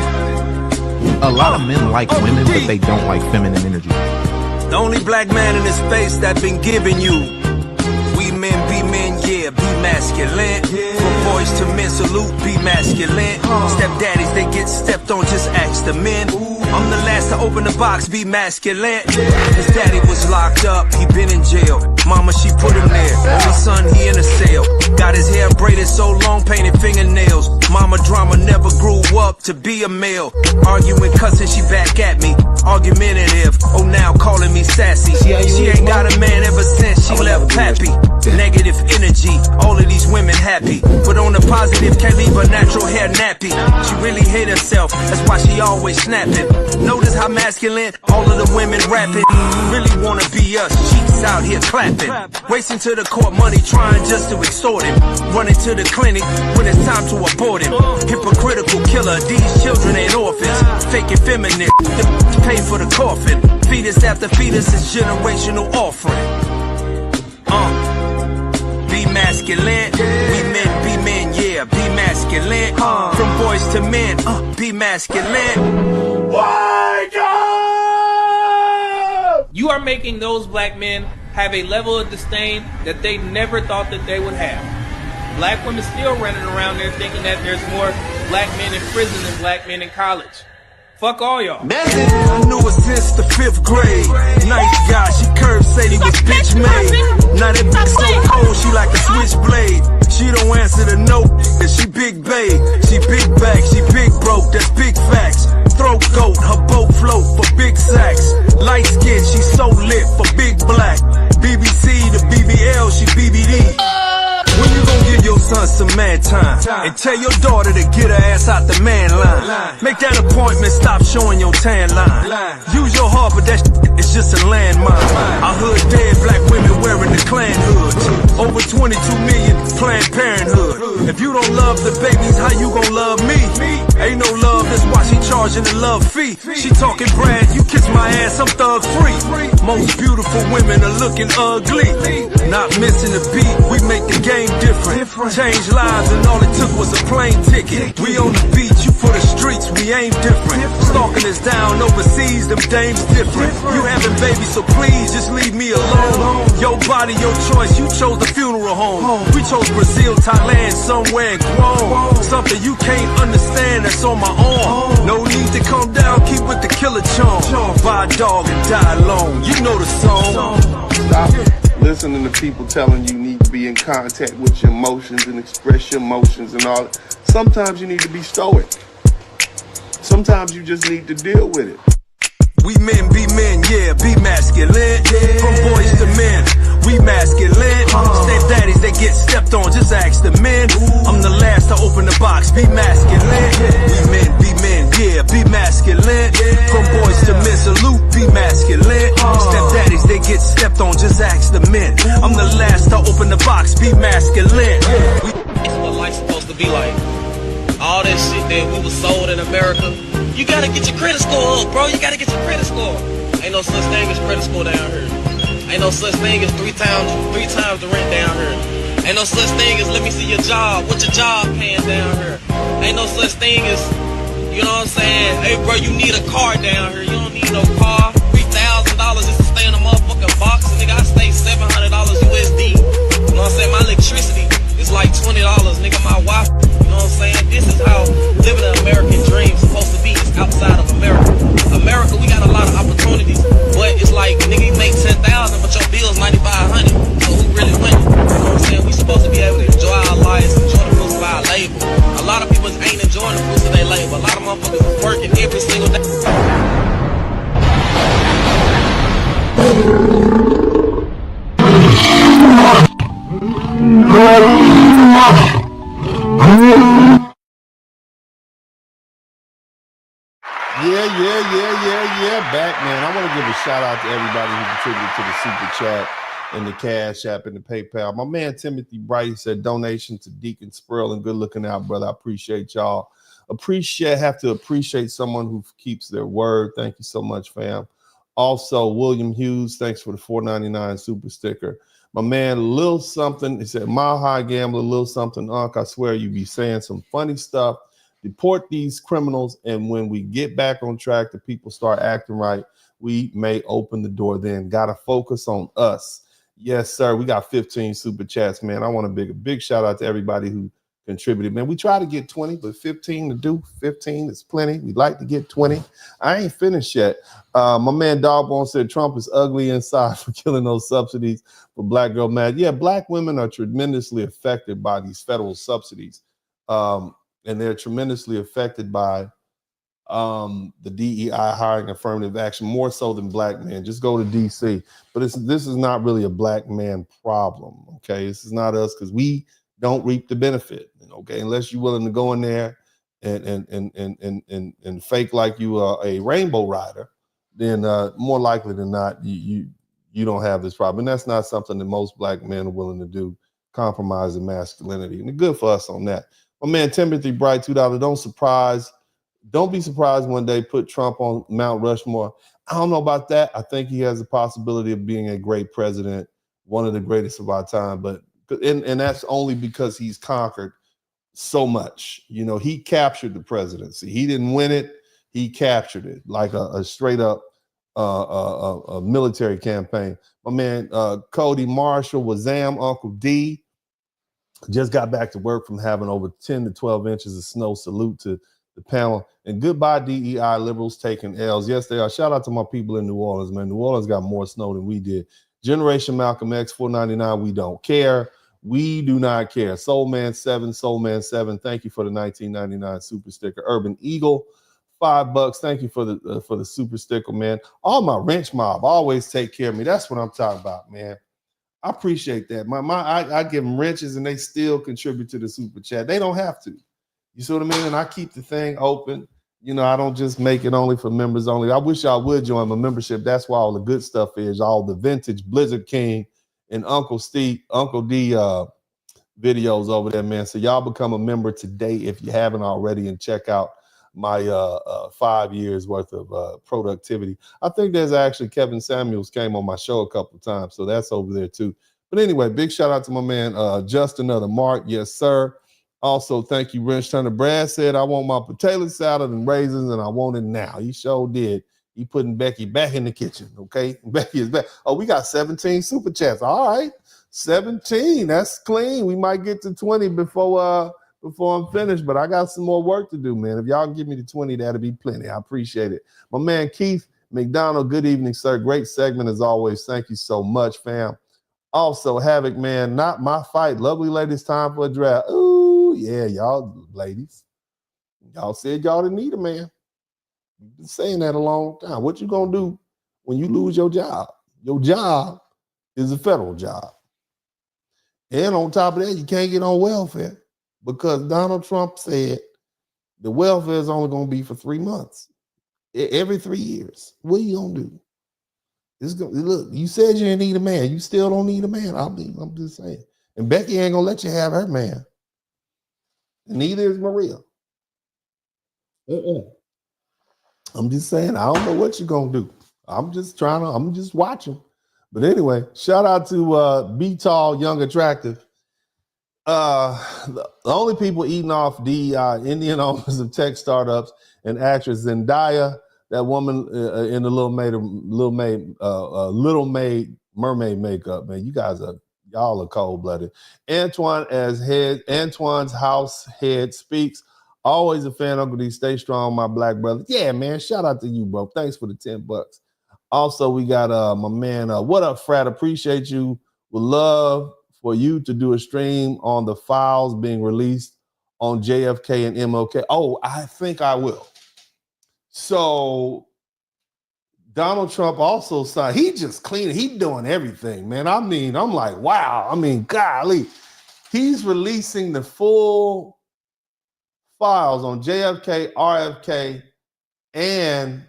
A lot of men like women, but they don't like feminine energy. The only black man in this space that been giving you. We men be men, yeah, be masculine. From boys to men, salute, be masculine. Stepdaddies, they get stepped on, just ask the men. I'm the last to open the box, be masculine. His daddy was locked up, he been in jail. Mama, she put him there. Only son, he in a cell. Got his hair braided so long, painted fingernails. Mama drama never grew up to be a male. Arguing, cussing, she back at me. Argumentative, oh now calling me sassy. She ain't got a man ever since she left Pappy. Negative energy, all of these women happy. But on the positive, can't leave her natural hair nappy. She really hate herself, that's why she always snapping. Notice how masculine all of the women rapping. Really wanna be us, cheeks out here clapping. Racing to the court, money trying just to extort him. Running to the clinic when it's time to abort him. Hypocritical killer, these children ain't orphans. Faking feminine, pay for the coffin. Fetus after fetus is generational offering. Be masculine, we men be men, yeah, be masculine. From boys to men, be masculine. Wake up! You are making those black men have a level of disdain that they never thought that they would have. Black women still running around there thinking that there's more black men in prison than black men in college. Fuck all y'all. I knew her since the 5th grade. Nice guy, she curved, said he was bitch made. Now that bitch so cold, she like a switchblade. She don't answer the note, she big babe. She big bag, she big broke, that's big facts. Throat goat, her boat float for big sacks. Light skin, she so lit for big black. BBC to BBL, she BBD. When you gon' give your son some man time and tell your daughter to get her ass out the man line? Make that appointment, stop showing your tan line. Use your heart, but that is just a landmine. I hood dead black women wearing the Klan hoods. Over 22 million Planned Parenthood. If you don't love the babies, how you gon' love me? Ain't no love, that's why she charging the love fee. She talking brand, you kiss my ass, I'm thug free. Most beautiful women are looking ugly. Not missing a beat, we make the game different. Change lives and all it took was a plane ticket. We on the beach, you for the streets, we ain't different. Stalking us down overseas, them dames different. You having babies, so please just leave me alone. Your body, your choice, you chose the funeral home. We chose Brazil, Thailand, somewhere grown. Something you can't understand, that's on my own. No need to calm down, keep with the killer charm. Buy a dog and die alone, you know the song. Stop listening to people telling you need to be in contact with your emotions and express your emotions and all that. Sometimes you need to be stoic. Sometimes you just need to deal with it. We men be men, yeah, be masculine. From boys to men, we masculine. Stepdaddies, they get stepped on, just ask the men. I'm the last to open the box, be masculine. We men be men, yeah, be masculine. From boys to men, salute, be masculine. Stepdaddies, they get stepped on, just ask the men. I'm the last to open the box, be masculine. It's what life's supposed to be like. All that shit that we was sold in America, you gotta get your credit score up, bro. You gotta get your credit score. Ain't no such thing as credit score down here. Ain't no such thing as three times the rent down here. Ain't no such thing as let me see your job. What your job paying down here? Ain't no such thing as, you know what I'm saying? Hey, bro, you need a car down here. You don't need no car. $3,000 just to stay in a motherfucking box. Nigga, I stay $700 USD. You know what I'm saying? My electricity is like $20. Nigga, my Wi-Fi. You know what I'm saying? This is how living an American dream is supposed to be. It's outside of America. America, we got a lot of opportunities, but it's like, nigga, you make $10,000, but your bill's $9,500. So who really winning? You know what I'm saying? We supposed to be able to Yeah. Back, man. I want to give a shout out to everybody who contributed to the super chat and the Cash App and the PayPal. My man Timothy Bright said donation to Deacon Spurl, and good looking out, brother. I appreciate y'all. Have to appreciate someone who keeps their word. Thank you so much, fam. Also, William Hughes, thanks for the $4.99 super sticker. My man Lil Something, he said, Mile High Gambler, Lil Something, Unc, I swear you be saying some funny stuff. Deport these criminals, and when we get back on track, the people start acting right, we may open the door then. Gotta focus on us. Yes, sir. We got 15 super chats, man. I want a big shout out to everybody who contributed, man. We try to get 20, but 15 to do. 15 is plenty. We'd like to get 20. I ain't finished yet. My man Dogbone said Trump is ugly inside for killing those subsidies for black girl mad. Yeah, black women are tremendously affected by these federal subsidies. And they're tremendously affected by the DEI hiring affirmative action, more so than black men. Just go to DC. But this is not really a black man problem, okay? This is not us, because we don't reap the benefit, okay? Unless you're willing to go in there and fake like you are a rainbow rider, then more likely than not, you don't have this problem. And that's not something that most black men are willing to do, compromise in masculinity. And good for us on that. My man Timothy Bright, $2. Don't be surprised one day put Trump on Mount Rushmore. I don't know about that. I think he has the possibility of being a great president, one of the greatest of our time. But and that's only because he's conquered so much. He captured the presidency. He didn't win it. He captured it like a straight up a military campaign. My man Cody Marshall, Wazam, Uncle D, just got back to work from having over 10 to 12 inches of snow. Salute to the panel. And goodbye, DEI liberals taking L's. Yes, they are. Shout out to my people in New Orleans, man. New Orleans got more snow than we did. Generation Malcolm X, $4.99. We don't care. We do not care. Soulman 7, thank you for the $19.99 super sticker. Urban Eagle, $5. Thank you for the super sticker, man. All my wrench mob always take care of me. That's what I'm talking about, man. I appreciate that. I give them wrenches and they still contribute to the super chat. They don't have to. You see what I mean? And I keep the thing open. I don't just make it only for members only. I wish y'all would join my membership. That's why all the good stuff is, all the vintage Blizzard King and Uncle D videos over there, man. So y'all become a member today if you haven't already, and check out my 5 years worth of productivity. I think there's actually Kevin Samuels came on my show a couple of times, so that's over there too. But anyway, big shout out to my man Just Another Mark. Yes, sir. Also, thank you, Wrench Turner. Brad said, I want my potato salad and raisins, and I want it now. He sure did. He putting Becky back in the kitchen, okay? Becky is back. Oh, we got 17 super chats. All right, 17. That's clean. We might get to 20 before I'm finished, but I got some more work to do, man. If y'all give me the 20, that'll be plenty. I appreciate it. My man Keith McDonald, good evening, sir. Great segment as always. Thank you so much, fam. Also, Havoc, man, not my fight. Lovely ladies, time for a draft. Ooh, yeah, y'all ladies. Y'all said y'all didn't need a man. You've been saying that a long time. What you gonna do when you lose your job? Your job is a federal job. And on top of that, you can't get on welfare because Donald Trump said the welfare is only gonna be for 3 months. Every 3 years. What are you gonna do? Look, you said you didn't need a man. You still don't need a man. I'm just saying. And Becky ain't gonna let you have her man. And neither is Maria. I'm just saying, I don't know what you're gonna do. I'm just watching. But anyway, shout out to Be Tall, Young, Attractive. The only people eating off DEI, Indian owners of tech startups, and actress Zendaya, that woman in the Little Mermaid makeup, man. Y'all are cold-blooded. Antoine's house head speaks. Always a fan, Uncle D. Stay strong, my black brother. Yeah, man. Shout out to you, bro. Thanks for the $10. Also, we got my man. What up, Frat? Appreciate you. Would love for you to do a stream on the files being released on JFK and MLK. Oh, I think I will. So Donald Trump also signed. He just cleaning. He doing everything, man. I mean, I'm like, wow. I mean, golly, he's releasing the full files on JFK, RFK, and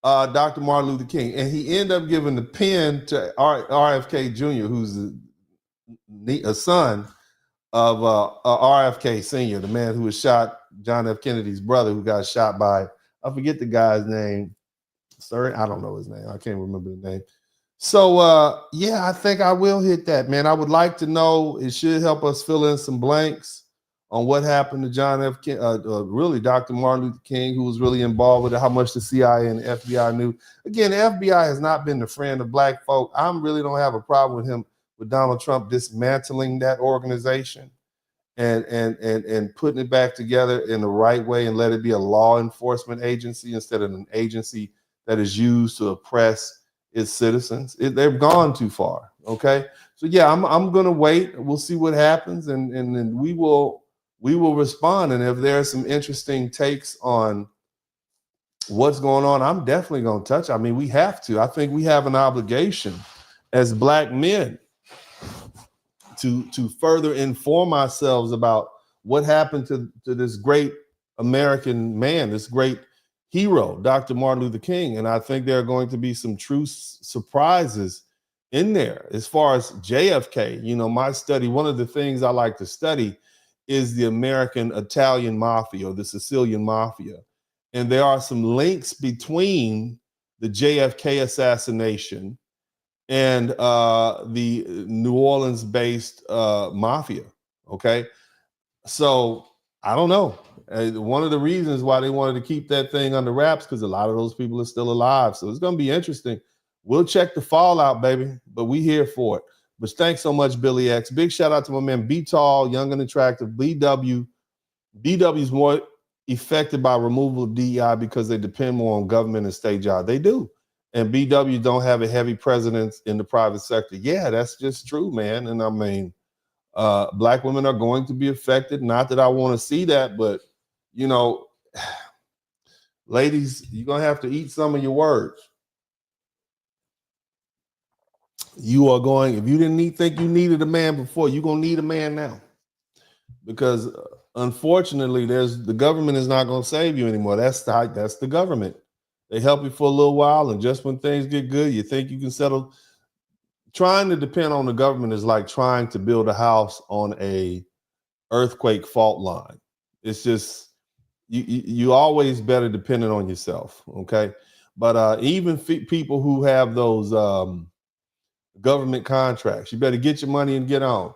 Dr. Martin Luther King, and he ended up giving the pen to RFK Jr., who's a son of RFK Sr., the man who was shot, John F. Kennedy's brother, who got shot by, I forget the guy's name. Sorry, I don't know his name. I can't remember the name. So, yeah, I think I will hit that, man. I would like to know. It should help us fill in some blanks on what happened to John F. Really Dr. Martin Luther King, who was really involved with it, how much the CIA and the FBI knew. Again, the FBI has not been the friend of black folk. I really don't have a problem with him, with Donald Trump dismantling that organization and putting it back together in the right way and let it be a law enforcement agency instead of an agency that is used to oppress its citizens. They've gone too far. Okay, so yeah, I'm gonna wait. We'll see what happens, and then we will respond. And if there are some interesting takes on what's going on, I'm definitely gonna touch. I mean, we have to. I think we have an obligation as black men to further inform ourselves about what happened to this great American man, this great hero, Dr. Martin Luther King. And I think there are going to be some true surprises in there. As far as JFK, you know, my study, one of the things I like to study is the American Italian mafia, or the Sicilian mafia. And there are some links between the JFK assassination and the New Orleans-based mafia, okay? So I don't know. One of the reasons why they wanted to keep that thing under wraps, because a lot of those people are still alive. So it's going to be interesting. We'll check the fallout, baby, but we here for it. But thanks so much, Billy X. Big shout out to my man, Be Tall, Young and Attractive, BW. BW is more affected by removal of DEI because they depend more on government and state jobs. They do. And BW don't have a heavy presence in the private sector. Yeah, that's just true, man. And I mean, black women are going to be affected. Not that I want to see that, but, you know, ladies, you're going to have to eat some of your words. You are going, if you didn't think you needed a man before, you're going to need a man now. Because unfortunately, the government is not going to save you anymore. That's the government. They help you for a little while, and just when things get good, you think you can settle. Trying to depend on the government is like trying to build a house on a earthquake fault line. It's just, you always better dependent on yourself, okay? But even people who have those government contracts, you better get your money and get on.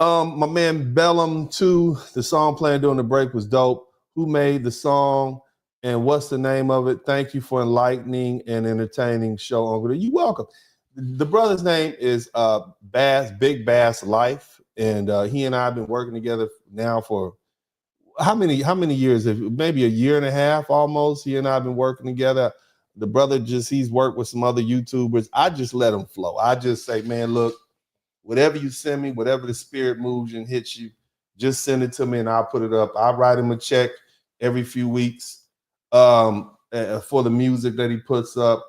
My man Bellum 2, the song playing during the break was dope. Who made the song and what's the name of it? Thank you for enlightening and entertaining show, Uncle. You're welcome. The brother's name is Big Bass Life, and he and I have been working together now for how many years? Maybe a year and a half almost. He and I have been working together. The brother he's worked with some other YouTubers. I just let him flow. I just say, man, look, whatever you send me, whatever the spirit moves and hits you, just send it to me and I'll put it up. I write him a check every few weeks for the music that he puts up.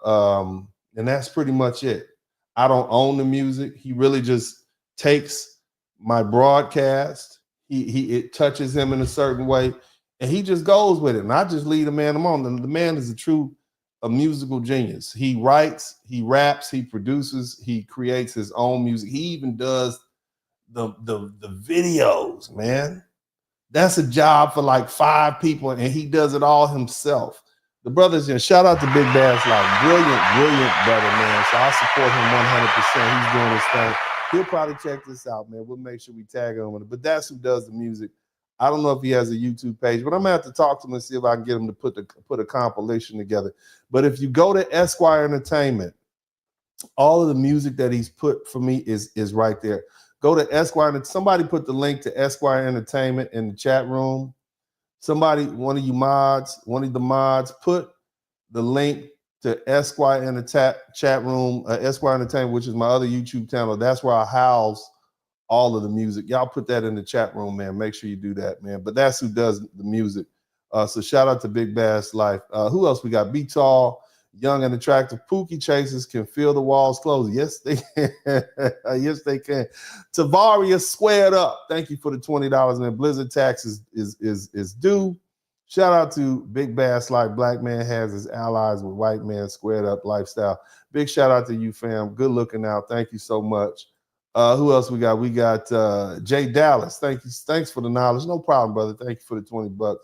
And that's pretty much it. I don't own the music. He really just takes my broadcast. It touches him in a certain way, and he just goes with it. And I just lead the man on. And the man is a musical genius. He writes, he raps, he produces, he creates his own music. He even does the videos, man. That's a job for like 5 people, and he does it all himself. The brother's in. Shout out to Big Bass Life. Brilliant brother, man. So I support him 100%. He's doing his thing. He'll probably check this out, man. We'll make sure we tag him with it. But that's who does the music. I don't know if he has a YouTube page, but I'm gonna have to talk to him and see if I can get him to put a compilation together. But if you go to Esquire Entertainment, all of the music that he's put for me is right there. Go to Esquire, and somebody put the link to Esquire Entertainment in the chat room. Somebody, one of the mods, put the link to Esquire in the chat room, Esquire Entertainment, which is my other YouTube channel. That's where I house all of the music. Y'all put that in the chat room, man. Make sure you do that, man. But that's who does the music. So shout out to Big Bass Life. Who else we got? Be Tall, Young and attractive pookie chasers can feel the walls closing. Yes, they can. Yes, they can. Tavaria squared up. Thank you for the $20. And Blizzard tax is due. Shout out to Big Bass Like Black Man has his allies with white man squared up lifestyle. Big shout out to you, fam. Good looking out. Thank you so much. Who else we got? We got Jay Dallas. Thank you. Thanks for the knowledge. No problem, brother. Thank you for the $20.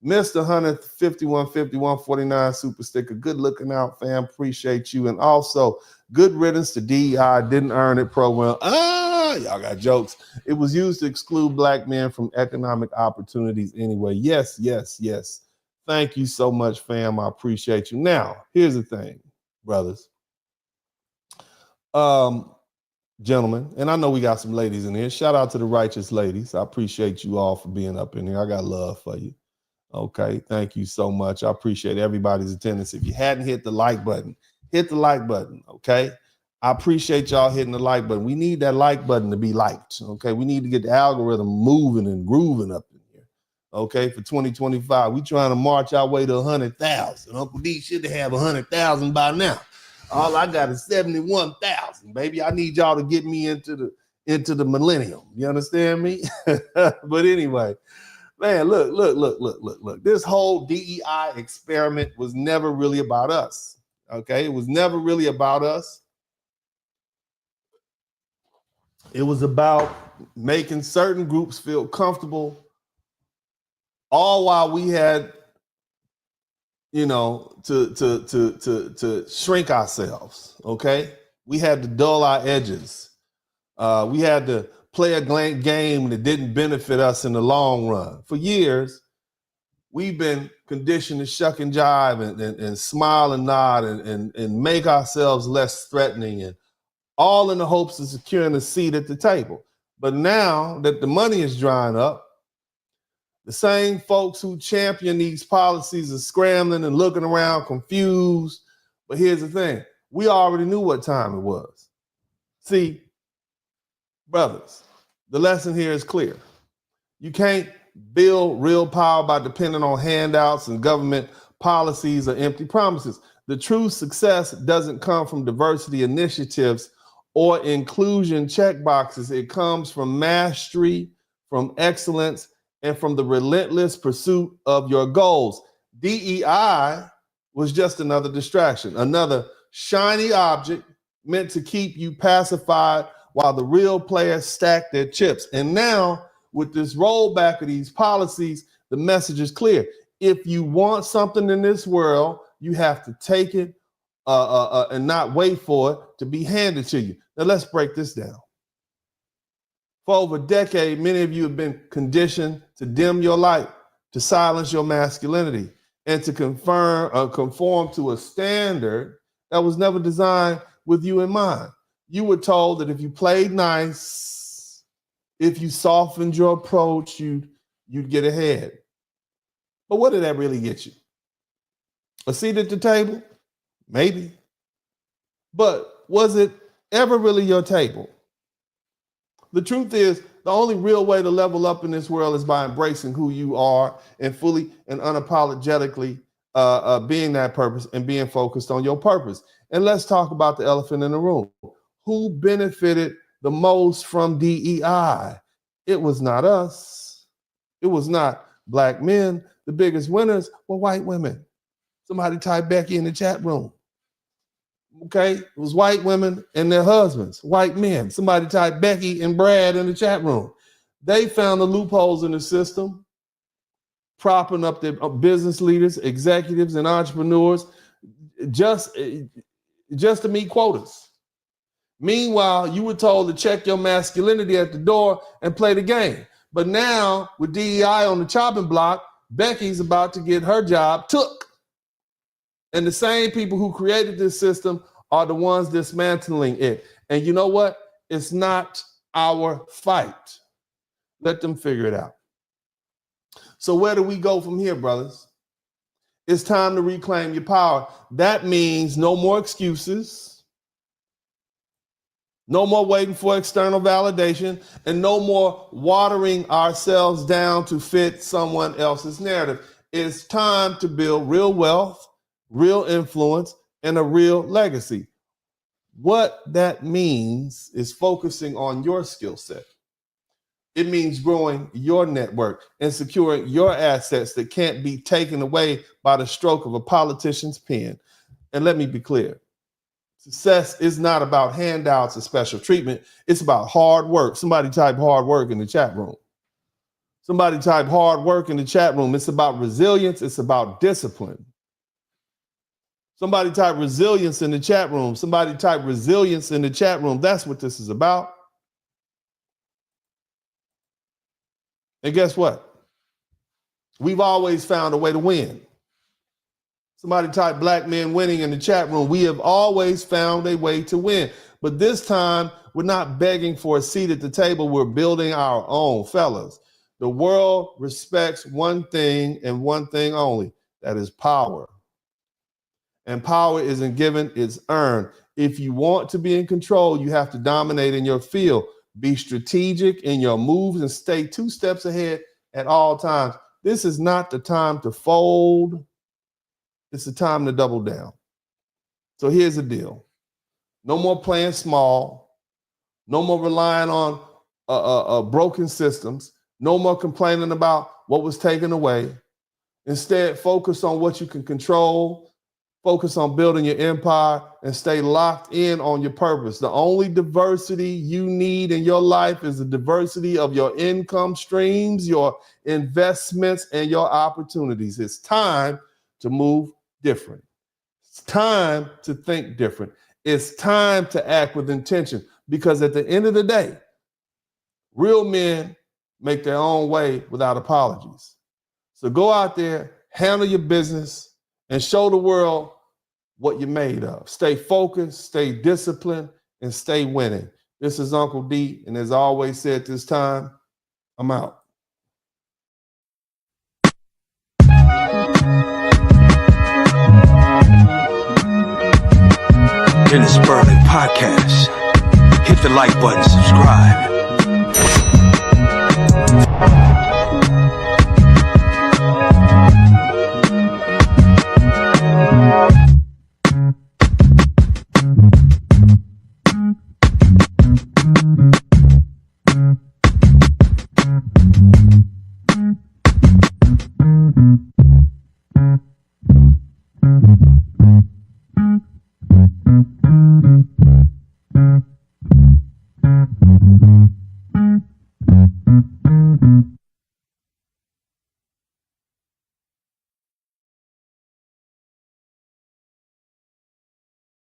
Mr. Hunter 515149 super sticker. Good looking out, fam. Appreciate you. And also, good riddance to DEI. Didn't earn it program. Y'all got jokes. It was used to exclude black men from economic opportunities anyway. Yes, yes, yes. Thank you so much, fam. I appreciate you. Now, here's the thing, brothers. Gentlemen, and I know we got some ladies in here. Shout out to the righteous ladies. I appreciate you all for being up in here. I got love for you. Okay, thank you so much. I appreciate everybody's attendance. If you hadn't hit the like button, hit the like button, okay? I appreciate y'all hitting the like button. We need that like button to be liked, okay? We need to get the algorithm moving and grooving up in here, okay? For 2025, we trying to march our way to 100,000. Uncle D should have 100,000 by now. All I got is 71,000, baby. I need y'all to get me into the millennium. You understand me? But anyway, man, look. This whole DEI experiment was never really about us, okay? It was never really about us. It was about making certain groups feel comfortable, all while we had, you know, to shrink ourselves, okay? We had to dull our edges. We had to play a game that didn't benefit us in the long run. For years, we've been conditioned to shuck and jive and smile and nod and make ourselves less threatening, and all in the hopes of securing a seat at the table. But now that the money is drying up, the same folks who champion these policies are scrambling and looking around confused. But here's the thing. We already knew what time it was. See, brothers, the lesson here is clear. You can't build real power by depending on handouts and government policies or empty promises. The true success doesn't come from diversity initiatives or inclusion checkboxes. It comes from mastery, from excellence, and from the relentless pursuit of your goals. DEI was just another distraction, another shiny object meant to keep you pacified while the real players stack their chips. And now, with this rollback of these policies, the message is clear. If you want something in this world, you have to take it and not wait for it to be handed to you. Now, let's break this down. For over a decade, many of you have been conditioned to dim your light, to silence your masculinity, and to conform to a standard that was never designed with you in mind. You were told that if you played nice, if you softened your approach, you'd get ahead. But what did that really get you? A seat at the table? Maybe. But was it ever really your table? The truth is, the only real way to level up in this world is by embracing who you are and fully and unapologetically being that purpose and being focused on your purpose. And let's talk about the elephant in the room. Who benefited the most from DEI? It was not us. It was not black men. The biggest winners were white women. Somebody type Becky in the chat room. Okay, it was white women and their husbands, white men. Somebody type Becky and Brad in the chat room. They found the loopholes in the system, propping up their business leaders, executives, and entrepreneurs just to meet quotas. Meanwhile, you were told to check your masculinity at the door and play the game. But now, with DEI on the chopping block, Becky's about to get her job took. And the same people who created this system are the ones dismantling it. And you know what? It's not our fight. Let them figure it out. So where do we go from here, brothers? It's time to reclaim your power. That means no more excuses, no more waiting for external validation, and no more watering ourselves down to fit someone else's narrative. It's time to build real wealth, real influence, and a real legacy. What that means is focusing on your skill set. It means growing your network and securing your assets that can't be taken away by the stroke of a politician's pen. And let me be clear. Success is not about handouts or special treatment. It's about hard work. Somebody type hard work in the chat room. Somebody type hard work in the chat room. It's about resilience. It's about discipline. Somebody type resilience in the chat room. Somebody type resilience in the chat room. That's what this is about. And guess what? We've always found a way to win. Somebody type black men winning in the chat room. We have always found a way to win. But this time, we're not begging for a seat at the table. We're building our own, fellas. The world respects one thing and one thing only. That is power. And power isn't given, it's earned. If you want to be in control, you have to dominate in your field. Be strategic in your moves and stay 2 steps ahead at all times. This is not the time to fold. It's the time to double down. So here's the deal. No more playing small. No more relying on broken systems. No more complaining about what was taken away. Instead, focus on what you can control. Focus on building your empire and stay locked in on your purpose. The only diversity you need in your life is the diversity of your income streams, your investments, and your opportunities. It's time to move different. It's time to think different. It's time to act with intention, because at the end of the day, real men make their own way without apologies. So go out there, handle your business, and show the world what you're made of. Stay focused, stay disciplined, and stay winning. This is Uncle D, and as I always said this time, I'm out. Dennis Burley Podcast. Hit the like button, subscribe. Mm-hmm.